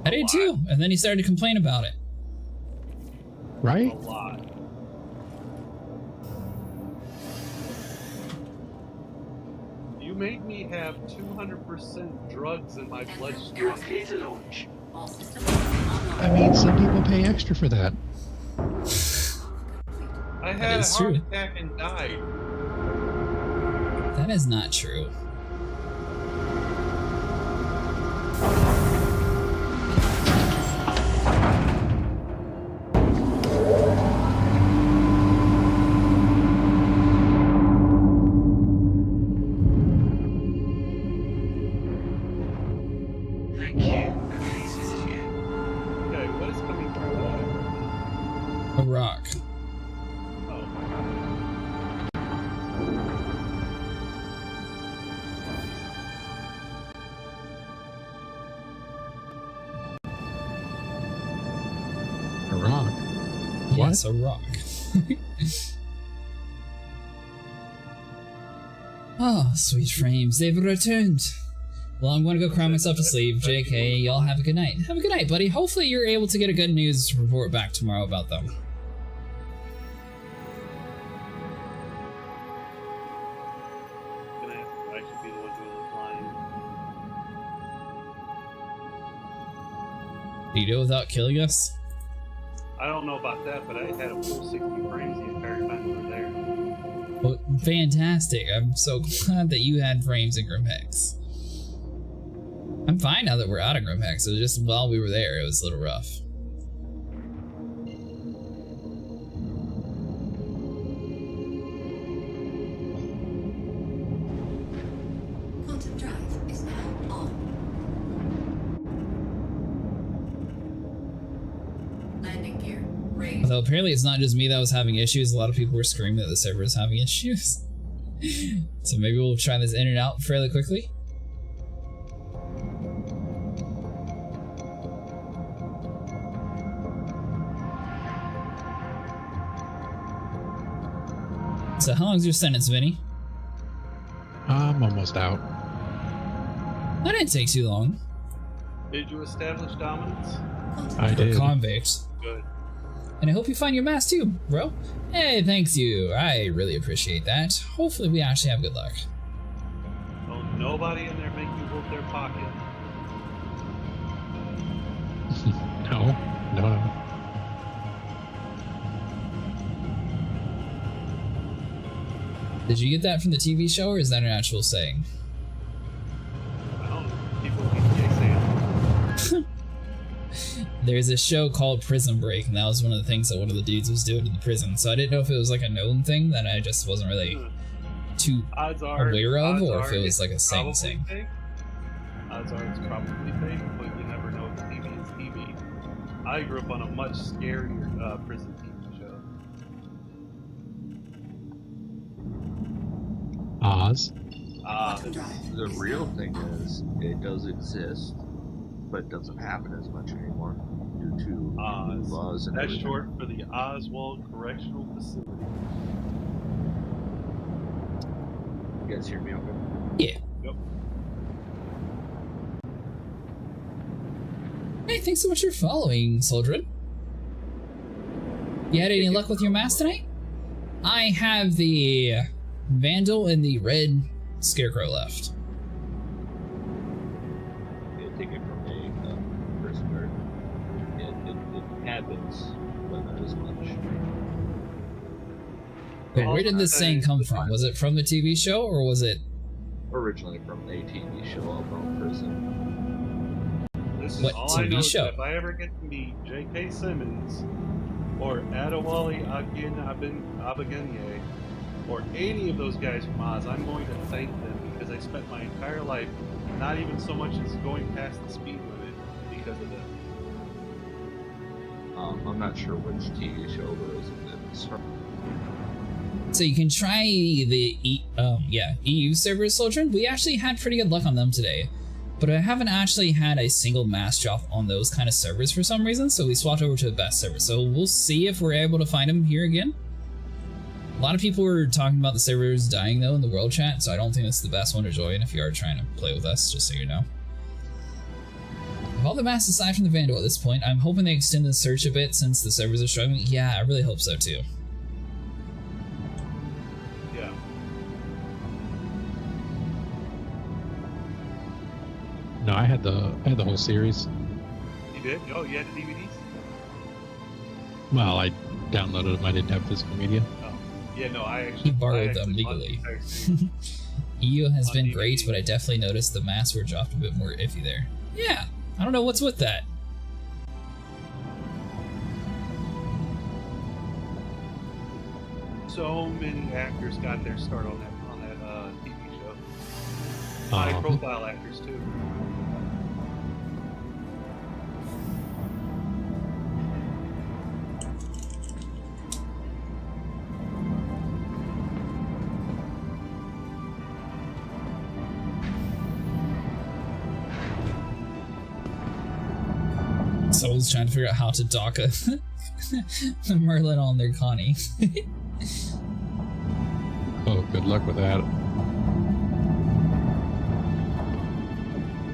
I did too, and then he started to complain about it. Right? A lot. You made me have 200% drugs in my bloodstream. I mean, some people pay extra for that. I had a is heart true. attack and died. That is not true. Okay, what is coming Yes, a rock. Oh, sweet frames, they've returned. Well, I'm going to go cry myself to sleep. JK, y'all have a good night. Have a good night, buddy. Hopefully you're able to get a good news report back tomorrow about them. I should be the one doing the flying. Do you do it without killing us? I don't know about that, but I had a full 60 frames the entire time we were there. Well, fantastic. I'm so glad that you had frames in Grimhex. I'm fine now that we're out of Grimhex. It was just while we were there, it was a little rough. Quantum drive is now on. Landing gear raised. Although apparently it's not just me that was having issues. A lot of people were screaming that the server was having issues. So maybe we'll try this in and out fairly quickly. So how long's your sentence, Vinny? I'm almost out. That didn't take too long. Did you establish dominance? I For did. convict. Good. And I hope you find your mask too, bro. Hey, thanks you. I really appreciate that. Hopefully we actually have good luck. Don't nobody in there make you work their pocket. No. Did you get that from the TV show, or is that an actual saying? I don't know. People keep saying There's a show called Prison Break, and that was one of the things that one of the dudes was doing in the prison. So I didn't know if it was like a known thing that I just wasn't really too odds are aware of, or if are it was it's like a saying probably thing. fake. Odds are it's probably fake, but you never know if TV is TV. I grew up on a much scarier prison TV show. Oz. Quantum drive. The real thing is, it does exist, but it doesn't happen as much anymore due to new Oz. laws and That's everything. short for the Oswald Correctional Facility. You guys hear me okay? Yeah. Yep. Hey, thanks so much for following, Soldrin. You had any luck with your mask tonight? I have the Vandal and the red Scarecrow left. You take it from a person where it happens, but not as much. But where did this saying come from? Was it from the TV show, or was it... Originally from a TV show about prison. This is What all I TV know is show? that if I ever get to meet J.K. Simmons or Adewale Abaganye or any of those guys from Oz, I'm going to thank them because I spent my entire life not even so much as going past the speed limit because of them. I'm not sure which TV show it is. It's from So you can try the EU servers, Soldrin. We actually had pretty good luck on them today, but I haven't actually had a single mass drop on those kind of servers for some reason, so we swapped over to the best server. So we'll see if we're able to find them here again. A lot of people were talking about the servers dying though in the world chat, so I don't think it's the best one to join if you are trying to play with us, just so you know. Of all the masks aside from the Vandal at this point, I'm hoping they extend the search a bit since the servers are struggling. Yeah, I really hope so too. Yeah. No, I had the whole series. You did? Oh, you had the DVDs? Well, I downloaded them. I didn't have physical media. Oh. Yeah, no, I actually... He borrowed I them actually bought the legally. entire series. EU has On been DVD. great, but I definitely noticed the masks were dropped a bit more iffy there. Yeah, I don't know what's with that. So many actors got their start on that TV show. High profile actors too. Soul's trying to figure out how to dock a the Merlin on their Connie. Oh, good luck with that.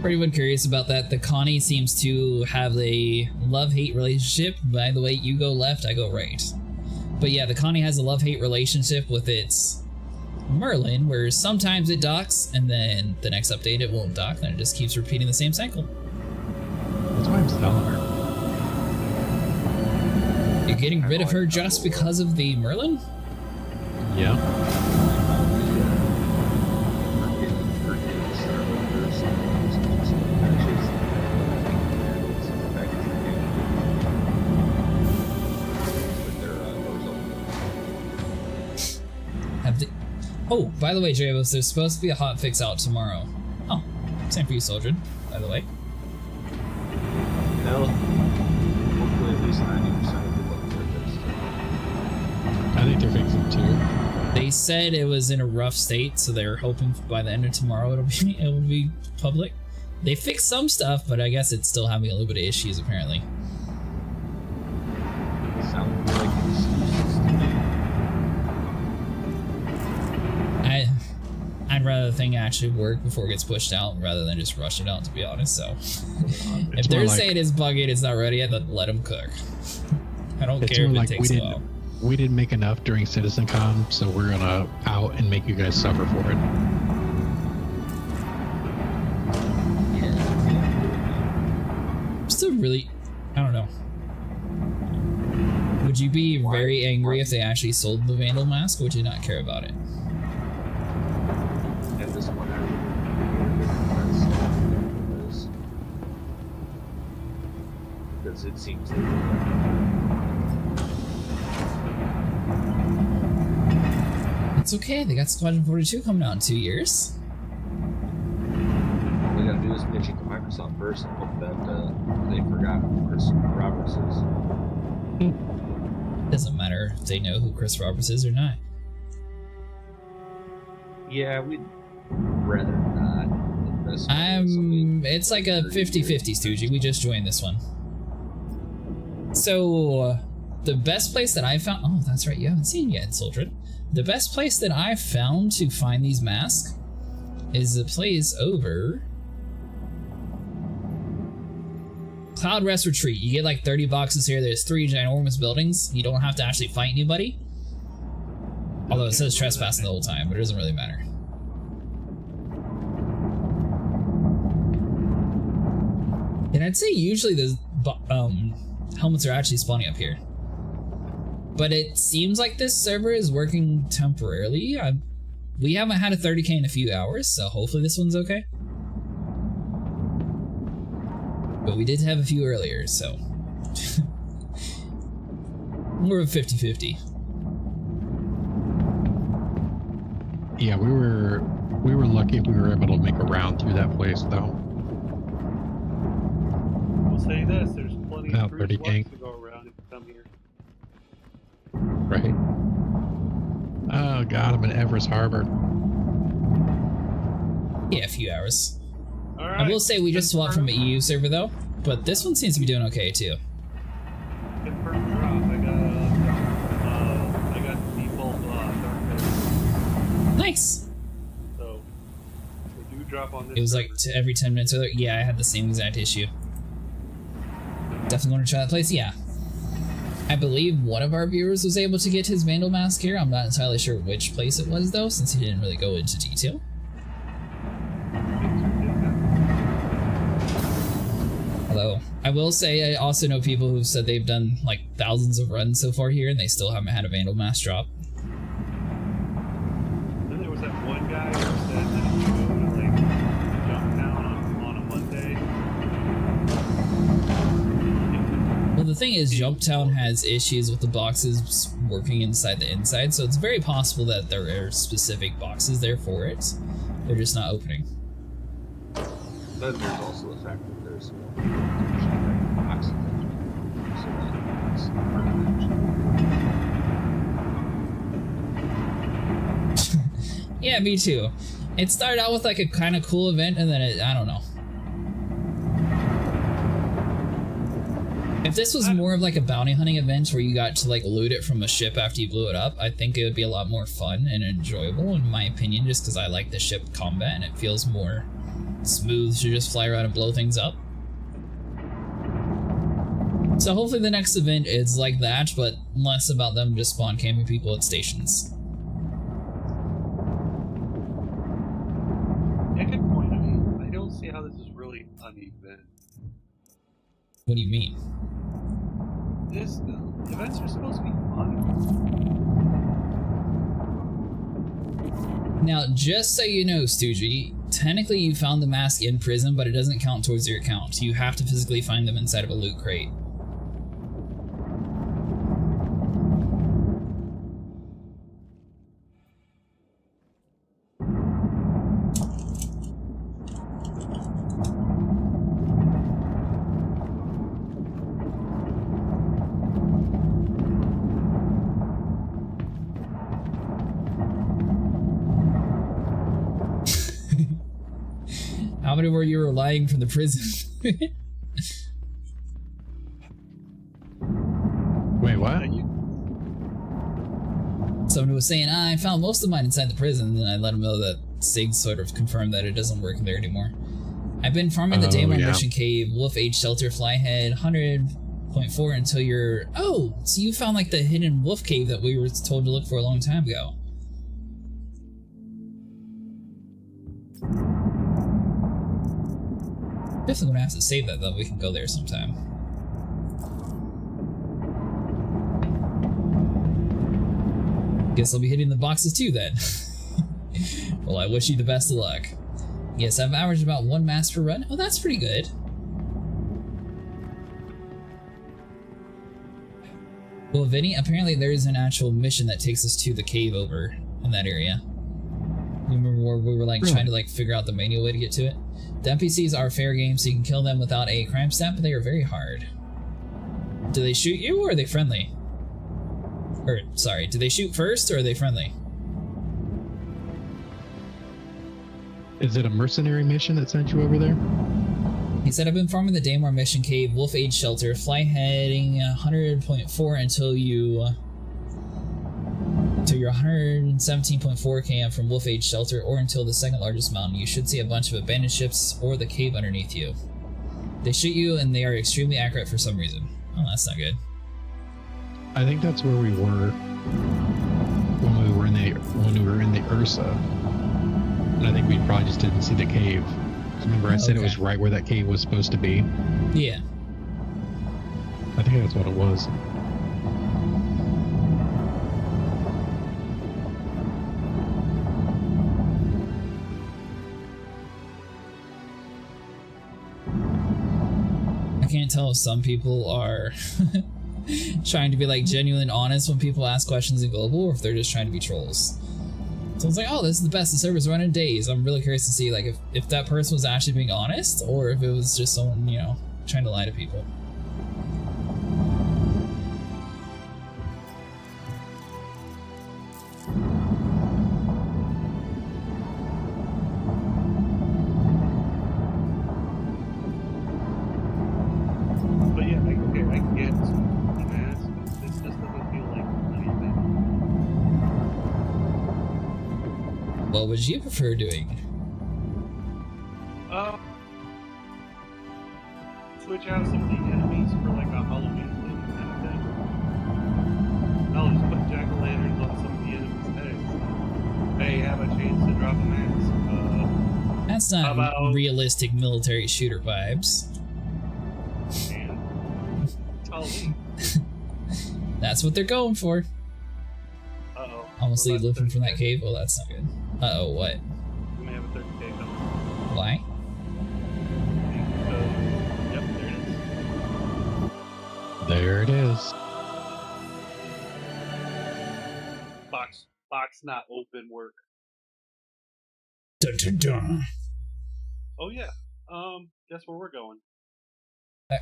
For anyone curious about that, the Connie seems to have a love-hate relationship. By the way, you go left, I go right. But yeah, the Connie has a love-hate relationship with its Merlin, where sometimes it docks, and then the next update it won't dock, and it just keeps repeating the same cycle. That's why I'm selling her. You're getting rid of her just because of the Merlin? Yeah. Oh, by the way, Javos, there's supposed to be a hotfix out tomorrow. Oh, same for you, Soldier, by the way. No. Hopefully at least 90% of the book are fixed. I think they're fixing it too. They said it was in a rough state, so they're hoping by the end of tomorrow it will be public. They fixed some stuff, but I guess it's still having a little bit of issues apparently. It sounds like excuses to me. I'd rather the thing actually work before it gets pushed out rather than just rush it out, to be honest. So if they're saying it's buggy and it's not ready yet, then let them cook. I don't care if it takes a while. We didn't make enough during CitizenCon, so we're gonna out and make you guys suffer for it. I'm still really, I don't know. Would you be very angry if they actually sold the Vandal mask, or would you not care about it? At this point, I because it seems like it's okay, they got Squadron 42 coming out in 2 years. all we gotta do is pitch it to Microsoft first and hope that they forgot who Chris Roberts is. Doesn't matter if they know who Chris Roberts is or not. Yeah, we'd rather not invest. It's like a 50-50, Stoogie. We just joined this one. So, the best place that I found... Oh, that's right, you haven't seen it yet, Soldier. The best place that I've found to find these masks is a place over... Cloud Rest Retreat. You get like 30 boxes here. There's 3 ginormous buildings. You don't have to actually fight anybody. Although it says trespassing the whole time, but it doesn't really matter. And I'd say usually the helmets are actually spawning up here. But it seems like this server is working temporarily. We haven't had a 30k in a few hours, so hopefully this one's okay. But we did have a few earlier, so... More of a 50-50. Yeah, we were lucky if we were able to make a round through that place, though. We'll say this: there's plenty About of 30 cruise gang. to go around if you come here. Right. Oh god, I'm in Everest Harbor. Yeah, a few hours. All right. I will say we just swapped from an EU server though, but this one seems to be doing okay too. Confirmed drop. I got the default dark mode. Nice. So they do drop on this. It was like server. every 10 minutes or so. Yeah, I had the same exact issue. Definitely want to try that place. Yeah. I believe one of our viewers was able to get his Vandal mask here. I'm not entirely sure which place it was though, since he didn't really go into detail. Although, I will say I also know people who've said they've done like thousands of runs so far here and they still haven't had a Vandal mask drop. Then there was that one guy who said that if you go to like jump down on a Monday. Well, the thing is, Jumptown has issues with the boxes working inside the inside, so it's very possible that there are specific boxes there for it. They're just not opening. But there's also the fact that there's boxes so that's part of it. Yeah, me too. It started out with like a kind of cool event, and then I don't know. If this was more of like a bounty hunting event where you got to like loot it from a ship after you blew it up, I think it would be a lot more fun and enjoyable in my opinion, just because I like the ship combat and it feels more smooth to just fly around and blow things up. So hopefully the next event is like that, but less about them just spawn camping people at stations. Yeah, good point. I mean, I don't see how this is really an event. What do you mean? This events are supposed to be fun. Now, just so you know, Stoogie, technically you found the mask in prison, but it doesn't count towards your account. You have to physically find them inside of a loot crate. How many were you relying from the prison? Wait, what? Someone was saying, I found most of mine inside the prison, and I let him know that Sig sort of confirmed that it doesn't work there anymore. I've been farming the Daemon Mission Cave, Wolf Age Shelter, Flyhead, 100.4 until you're... Oh, so you found like the hidden wolf cave that we were told to look for a long time ago. Definitely gonna have to save that though, we can go there sometime. Guess I'll be hitting the boxes too then. Well, I wish you the best of luck. Yes, I've averaged about 1 mask per run. Oh, that's pretty good. Well, Vinny, apparently there is an actual mission that takes us to the cave over in that area. You remember where we were like trying to like figure out the manual way to get to it? The NPCs are fair game, so you can kill them without a crime stat, but they are very hard. Do they shoot you or are they friendly? Or, sorry, do they shoot first or are they friendly? Is it a mercenary mission that sent you over there? He said, I've been farming the Daemon Mission Cave, Wolf Age Shelter, fly heading 100.4 until you're 117.4 km from Wolf Age Shelter or until the second largest mountain. You should see a bunch of abandoned ships or the cave underneath you. They shoot you and they are extremely accurate for some reason. Oh, that's not good. I think that's where we were when we were in the Ursa. And I think we probably just didn't see the cave. Remember I said it was right where that cave was supposed to be? Yeah. I think that's what it was. I can't tell if some people are trying to be like genuine honest when people ask questions in global or if they're just trying to be trolls. So it's like, oh, this is the best the server's run in days. I'm really curious to see like if that person was actually being honest or if it was just someone, you know, trying to lie to people. But yeah, I get the mask, but this just doesn't feel like anything. What would you prefer doing? Switch out some of the enemies for like a Halloween thing kind of thing. I'll just put jack-o'-lanterns on some of the enemies' heads. Hey, have a chance to drop a mask. That's not realistic military shooter vibes. And it's Halloween. That's what they're going for. Uh-oh. Almost leave looking from that 30K. cave. Well, that's not good. Uh-oh, what? We may have a 30K coming. Why? Yep, There there it is. it is. Box not open work. Dun, dun, dun. Oh yeah. Guess where we're going?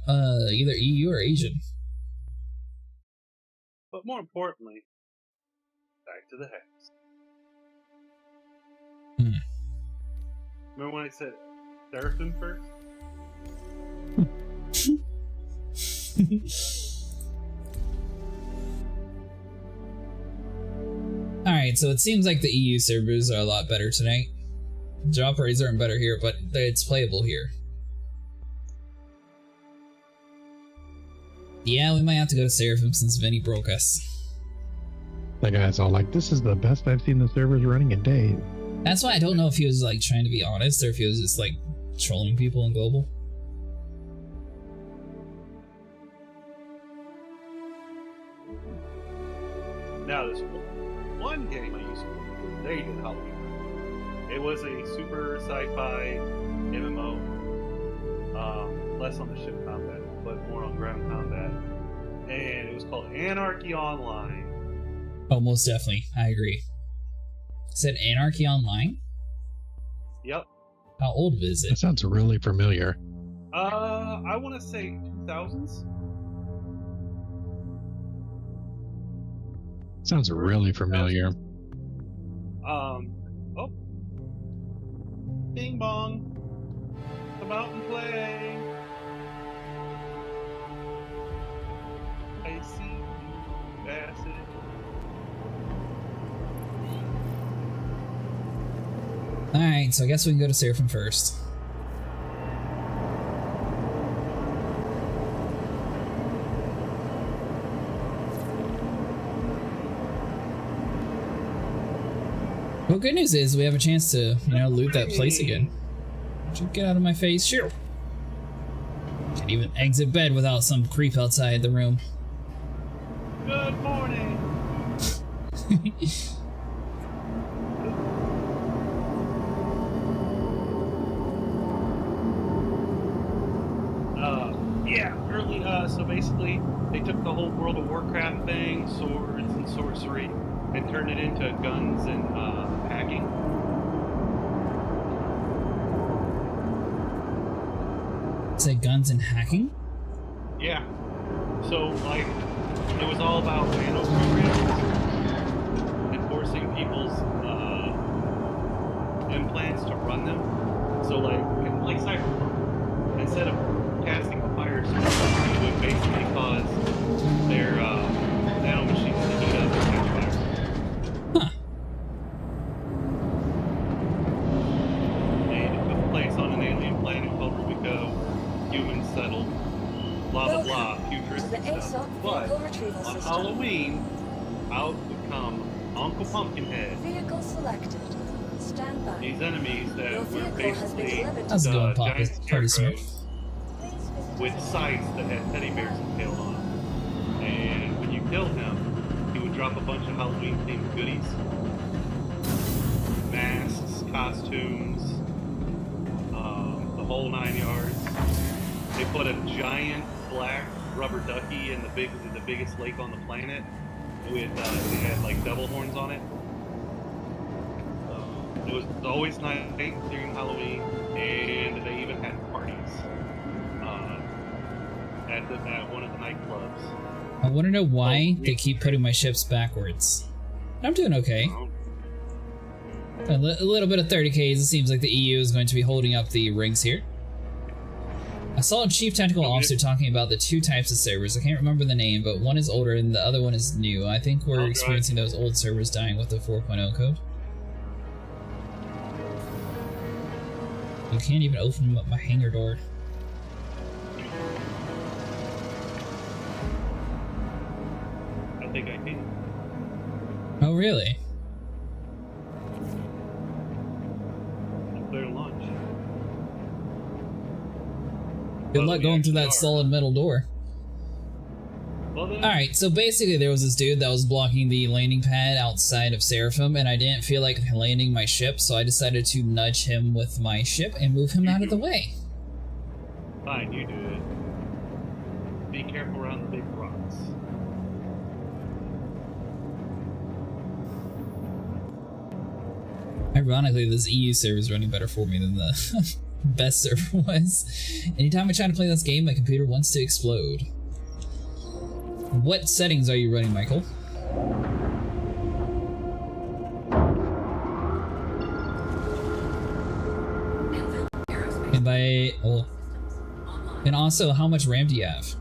Either EU or Asian. But more importantly, back to the hex. Remember when I said Seraphim first? Alright, so it seems like the EU servers are a lot better tonight. Job parties aren't better here, but it's playable here. Yeah, we might have to go to Seraphim since Vinny broke us. The guy's all like, this is the best I've seen the servers running in days. That's why I don't know if he was like trying to be honest or if he was just like trolling people in global. Now, there's one game I used to play. They did Halloween. It was a super sci-fi MMO. Less on the ship combat, but more on ground combat. And it was called Anarchy Online. Oh, most definitely. I agree. Said Anarchy Online? Yep. How old is That it? sounds really familiar. I want to say 2000s. Sounds really familiar. Oh. Bing bong. Come out and play. I see you, acid. Alright, so I guess we can go to Seraphim first. Well, good news is we have a chance to, loot that place again. Would you get out of my face? Sure. Can't even exit bed without some creep outside the room. Good morning. So basically, they took the whole World of Warcraft thing, swords and sorcery, and turned it into guns and hacking. Say guns and hacking? Yeah. So, like, it was all about nano programs and forcing people's implants to run them. So, like Cyberpunk, instead of casting a fire spell, it would basically cause their nano machines to heat up and catch fire. Huh. And it took place on an alien planet called Rubico. Humans settled. Blah blah blah. Futuristic stuff. But on Halloween, out would come Uncle Pumpkinhead. Vehicle selected. Stand by. These enemies that Your were vehicle has been basically delivered to How's it going, giant Poppy? Party smart. scarecrows with sights that had teddy bears impaled on them. And when you killed him, he would drop a bunch of Halloween themed goodies. Masks, costumes, the whole 9 yards. They put a giant black rubber ducky in the biggest lake on the planet. With they had like devil horns on it. It was always night during Halloween, and they even had parties at one of the nightclubs. I want to know why they keep putting my ships backwards. I'm doing okay. A little bit of 30Ks. It seems like the EU is going to be holding up the rings here. I saw a chief technical officer talking about the two types of servers. I can't remember the name, but one is older and the other one is new. I think we're experiencing those old servers dying with the 4.0 code. You can't even open up my hangar door. I think I can. Oh, really? Clear launch. Good luck going through that solid metal door. Well, then, Alright, so basically there was this dude that was blocking the landing pad outside of Seraphim, and I didn't feel like landing my ship, so I decided to nudge him with my ship and move him out of the way. fine, you do it. Be careful around the big rocks. Ironically, this EU server is running better for me than the best server was. Anytime I try to play this game, my computer wants to explode. What settings are you running, Michael? And by... oh. And also, how much RAM do you have?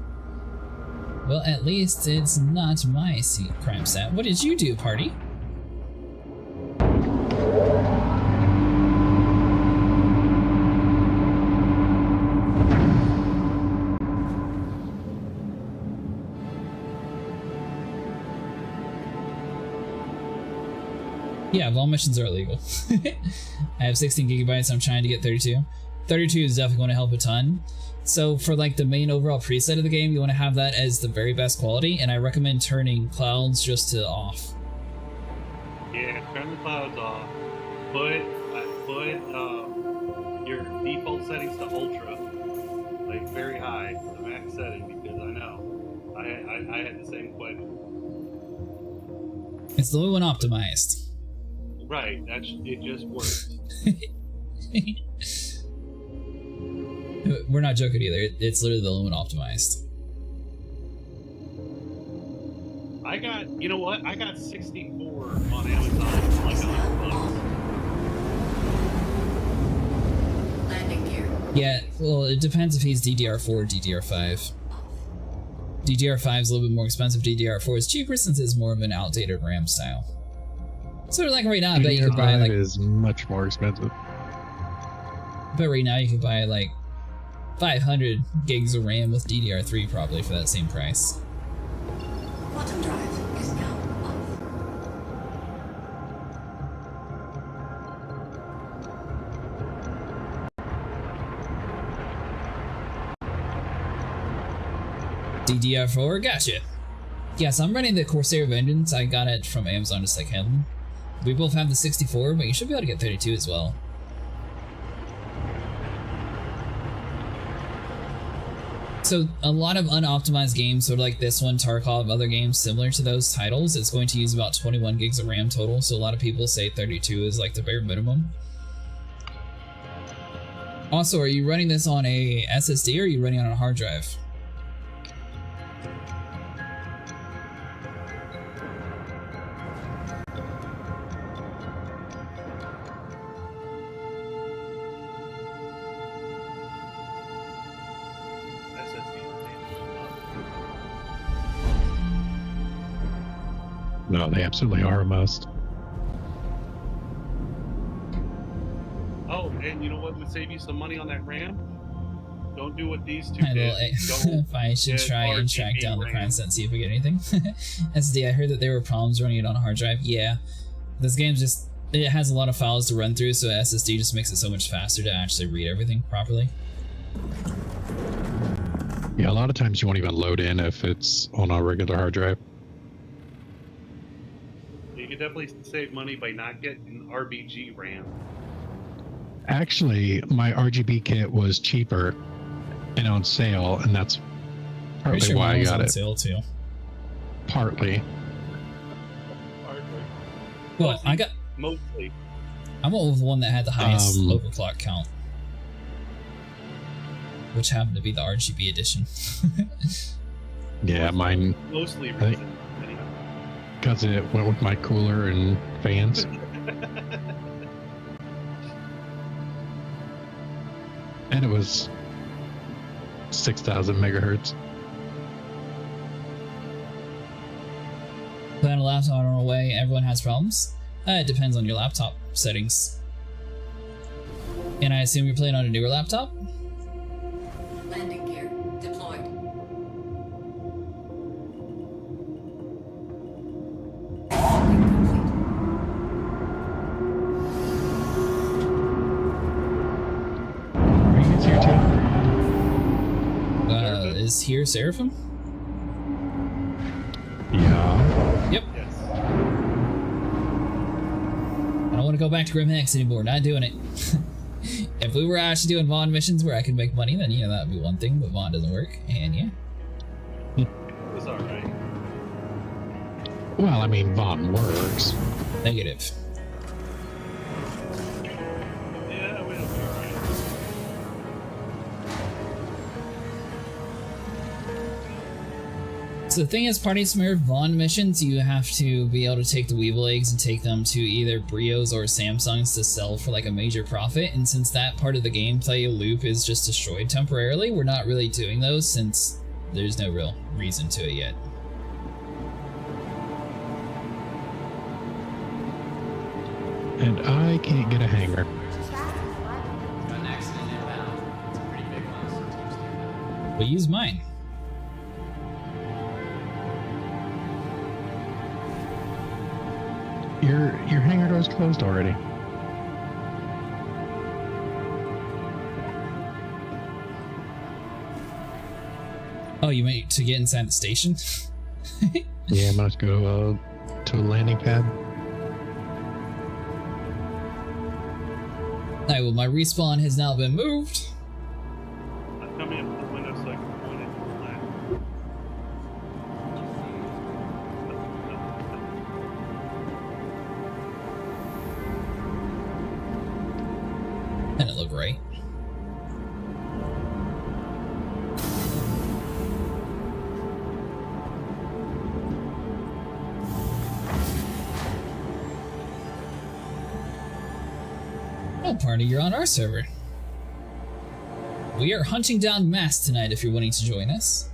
Well, at least it's not my crime stat. What did you do, party? Yeah, vol missions are illegal. I have 16 gigabytes, I'm trying to get 32. 32 is definitely going to help a ton. So for like the main overall preset of the game, you want to have that as the very best quality, and I recommend turning clouds just to off. Yeah, turn the clouds off. Put your default settings to ultra, like very high, the max setting, because I know I had the same question. It's the only one optimized. Right, it just works. We're not joking either. It's literally the only one optimized. I got, you know what? I got 64 on Amazon for like $100. Landing gear. Yeah, well, it depends if he's DDR4 or DDR5. DDR5 is a little bit more expensive. DDR4 is cheaper since it's more of an outdated RAM style. So like right now, I bet you could buy like is much more expensive. But right now you could buy like 500 gigs of RAM with DDR3 probably for that same price. Quantum drive is now off. DDR4, gotcha. Yes, I'm running the Corsair Vengeance. I got it from Amazon just like him. We both have the 64, but you should be able to get 32 as well. So a lot of unoptimized games, sort of like this one, Tarkov, other games similar to those titles, it's going to use about 21 gigs of RAM total. So a lot of people say 32 is like the bare minimum. Also, are you running this on a SSD or are you running on a hard drive? No, they absolutely are a must. Oh, and you know what would save you some money on that RAM? Don't do what these two I did. if I should try and track down the crime set and see if we get anything. SD, I heard that there were problems running it on a hard drive. Yeah, this game just, it has a lot of files to run through, so SSD just makes it so much faster to actually read everything properly. Yeah, a lot of times you won't even load in if it's on a regular hard drive. You could definitely save money by not getting RBG RAM. Actually, my RGB kit was cheaper and on sale, and that's partly Pretty sure why mine I was got on it. sale too. Partly. Well, I got. Mostly. I went with the one that had the highest overclock count, which happened to be the RGB edition. Yeah, mine. Mostly think- reason. Anyhow. Because it went with my cooler and fans. And it was 6,000 megahertz. Plan a laptop on our way. Everyone has problems. It depends on your laptop settings. And I assume you're playing on a newer laptop? Landing gear deployed. Are you guys here too? Is here Seraphim? Yeah. Yep. Yes. I don't want to go back to Grim Hex anymore. Not doing it. If we were actually doing Vaughn missions where I could make money, then you know that would be one thing. But Vaughn doesn't work, and yeah. It was alright. Well, I mean, Vaughn works. Negative. Yeah, it'll be alright. So the thing is, Party Smear Vaughn missions, you have to be able to take the Weevil eggs and take them to either Brios or Samsungs to sell for like a major profit. And since that part of the gameplay loop is just destroyed temporarily, we're not really doing those since there's no real reason to it yet. And I can't get a hanger. Well, use mine. Your hangar door's closed already. Oh, you meant to get inside the station? Yeah, I'm gonna have to go to a landing pad. Alright, well, my respawn has now been moved. I'm coming up to the window so I can point it to the left. And it looked right. Oh, party, you're on our server. We are hunting down Mass tonight if you're wanting to join us.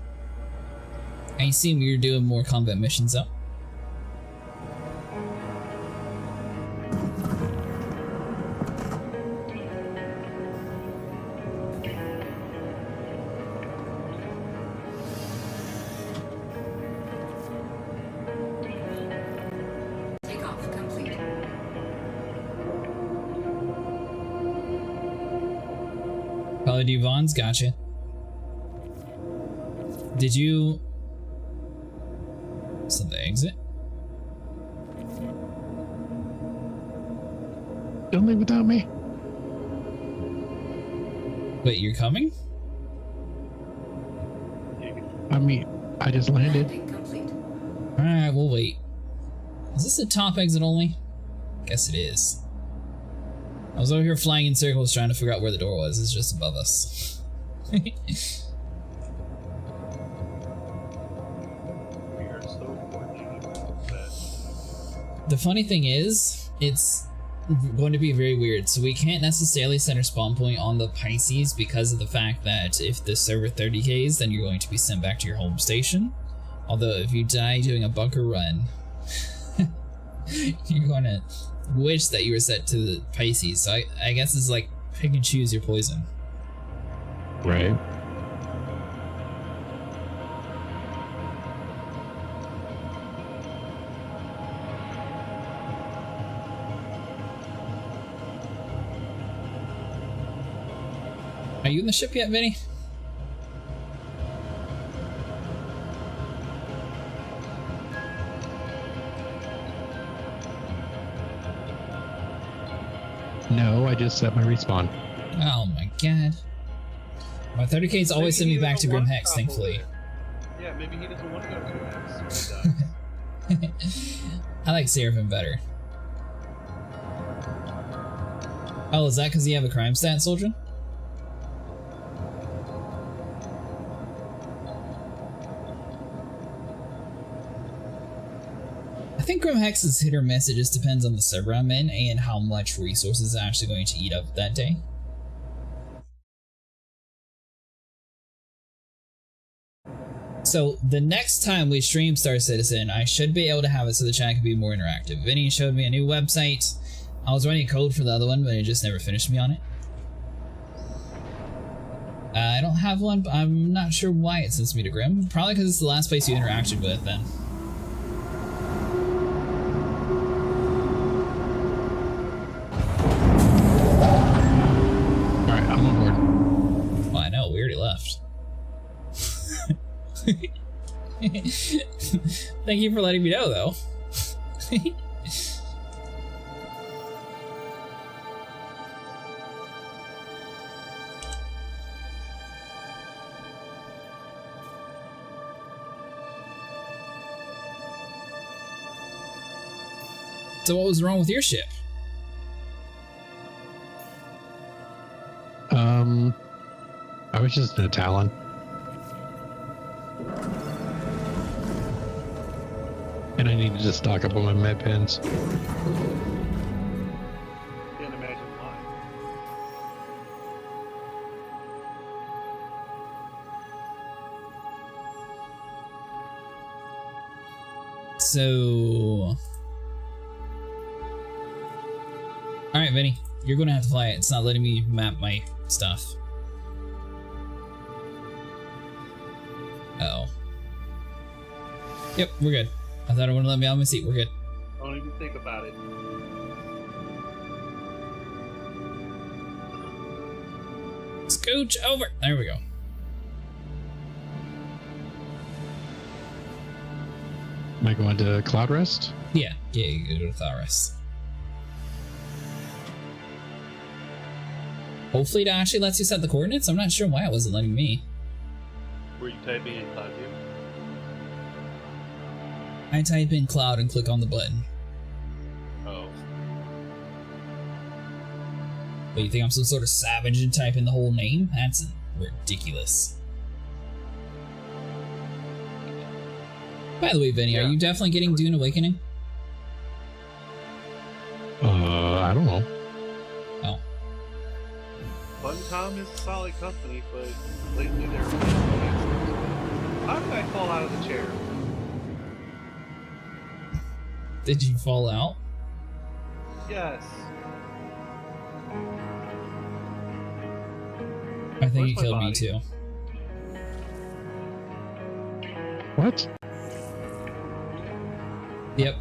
I assume you're doing more combat missions though. Takeoff complete. Call of Duty Vons, gotcha. Did you... So the exit? Don't leave without me. Wait, you're coming? I mean, I just landed. Landing complete. Alright, we'll wait. Is this a top exit only? Guess it is. I was over here flying in circles trying to figure out where the door was. It's just above us. We are so fortunate that The funny thing is, it's going to be very weird. So we can't necessarily set our spawn point on the Pisces because of the fact that if the server 30Ks, then you're going to be sent back to your home station. Although if you die doing a bunker run, you're going to wish that you were set to the Pisces. So I guess it's like pick and choose your poison. Right. Are you in the ship yet, Vinny? No, I just set my respawn. Oh my god. My 30Ks always send me back to Grim Hex, thankfully. Yeah, maybe he doesn't want to go to Grim Hex. I like Seraphim better. Oh, is that because you have a crime stat, Soldier? I think Grim Hex is hit or miss. It just depends on the server I'm in and how much resources I'm actually going to eat up that day. So the next time we stream Star Citizen, I should be able to have it so the chat can be more interactive. Vinny showed me a new website. I was running code for the other one, but it just never finished me on it. I don't have one, but I'm not sure why it sends me to Grim. Probably because it's the last place you interacted with then. Alright, I'm on board. Well, I know, we already left. Thank you for letting me know, though. So what was wrong with your ship? I was just in a Talon. And I needed to stock up on my med pens. Can't imagine why. So... Alright, Vinny. You're gonna have to fly it. It's not letting me map my stuff. Uh-oh. Yep, we're good. I thought it wouldn't let me out of my seat. We're good. Don't even think about it. Scooch over! There we go. Am I going to cloud rest? Yeah, you go to Cloud Rest. Hopefully it actually lets you set the coordinates. I'm not sure why it wasn't letting me. Were you typing in Cloud View? I type in cloud and click on the button. Oh. But you think I'm some sort of savage and type in the whole name? That's ridiculous. By the way, Vinny, Yeah. are you definitely getting Dune Awakening? I don't know. Oh. Funcom is a solid company, but lately they're... How did I fall out of the chair? Did you fall out? Yes. I think Where's it my killed me body? too. What? Yep.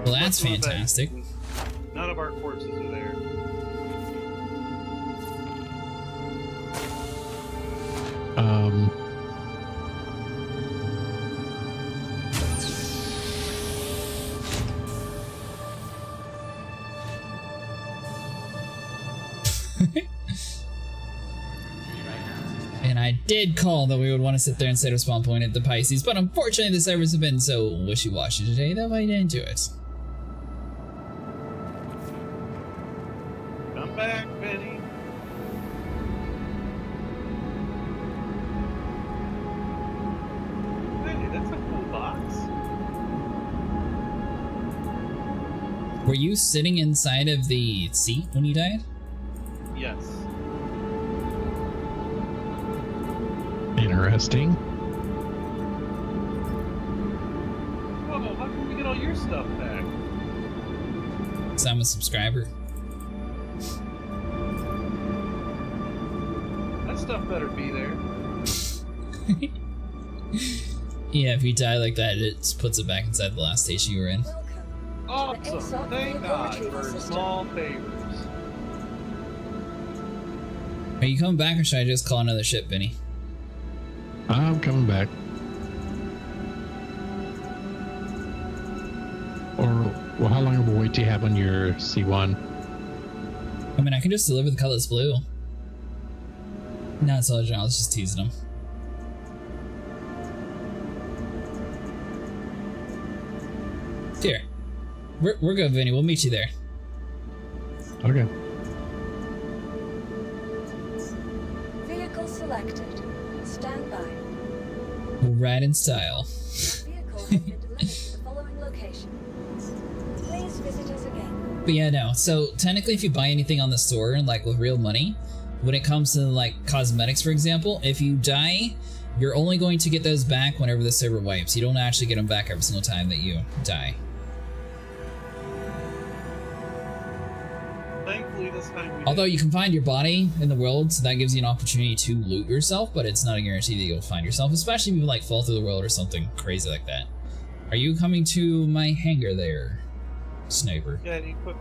Well, that's What's the event? fantastic. None of our corpses are there. Um, And I did call that we would want to sit there instead of spawn point at the Pisces, but unfortunately the servers have been so wishy-washy today that I didn't do it. Come back, Benny. Hey, that's a cool box. Were you sitting inside of the seat when you died? Yes. interesting. Whoa, how can we get all your stuff back? So I'm a subscriber. That stuff better be there. Yeah, if you die like that, it puts it back inside the last station you were in. Welcome. Awesome. Thank God for small favors. Are you coming back or should I just call another ship, Benny? I'm coming back. Or, well, how long of a wait do you have on your C1? I mean, I can just deliver the colorless blue. No, it's all I was just teasing him. Here. We're good, Vinny. We'll meet you there. Okay. Vehicle selected. Stand by. We'll ride in style. Your vehicle has been delivered to the following location. Please visit us again. But yeah, no. So technically, if you buy anything on the store, like with real money, when it comes to like cosmetics, for example, if you die, you're only going to get those back whenever the server wipes. You don't actually get them back every single time that you die. Thankfully, this time we Although you can find your body in the world, so that gives you an opportunity to loot yourself, but it's not a guarantee that you'll find yourself, especially if you like fall through the world or something crazy like that. Are you coming to my hangar there, Sniper? Yeah, you put